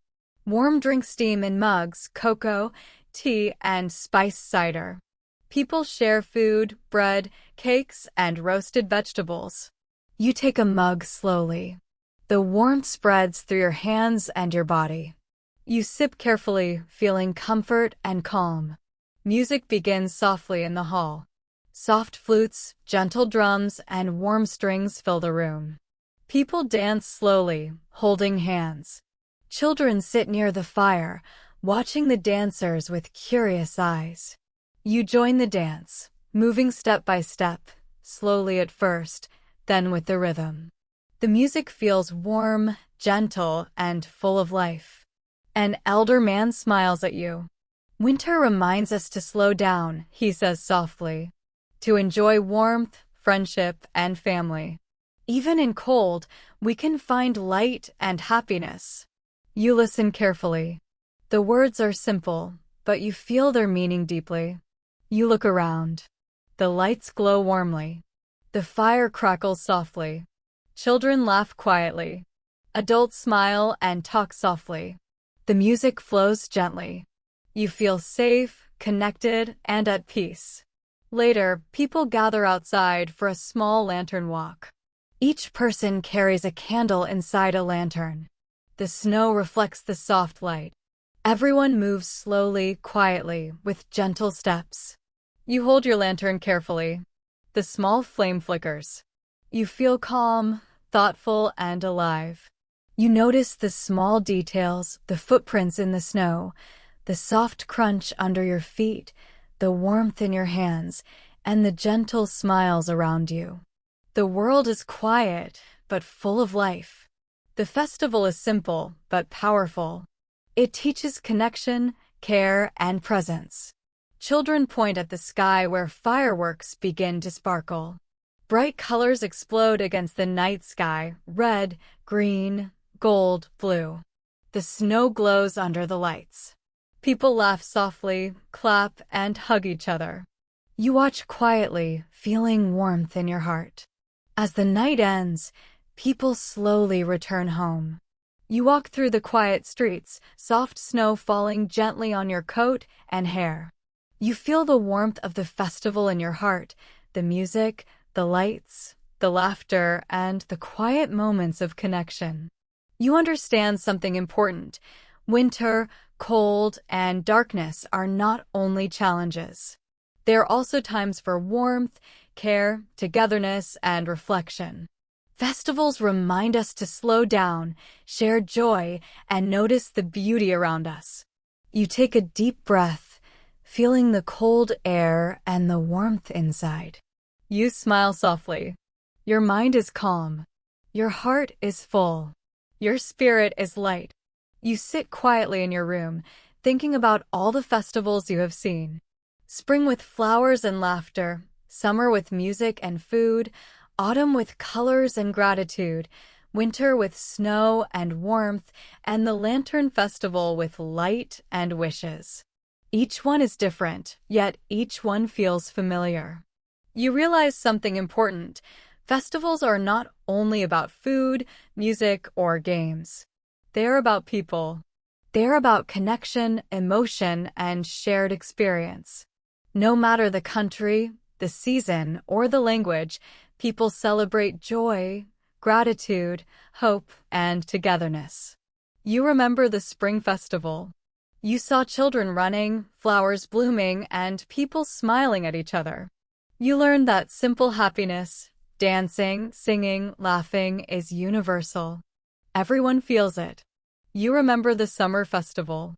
Warm drinks steam in mugs, cocoa, tea, and spiced cider. People share food, bread, cakes, and roasted vegetables. You take a mug slowly. The warmth spreads through your hands and your body. You sip carefully, feeling comfort and calm. Music begins softly in the hall. Soft flutes, gentle drums, and warm strings fill the room. People dance slowly, holding hands. Children sit near the fire, watching the dancers with curious eyes. You join the dance, moving step by step, slowly at first, then with the rhythm. The music feels warm, gentle, and full of life. An elder man smiles at you. "Winter reminds us to slow down," he says softly. "To enjoy warmth, friendship, and family. Even in cold, we can find light and happiness." You listen carefully. The words are simple, but you feel their meaning deeply. You look around. The lights glow warmly. The fire crackles softly. Children laugh quietly. Adults smile and talk softly. The music flows gently. You feel safe, connected, and at peace. Later, people gather outside for a small lantern walk. Each person carries a candle inside a lantern. The snow reflects the soft light. Everyone moves slowly, quietly, with gentle steps. You hold your lantern carefully. The small flame flickers. You feel calm, thoughtful, and alive. You notice the small details, the footprints in the snow, the soft crunch under your feet, the warmth in your hands, and the gentle smiles around you. The world is quiet, but full of life. The festival is simple, but powerful. It teaches connection, care, and presence. Children point at the sky where fireworks begin to sparkle. Bright colors explode against the night sky, red, green, gold, blue. The snow glows under the lights. People laugh softly, clap, and hug each other. You watch quietly, feeling warmth in your heart. As the night ends, people slowly return home. You walk through the quiet streets, soft snow falling gently on your coat and hair. You feel the warmth of the festival in your heart, the music, the lights, the laughter, and the quiet moments of connection. You understand something important. Winter, cold, and darkness are not only challenges. They are also times for warmth, care, togetherness, and reflection. Festivals remind us to slow down, share joy, and notice the beauty around us. You take a deep breath, feeling the cold air and the warmth inside. You smile softly. Your mind is calm. Your heart is full. Your spirit is light. You sit quietly in your room, thinking about all the festivals you have seen. Spring with flowers and laughter, summer with music and food, autumn with colors and gratitude, winter with snow and warmth, and the Lantern Festival with light and wishes. Each one is different, yet each one feels familiar. You realize something important. Festivals are not only about food, music, or games. They're about people. They're about connection, emotion, and shared experience. No matter the country, the season, or the language, people celebrate joy, gratitude, hope, and togetherness. You remember the Spring Festival. You saw children running, flowers blooming, and people smiling at each other. You learned that simple happiness, dancing, singing, laughing, is universal. Everyone feels it. You remember the Summer Festival.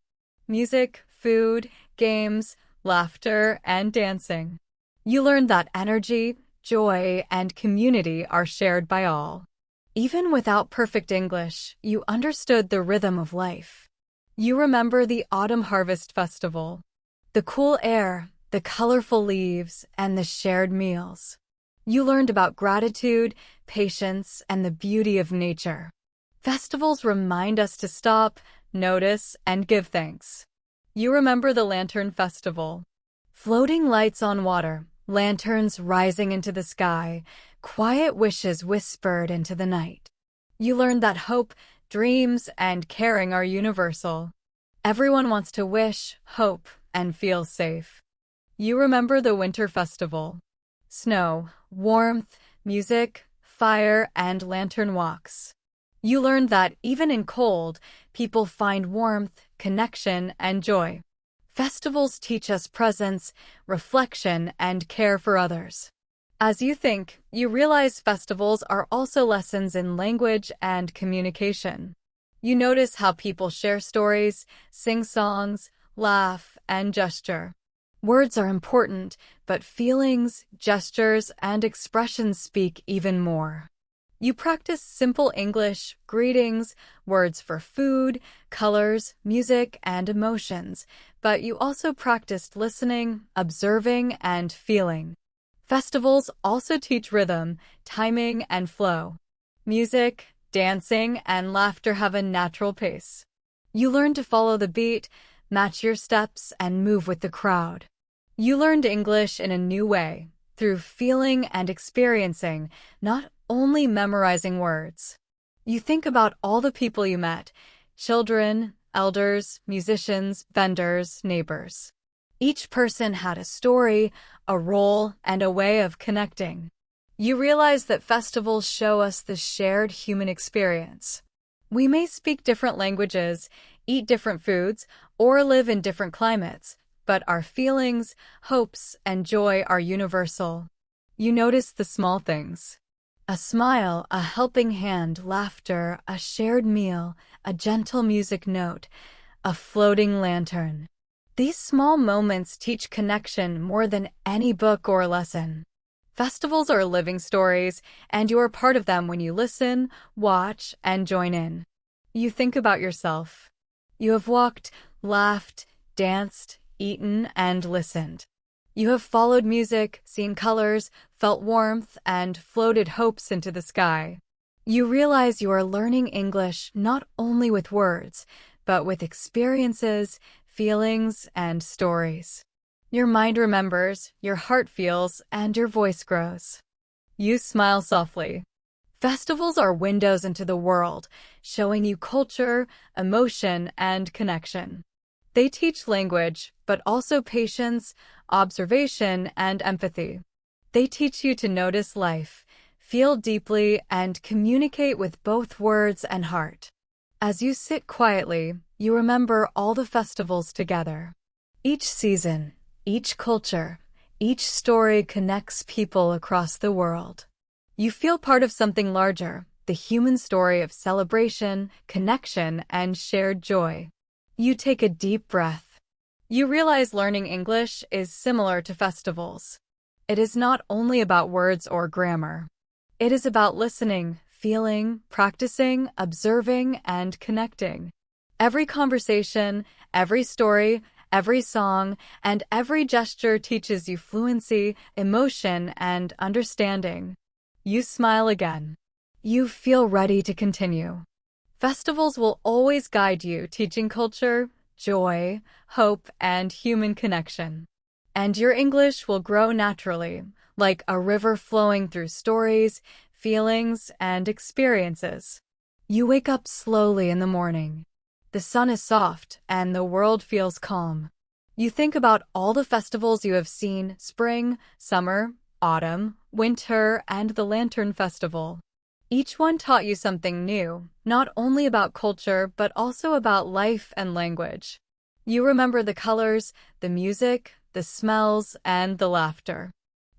Music, food, games, laughter, and dancing. You learned that energy, joy, and community are shared by all. Even without perfect English, you understood the rhythm of life. You remember the Autumn Harvest Festival. The cool air, the colorful leaves, and the shared meals. You learned about gratitude, patience, and the beauty of nature. Festivals remind us to stop, notice, and give thanks. You remember the Lantern Festival. Floating lights on water, lanterns rising into the sky, quiet wishes whispered into the night. You learned that hope, dreams, and caring are universal. Everyone wants to wish, hope, and feel safe. You remember the Winter Festival. Snow, warmth, music, fire, and lantern walks. You learned that even in cold, people find warmth, connection, and joy. Festivals teach us presence, reflection, and care for others. As you think, you realize festivals are also lessons in language and communication. You notice how people share stories, sing songs, laugh, and gesture. Words are important, but feelings, gestures, and expressions speak even more. You practice simple English, greetings, words for food, colors, music, and emotions, but you also practiced listening, observing, and feeling. Festivals also teach rhythm, timing, and flow. Music, dancing, and laughter have a natural pace. You learn to follow the beat, match your steps, and move with the crowd. You learned English in a new way, through feeling and experiencing, not only memorizing words. You think about all the people you met, children, elders, musicians, vendors, neighbors. Each person had a story, a role, and a way of connecting. You realize that festivals show us the shared human experience. We may speak different languages, eat different foods, or live in different climates, but our feelings, hopes, and joy are universal. You notice the small things. A smile, a helping hand, laughter, a shared meal, a gentle music note, a floating lantern. These small moments teach connection more than any book or lesson. Festivals are living stories, and you are part of them when you listen, watch, and join in. You think about yourself. You have walked, laughed, danced, eaten, and listened. You have followed music, seen colors, felt warmth, and floated hopes into the sky. You realize you are learning English not only with words, but with experiences, feelings, and stories. Your mind remembers, your heart feels, and your voice grows. You smile softly. Festivals are windows into the world, showing you culture, emotion, and connection. They teach language, but also patience, observation, and empathy. They teach you to notice life, feel deeply, and communicate with both words and heart. As you sit quietly, you remember all the festivals together. Each season, each culture, each story connects people across the world. You feel part of something larger, the human story of celebration, connection, and shared joy. You take a deep breath. You realize learning English is similar to festivals. It is not only about words or grammar. It is about listening, feeling, practicing, observing, and connecting. Every conversation, every story, every song, and every gesture teaches you fluency, emotion, and understanding. You smile again. You feel ready to continue. Festivals will always guide you, teaching culture, joy, hope, and human connection. And your English will grow naturally, like a river flowing through stories, feelings, and experiences. You wake up slowly in the morning. The sun is soft, and the world feels calm. You think about all the festivals you have seen: spring, summer, autumn, winter, and the Lantern Festival. Each one taught you something new, not only about culture, but also about life and language. You remember the colors, the music, the smells, and the laughter.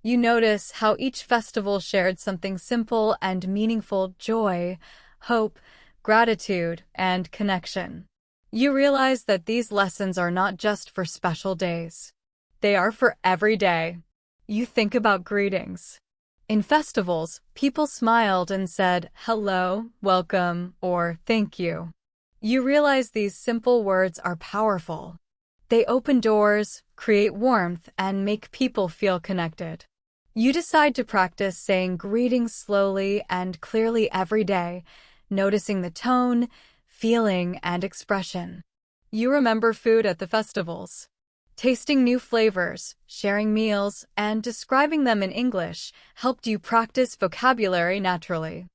You notice how each festival shared something simple and meaningful: joy, hope, gratitude, and connection. You realize that these lessons are not just for special days. They are for every day. You think about greetings. In festivals, people smiled and said, "Hello, welcome," or "Thank you." You realize these simple words are powerful. They open doors, create warmth, and make people feel connected. You decide to practice saying greetings slowly and clearly every day, noticing the tone, feeling, and expression. You remember food at the festivals. Tasting new flavors, sharing meals, and describing them in English helped you practice vocabulary naturally.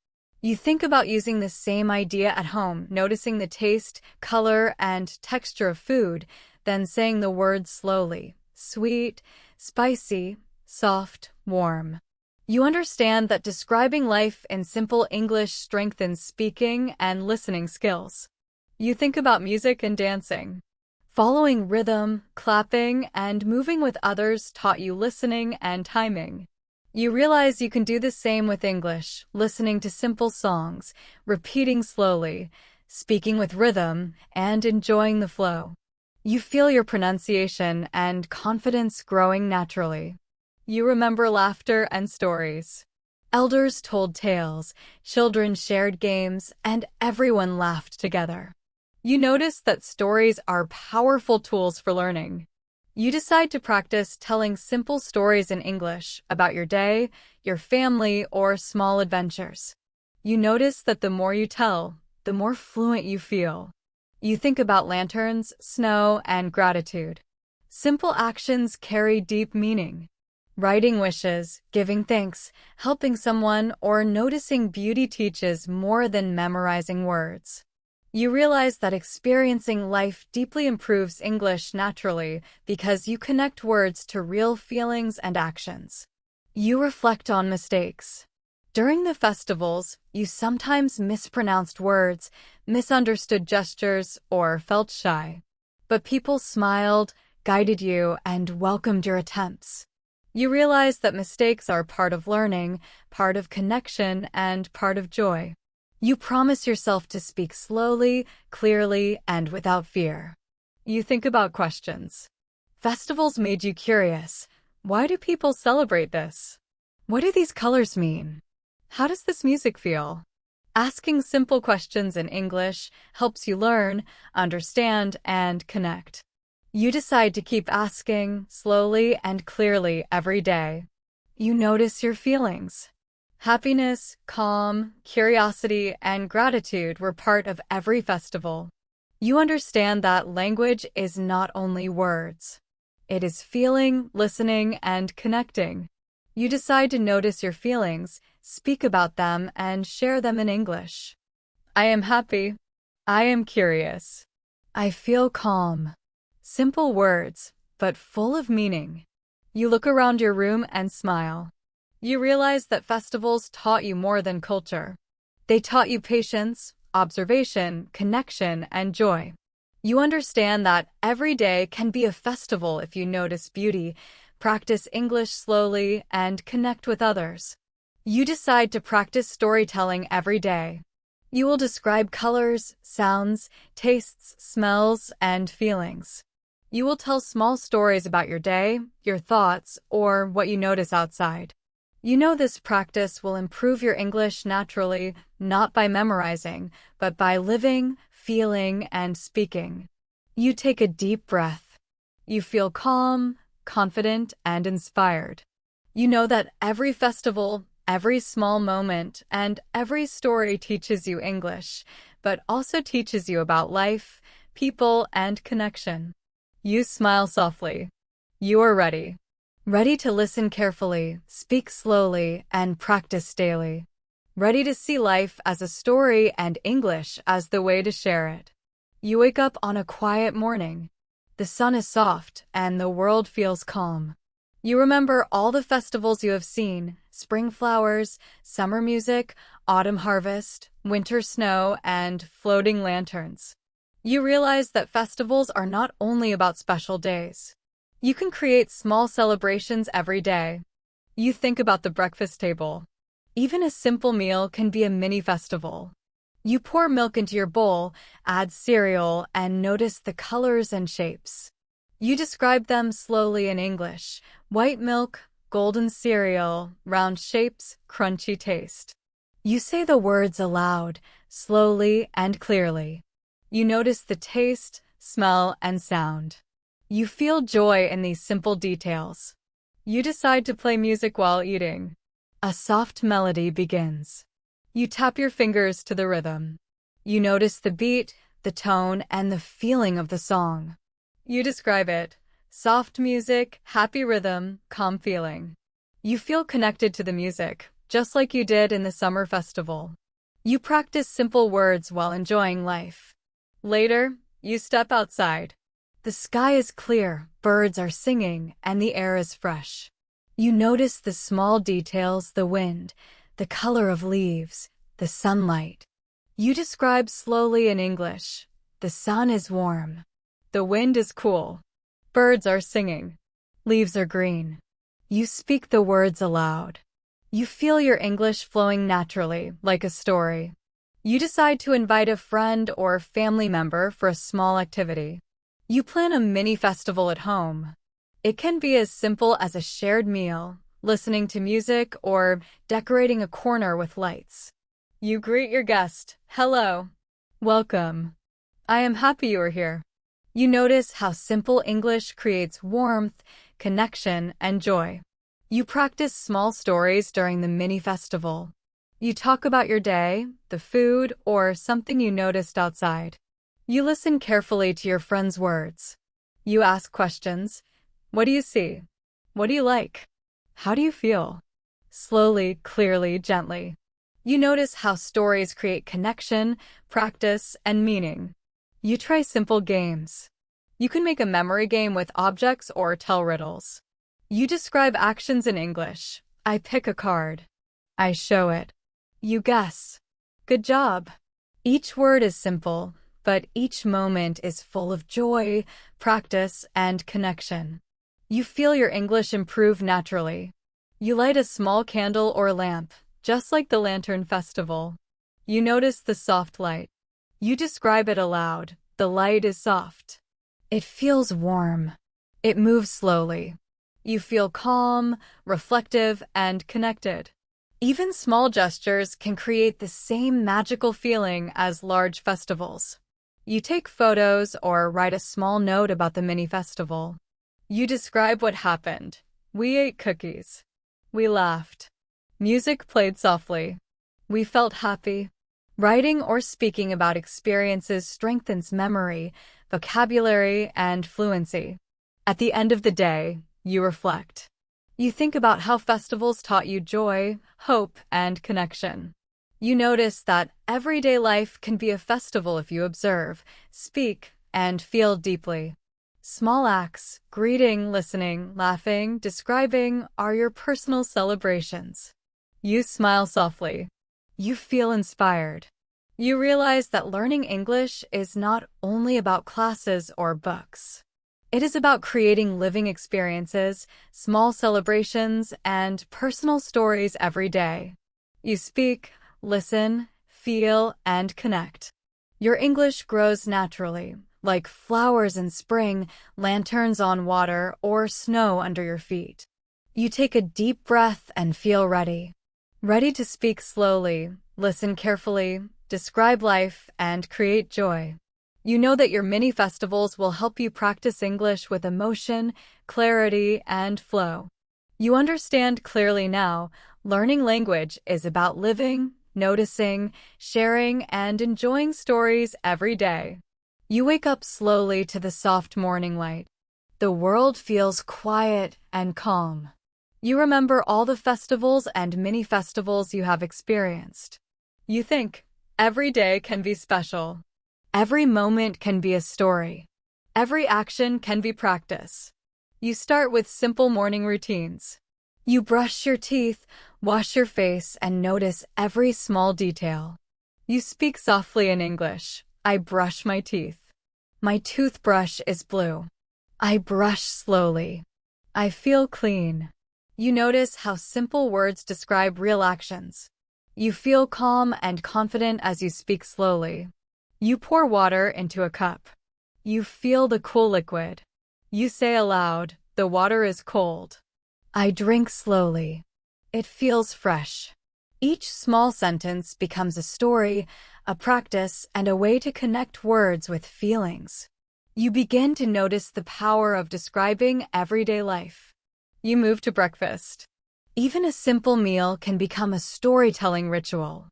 You think about using the same idea at home, noticing the taste, color, and texture of food, then saying the words slowly: sweet, spicy, soft, warm. You understand that describing life in simple English strengthens speaking and listening skills. You think about music and dancing. Following rhythm, clapping, and moving with others taught you listening and timing. You realize you can do the same with English, listening to simple songs, repeating slowly, speaking with rhythm, and enjoying the flow. You feel your pronunciation and confidence growing naturally. You remember laughter and stories. Elders told tales, children shared games, and everyone laughed together. You notice that stories are powerful tools for learning. You decide to practice telling simple stories in English about your day, your family, or small adventures. You notice that the more you tell, the more fluent you feel. You think about lanterns, snow, and gratitude. Simple actions carry deep meaning. Writing wishes, giving thanks, helping someone, or noticing beauty teaches more than memorizing words. You realize that experiencing life deeply improves English naturally because you connect words to real feelings and actions. You reflect on mistakes. During the festivals, you sometimes mispronounced words, misunderstood gestures, or felt shy. But people smiled, guided you, and welcomed your attempts. You realize that mistakes are part of learning, part of connection, and part of joy. You promise yourself to speak slowly, clearly, and without fear. You think about questions. Festivals made you curious. Why do people celebrate this? What do these colors mean? How does this music feel? Asking simple questions in English helps you learn, understand, and connect. You decide to keep asking slowly and clearly every day. You notice your feelings. Happiness, calm, curiosity, and gratitude were part of every festival. You understand that language is not only words. It is feeling, listening, and connecting. You decide to notice your feelings, speak about them, and share them in English. I am happy. I am curious. I feel calm. Simple words, but full of meaning. You look around your room and smile. You realize that festivals taught you more than culture. They taught you patience, observation, connection, and joy. You understand that every day can be a festival if you notice beauty, practice English slowly, and connect with others. You decide to practice storytelling every day. You will describe colors, sounds, tastes, smells, and feelings. You will tell small stories about your day, your thoughts, or what you notice outside. You know this practice will improve your English naturally, not by memorizing, but by living, feeling, and speaking. You take a deep breath. You feel calm, confident, and inspired. You know that every festival, Every small moment and every story teaches you English, but also teaches you about life, people, and connection. You smile softly. You are ready. Ready to listen carefully, speak slowly, and practice daily. Ready to see life as a story and English as the way to share it. You wake up on a quiet morning. The sun is soft and the world feels calm. You remember all the festivals you have seen: spring flowers, summer music, autumn harvest, winter snow, and floating lanterns. You realize that festivals are not only about special days. You can create small celebrations every day. You think about the breakfast table. Even a simple meal can be a mini festival. You pour milk into your bowl, add cereal, and notice the colors and shapes. You describe them slowly in English: white milk, golden cereal, round shapes, crunchy taste. You say the words aloud, slowly and clearly. You notice the taste, smell, and sound. You feel joy in these simple details. You decide to play music while eating. A soft melody begins. You tap your fingers to the rhythm. You notice the beat, the tone, and the feeling of the song. You describe it: soft music, happy rhythm, calm feeling. You feel connected to the music, just like you did in the summer festival. You practice simple words while enjoying life. Later, you step outside. The sky is clear, birds are singing, and the air is fresh. You notice the small details: the wind, the color of leaves, the sunlight. You describe slowly in English: the sun is warm. The wind is cool. Birds are singing. Leaves are green. You speak the words aloud. You feel your English flowing naturally, like a story. You decide to invite a friend or family member for a small activity. You plan a mini festival at home. It can be as simple as a shared meal, listening to music, or decorating a corner with lights. You greet your guest: hello. Welcome. I am happy you are here. You notice how simple English creates warmth, connection, and joy. You practice small stories during the mini festival. You talk about your day, the food, or something you noticed outside. You listen carefully to your friend's words. You ask questions. What do you see? What do you like? How do you feel? Slowly, clearly, gently. You notice how stories create connection, practice, and meaning. You try simple games. You can make a memory game with objects or tell riddles. You describe actions in English. I pick a card. I show it. You guess. Good job. Each word is simple, but each moment is full of joy, practice, and connection. You feel your English improve naturally. You light a small candle or lamp, just like the Lantern Festival. You notice the soft light. You describe it aloud. The light is soft. It feels warm. It moves slowly. You feel calm, reflective, and connected. Even small gestures can create the same magical feeling as large festivals. You take photos or write a small note about the mini festival. You describe what happened. We ate cookies. We laughed. Music played softly. We felt happy. Writing or speaking about experiences strengthens memory, vocabulary, and fluency. At the end of the day, you reflect. You think about how festivals taught you joy, hope, and connection. You notice that everyday life can be a festival if you observe, speak, and feel deeply. Small acts, greeting, listening, laughing, describing, are your personal celebrations. You smile softly. You feel inspired. You realize that learning English is not only about classes or books. It is about creating living experiences, small celebrations, and personal stories every day. You speak, listen, feel, and connect. Your English grows naturally, like flowers in spring, lanterns on water, or snow under your feet. You take a deep breath and feel ready. Ready to speak slowly, listen carefully, describe life, and create joy. You know that your mini festivals will help you practice English with emotion, clarity, and flow. You understand clearly now, learning language is about living, noticing, sharing, and enjoying stories every day. You wake up slowly to the soft morning light. The world feels quiet and calm. You remember all the festivals and mini-festivals you have experienced. You think, every day can be special. Every moment can be a story. Every action can be practice. You start with simple morning routines. You brush your teeth, wash your face, and notice every small detail. You speak softly in English. I brush my teeth. My toothbrush is blue. I brush slowly. I feel clean. You notice how simple words describe real actions. You feel calm and confident as you speak slowly. You pour water into a cup. You feel the cool liquid. You say aloud, the water is cold. I drink slowly. It feels fresh. Each small sentence becomes a story, a practice, and a way to connect words with feelings. You begin to notice the power of describing everyday life. You move to breakfast. Even a simple meal can become a storytelling ritual.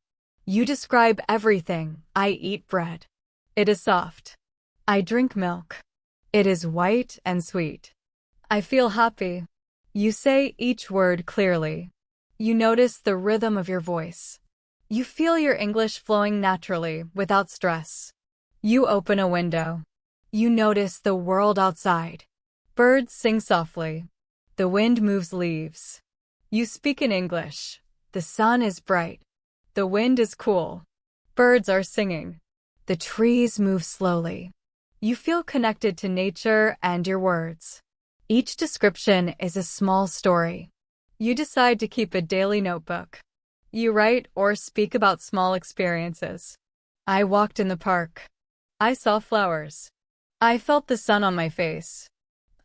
You describe everything. I eat bread. It is soft. I drink milk. It is white and sweet. I feel happy. You say each word clearly. You notice the rhythm of your voice. You feel your English flowing naturally, without stress. You open a window. You notice the world outside. Birds sing softly. The wind moves leaves. You speak in English. The sun is bright. The wind is cool. Birds are singing. The trees move slowly. You feel connected to nature and your words. Each description is a small story. You decide to keep a daily notebook. You write or speak about small experiences. I walked in the park. I saw flowers. I felt the sun on my face.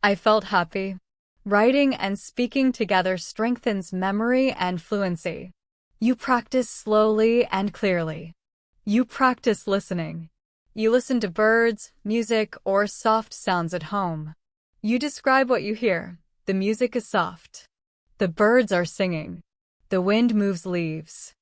I felt happy. Writing and speaking together strengthens memory and fluency. You practice slowly and clearly. You practice listening. You listen to birds, music, or soft sounds at home. You describe what you hear. The music is soft. The birds are singing. The wind moves leaves.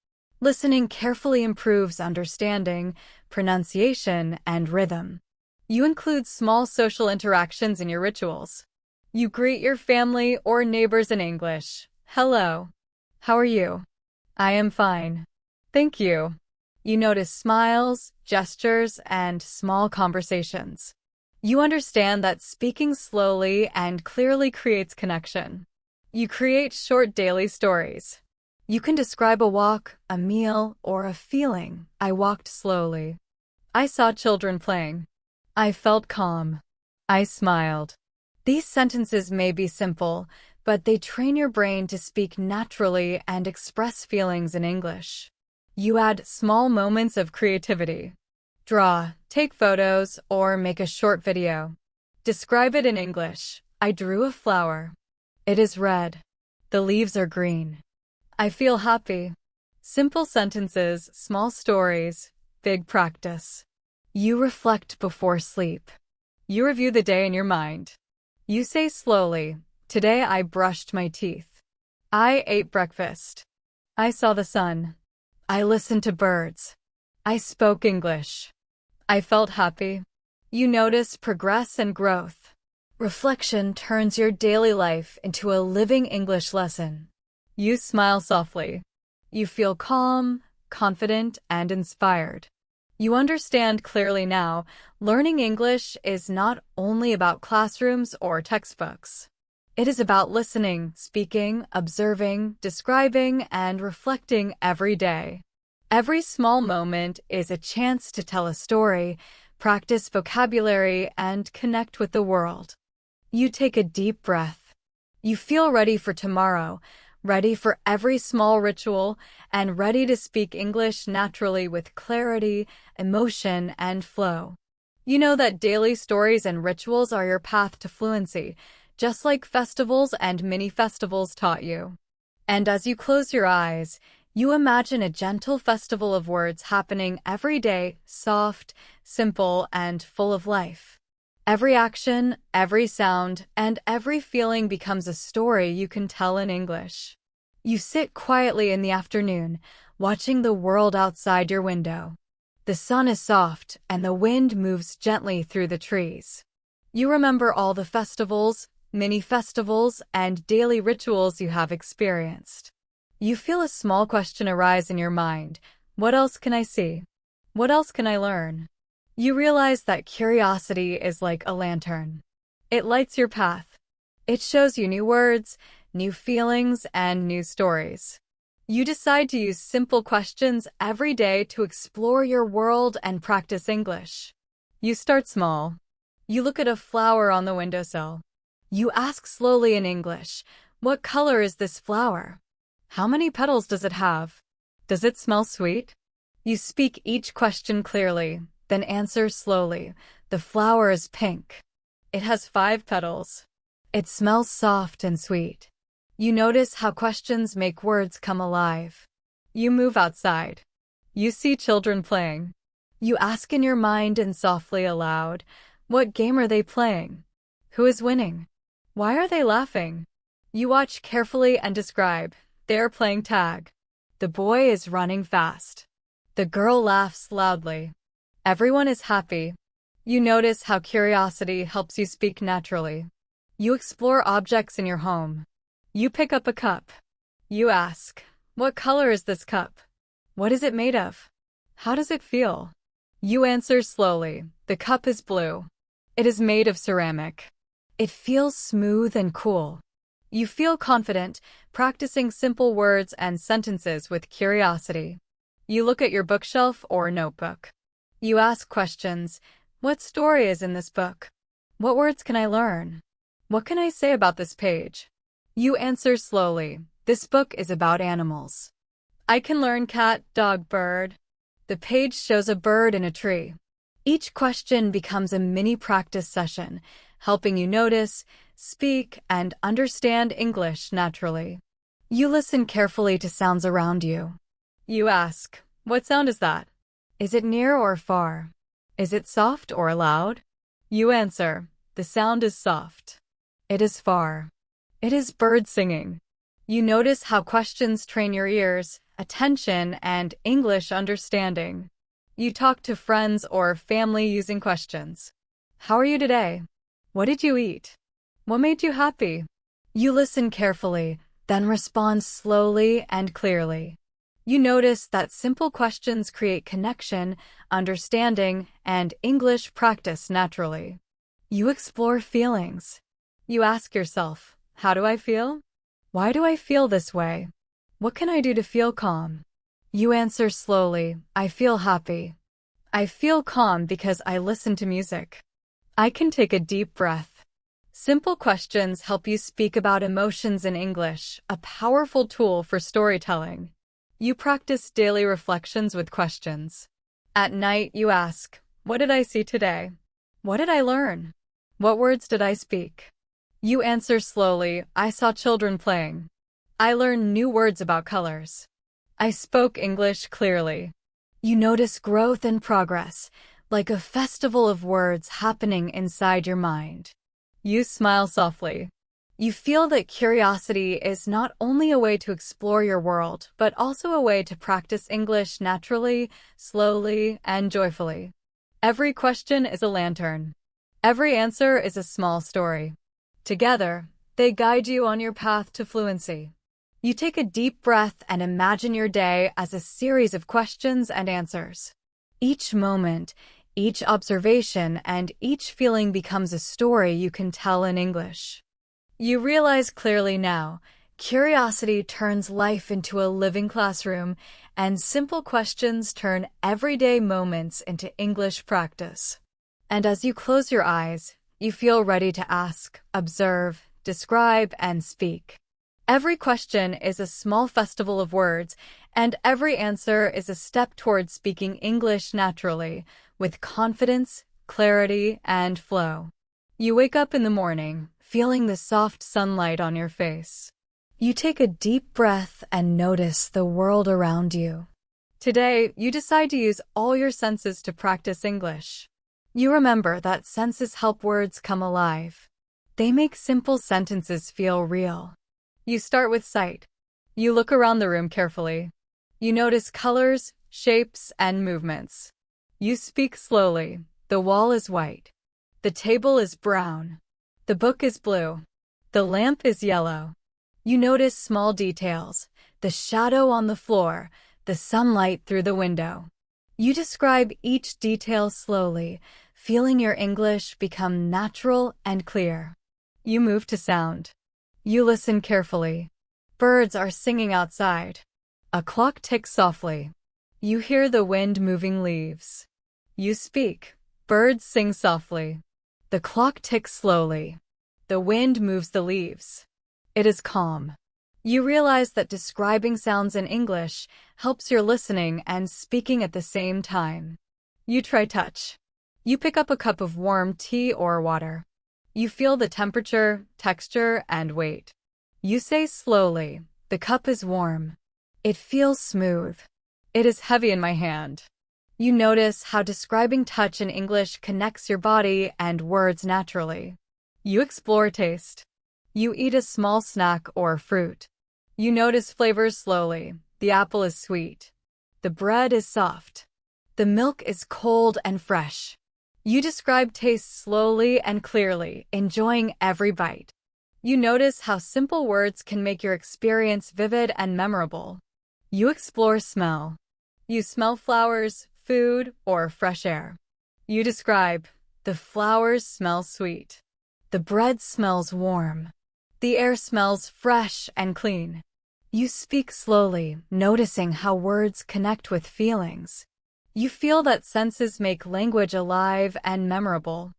Listening carefully improves understanding, pronunciation, and rhythm. You include small social interactions in your rituals. You greet your family or neighbors in English. Hello. How are you? I am fine. Thank you. You notice smiles, gestures, and small conversations. You understand that speaking slowly and clearly creates connection. You create short daily stories. You can describe a walk, a meal, or a feeling. I walked slowly. I saw children playing. I felt calm. I smiled. These sentences may be simple, but they train your brain to speak naturally and express feelings in English. You add small moments of creativity. Draw, take photos, or make a short video. Describe it in English. I drew a flower. It is red. The leaves are green. I feel happy. Simple sentences, small stories, big practice. You reflect before sleep. You review the day in your mind. You say slowly, today I brushed my teeth. I ate breakfast. I saw the sun. I listened to birds. I spoke English. I felt happy. You notice progress and growth. Reflection turns your daily life into a living English lesson. You smile softly. You feel calm, confident, and inspired. You understand clearly now, learning English is not only about classrooms or textbooks. It is about listening, speaking, observing, describing, and reflecting every day. Every small moment is a chance to tell a story, practice vocabulary, and connect with the world. You take a deep breath. You feel ready for tomorrow, ready for every small ritual, and ready to speak English naturally with clarity, emotion, and flow. You know that daily stories and rituals are your path to fluency, just like festivals and mini-festivals taught you. And as you close your eyes, you imagine a gentle festival of words happening every day, soft, simple, and full of life. Every action, every sound, and every feeling becomes a story you can tell in English. You sit quietly in the afternoon, watching the world outside your window. The sun is soft, and the wind moves gently through the trees. You remember all the festivals, mini-festivals, and daily rituals you have experienced. You feel a small question arise in your mind. What else can I see? What else can I learn? You realize that curiosity is like a lantern. It lights your path. It shows you new words, new feelings, and new stories. You decide to use simple questions every day to explore your world and practice English. You start small. You look at a flower on the windowsill. You ask slowly in English, "What color is this flower? How many petals does it have? Does it smell sweet?" You speak each question clearly, then answer slowly. "The flower is pink. It has 5 petals. It smells soft and sweet." You notice how questions make words come alive. You move outside. You see children playing. You ask in your mind and softly aloud, "What game are they playing? Who is winning? Why are they laughing?" You watch carefully and describe. "They are playing tag. The boy is running fast. The girl laughs loudly. Everyone is happy." You notice how curiosity helps you speak naturally. You explore objects in your home. You pick up a cup. You ask, "What color is this cup? What is it made of? How does it feel?" You answer slowly, "The cup is blue. It is made of ceramic. It feels smooth and cool." You feel confident, practicing simple words and sentences with curiosity. You look at your bookshelf or notebook. You ask questions. "What story is in this book? What words can I learn? What can I say about this page?" You answer slowly, "This book is about animals. I can learn cat, dog, bird." The page shows a bird in a tree. Each question becomes a mini practice session, helping you notice, speak, and understand English naturally. You listen carefully to sounds around you. You ask, "What sound is that? Is it near or far? Is it soft or loud?" You answer, "The sound is soft. It is far. It is birds singing." You notice how questions train your ears, attention, and English understanding. You talk to friends or family using questions. "How are you today? What did you eat? What made you happy?" You listen carefully, then respond slowly and clearly. You notice that simple questions create connection, understanding, and English practice naturally. You explore feelings. You ask yourself, "How do I feel? Why do I feel this way? What can I do to feel calm?" You answer slowly, "I feel happy. I feel calm because I listen to music. I can take a deep breath." Simple questions help you speak about emotions in English, a powerful tool for storytelling. You practice daily reflections with questions. At night, you ask, "What did I see today? What did I learn? What words did I speak?" You answer slowly, "I saw children playing. I learned new words about colors. I spoke English clearly." You notice growth and progress, like a festival of words happening inside your mind. You smile softly. You feel that curiosity is not only a way to explore your world, but also a way to practice English naturally, slowly, and joyfully. Every question is a lantern. Every answer is a small story. Together, they guide you on your path to fluency. You take a deep breath and imagine your day as a series of questions and answers. Each moment, each observation, and each feeling becomes a story you can tell in English. You realize clearly now, curiosity turns life into a living classroom, and simple questions turn everyday moments into English practice. And as you close your eyes, you feel ready to ask, observe, describe, and speak. Every question is a small festival of words, and every answer is a step towards speaking English naturally, with confidence, clarity, and flow. You wake up in the morning, feeling the soft sunlight on your face. You take a deep breath and notice the world around you. Today, you decide to use all your senses to practice English. You remember that senses help words come alive. They make simple sentences feel real. You start with sight. You look around the room carefully. You notice colors, shapes, and movements. You speak slowly. The wall is white. The table is brown. The book is blue. The lamp is yellow. You notice small details, the shadow on the floor, the sunlight through the window. You describe each detail slowly, feeling your English become natural and clear. You move to sound. You listen carefully. Birds are singing outside. A clock ticks softly. You hear the wind moving leaves. You speak. Birds sing softly. The clock ticks slowly. The wind moves the leaves. It is calm. You realize that describing sounds in English helps your listening and speaking at the same time. You try touch. You pick up a cup of warm tea or water. You feel the temperature, texture, and weight. You say slowly, "The cup is warm. It feels smooth. It is heavy in my hand." You notice how describing touch in English connects your body and words naturally. You explore taste. You eat a small snack or fruit. You notice flavors slowly. The apple is sweet. The bread is soft. The milk is cold and fresh. You describe taste slowly and clearly, enjoying every bite. You notice how simple words can make your experience vivid and memorable. You explore smell. You smell flowers, food, or fresh air. You describe, "The flowers smell sweet. The bread smells warm. The air smells fresh and clean." You speak slowly, noticing how words connect with feelings. You feel that senses make language alive and memorable.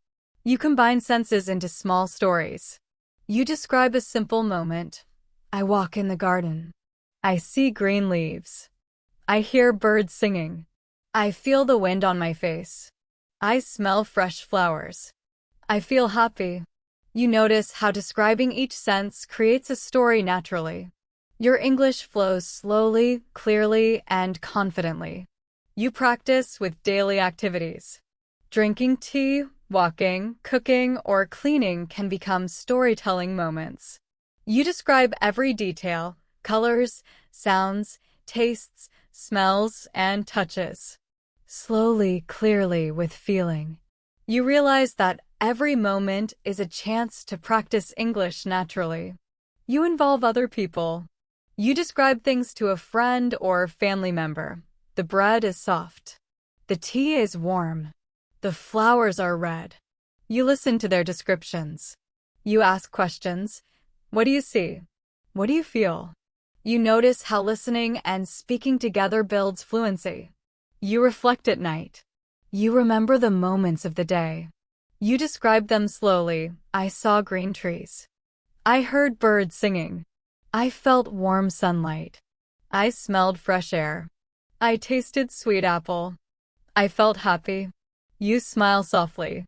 You combine senses into small stories. You describe a simple moment. "I walk in the garden. I see green leaves. I hear birds singing. I feel the wind on my face. I smell fresh flowers. I feel happy." You notice how describing each sense creates a story naturally. Your English flows slowly, clearly, and confidently. You practice with daily activities. Drinking tea, walking, cooking, or cleaning can become storytelling moments. You describe every detail, colors, sounds, tastes, smells, and touches. Slowly, clearly, with feeling. You realize that every moment is a chance to practice English naturally. You involve other people. You describe things to a friend or family member. The bread is soft. The tea is warm. The flowers are red. You listen to their descriptions. You ask questions. What do you see? What do you feel? You notice how listening and speaking together builds fluency. You reflect at night. You remember the moments of the day. You describe them slowly. "I saw green trees. I heard birds singing. I felt warm sunlight. I smelled fresh air. I tasted sweet apple. I felt happy." You smile softly.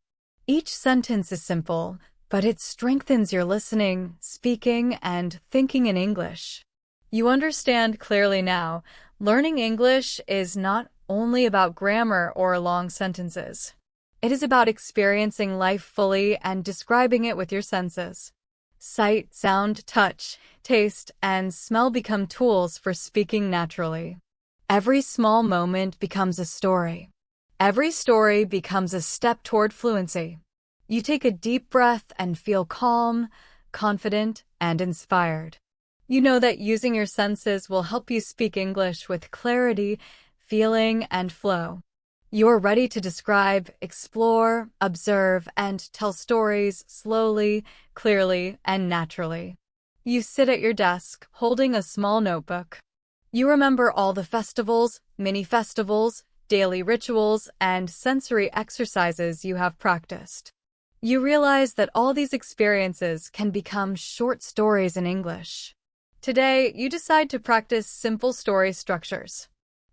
Each sentence is simple, but it strengthens your listening, speaking, and thinking in English. You understand clearly now, learning English is not only about grammar or long sentences. It is about experiencing life fully and describing it with your senses. Sight, sound, touch, taste, and smell become tools for speaking naturally. Every small moment becomes a story. Every story becomes a step toward fluency. You take a deep breath and feel calm, confident, and inspired. You know that using your senses will help you speak English with clarity, feeling, and flow. You're ready to describe, explore, observe, and tell stories slowly, clearly, and naturally. You sit at your desk, holding a small notebook. You remember all the festivals, mini-festivals, daily rituals, and sensory exercises you have practiced. You realize that all these experiences can become short stories in English. Today, you decide to practice simple story structures.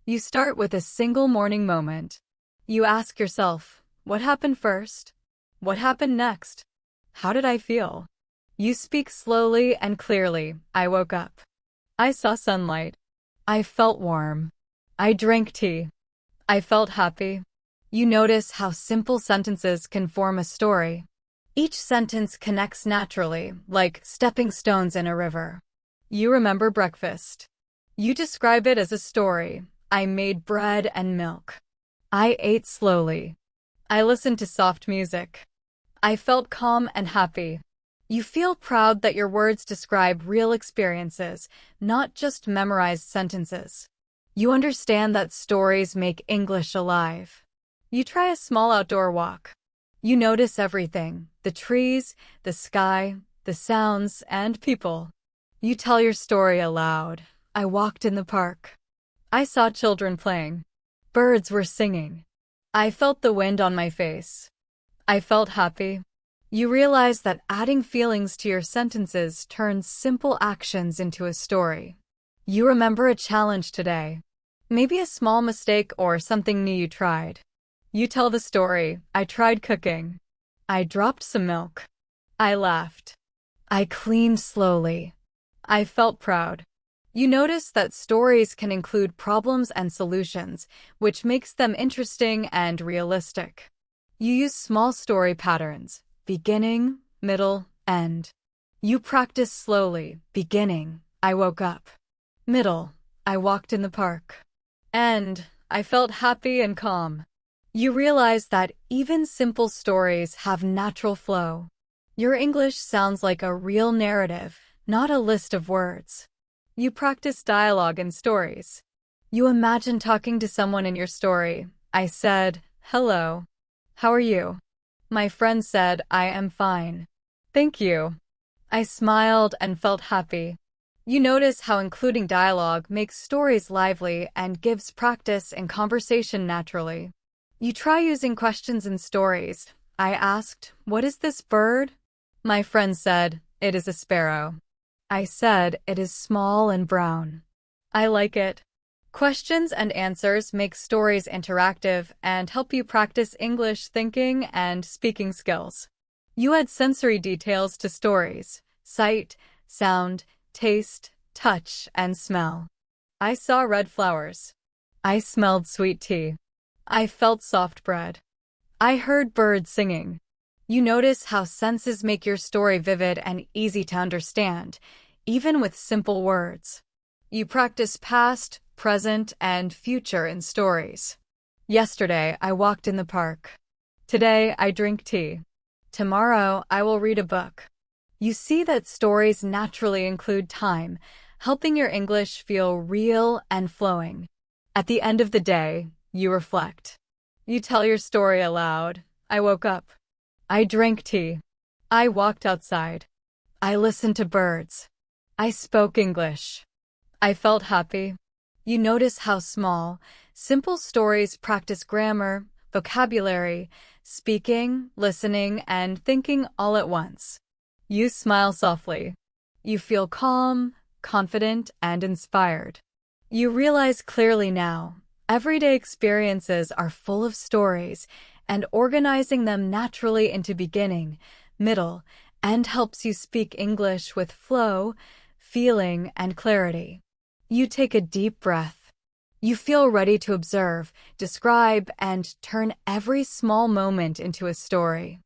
You start with a single morning moment. You ask yourself, what happened first? What happened next? How did I feel? You speak slowly and clearly. I woke up. I saw sunlight. I felt warm. I drank tea. I felt happy. You notice how simple sentences can form a story. Each sentence connects naturally, like stepping stones in a river. You remember breakfast. You describe it as a story. I made bread and milk. I ate slowly. I listened to soft music. I felt calm and happy. You feel proud that your words describe real experiences, not just memorized sentences. You understand that stories make English alive. You try a small outdoor walk. You notice everything: the trees, the sky, the sounds, and people. You tell your story aloud. I walked in the park. I saw children playing. Birds were singing. I felt the wind on my face. I felt happy. You realize that adding feelings to your sentences turns simple actions into a story. You remember a challenge today. Maybe a small mistake or something new you tried. You tell the story. I tried cooking. I dropped some milk. I laughed. I cleaned slowly. I felt proud. You notice that stories can include problems and solutions, which makes them interesting and realistic. You use small story patterns: beginning, middle, end. You practice slowly. Beginning: I woke up. Middle: I walked in the park. End: I felt happy and calm. You realize that even simple stories have natural flow. Your English sounds like a real narrative, not a list of words. You practice dialogue in stories. You imagine talking to someone in your story. I said, "Hello. How are you?" My friend said, "I am fine. Thank you." I smiled and felt happy. You notice how including dialogue makes stories lively and gives practice in conversation naturally. You try using questions in stories. I asked, "What is this bird?" My friend said, "It is a sparrow." I said, "It is small and brown. I like it." Questions and answers make stories interactive and help you practice English thinking and speaking skills. You add sensory details to stories: sight, sound, taste, touch, and smell. I saw red flowers. I smelled sweet tea. I felt soft bread. I heard birds singing. You notice how senses make your story vivid and easy to understand, even with simple words. You practice past, present, and future in stories. Yesterday, I walked in the park. Today, I drink tea. Tomorrow, I will read a book. You see that stories naturally include time, helping your English feel real and flowing. At the end of the day, you reflect. You tell your story aloud. I woke up. I drank tea. I walked outside. I listened to birds. I spoke English. I felt happy. You notice how small, simple stories practice grammar, vocabulary, speaking, listening, and thinking all at once. You smile softly. You feel calm, confident, and inspired. You realize clearly now, everyday experiences are full of stories, and organizing them naturally into beginning, middle, end helps you speak English with flow, feeling, and clarity. You take a deep breath. You feel ready to observe, describe, and turn every small moment into a story.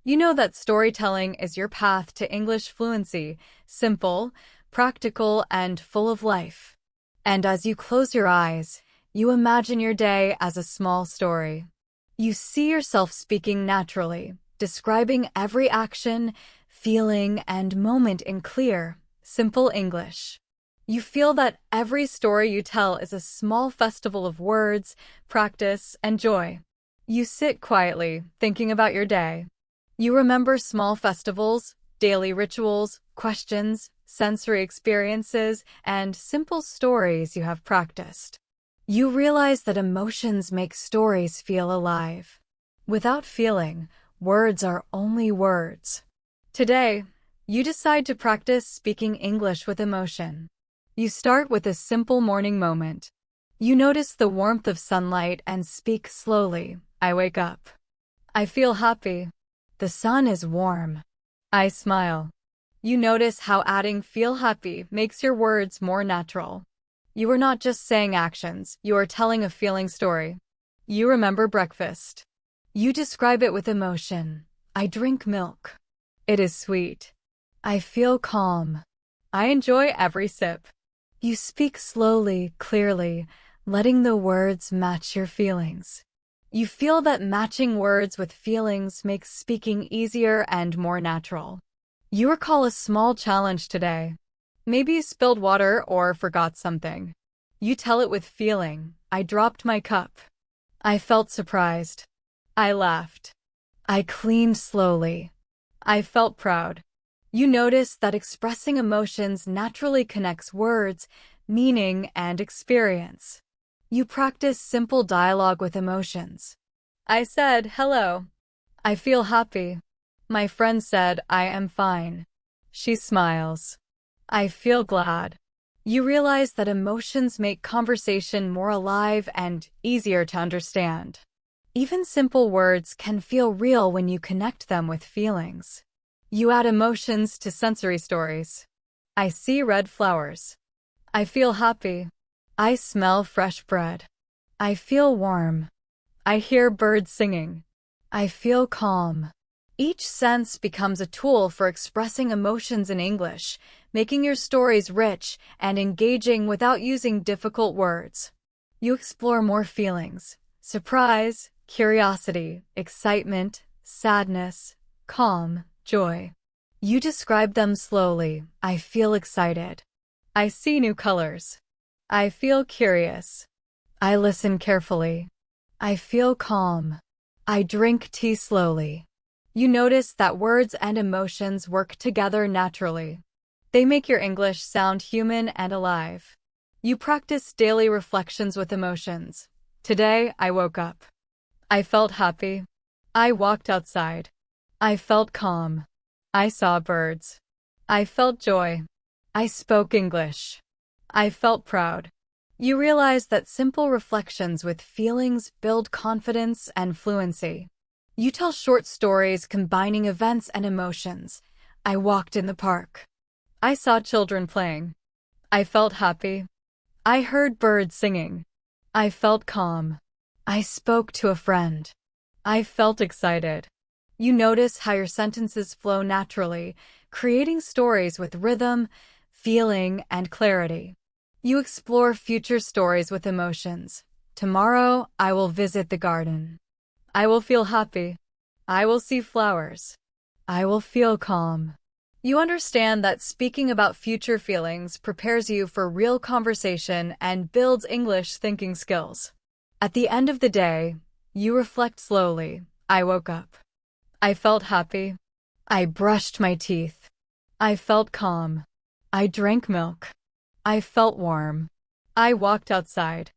You know that storytelling is your path to English fluency: simple, practical, and full of life. And as you close your eyes, you imagine your day as a small story. You see yourself speaking naturally, describing every action, feeling, and moment in clear, simple English. You feel that every story you tell is a small festival of words, practice, and joy. You sit quietly, thinking about your day. You remember small festivals, daily rituals, questions, sensory experiences, and simple stories you have practiced. You realize that emotions make stories feel alive. Without feeling, words are only words. Today, you decide to practice speaking English with emotion. You start with a simple morning moment. You notice the warmth of sunlight and speak slowly. I wake up. I feel happy. The sun is warm. I smile. You notice how adding "feel happy" makes your words more natural. You are not just saying actions, you are telling a feeling story. You remember breakfast. You describe it with emotion. I drink milk. It is sweet. I feel calm. I enjoy every sip. You speak slowly, clearly, letting the words match your feelings. You feel that matching words with feelings makes speaking easier and more natural. You recall a small challenge today. Maybe you spilled water or forgot something. You tell it with feeling. I dropped my cup. I felt surprised. I laughed. I cleaned slowly. I felt proud. You notice that expressing emotions naturally connects words, meaning, and experience. You practice simple dialogue with emotions. I said, hello. I feel happy. My friend said, I am fine. She smiles. I feel glad. You realize that emotions make conversation more alive and easier to understand. Even simple words can feel real when you connect them with feelings. You add emotions to sensory stories. I see red flowers. I feel happy. I smell fresh bread. I feel warm. I hear birds singing. I feel calm. Each sense becomes a tool for expressing emotions in English, making your stories rich and engaging without using difficult words. You explore more feelings: surprise, curiosity, excitement, sadness, calm, joy. You describe them slowly. I feel excited. I see new colors. I feel curious. I listen carefully. I feel calm. I drink tea slowly. You notice that words and emotions work together naturally. They make your English sound human and alive. You practice daily reflections with emotions. Today, I woke up. I felt happy. I walked outside. I felt calm. I saw birds. I felt joy. I spoke English. I felt proud. You realize that simple reflections with feelings build confidence and fluency. You tell short stories combining events and emotions. I walked in the park. I saw children playing. I felt happy. I heard birds singing. I felt calm. I spoke to a friend. I felt excited. You notice how your sentences flow naturally, creating stories with rhythm, feeling, and clarity. You explore future stories with emotions. Tomorrow, I will visit the garden. I will feel happy. I will see flowers. I will feel calm. You understand that speaking about future feelings prepares you for real conversation and builds English thinking skills. At the end of the day, you reflect slowly. I woke up. I felt happy. I brushed my teeth. I felt calm. I drank milk. I felt warm. I walked outside.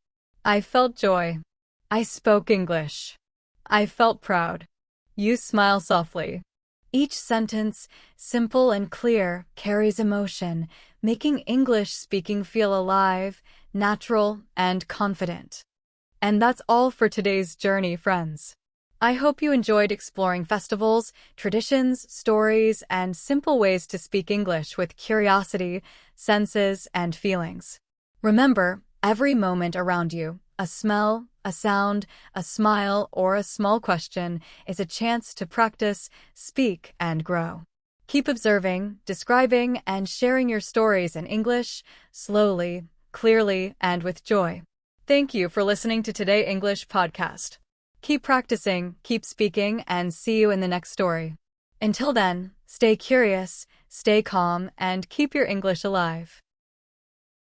I felt joy. I spoke English. I felt proud. You smile softly. Each sentence, simple and clear, carries emotion, making English speaking feel alive, natural, and confident. And that's all for today's journey, friends. I hope you enjoyed exploring festivals, traditions, stories, and simple ways to speak English with curiosity, senses, and feelings. Remember, every moment around you, a smell, a sound, a smile, or a small question, is a chance to practice, speak, and grow. Keep observing, describing, and sharing your stories in English, slowly, clearly, and with joy. Thank you for listening to Today English podcast. Keep practicing, keep speaking, and see you in the next story. Until then, stay curious, stay calm, and keep your English alive.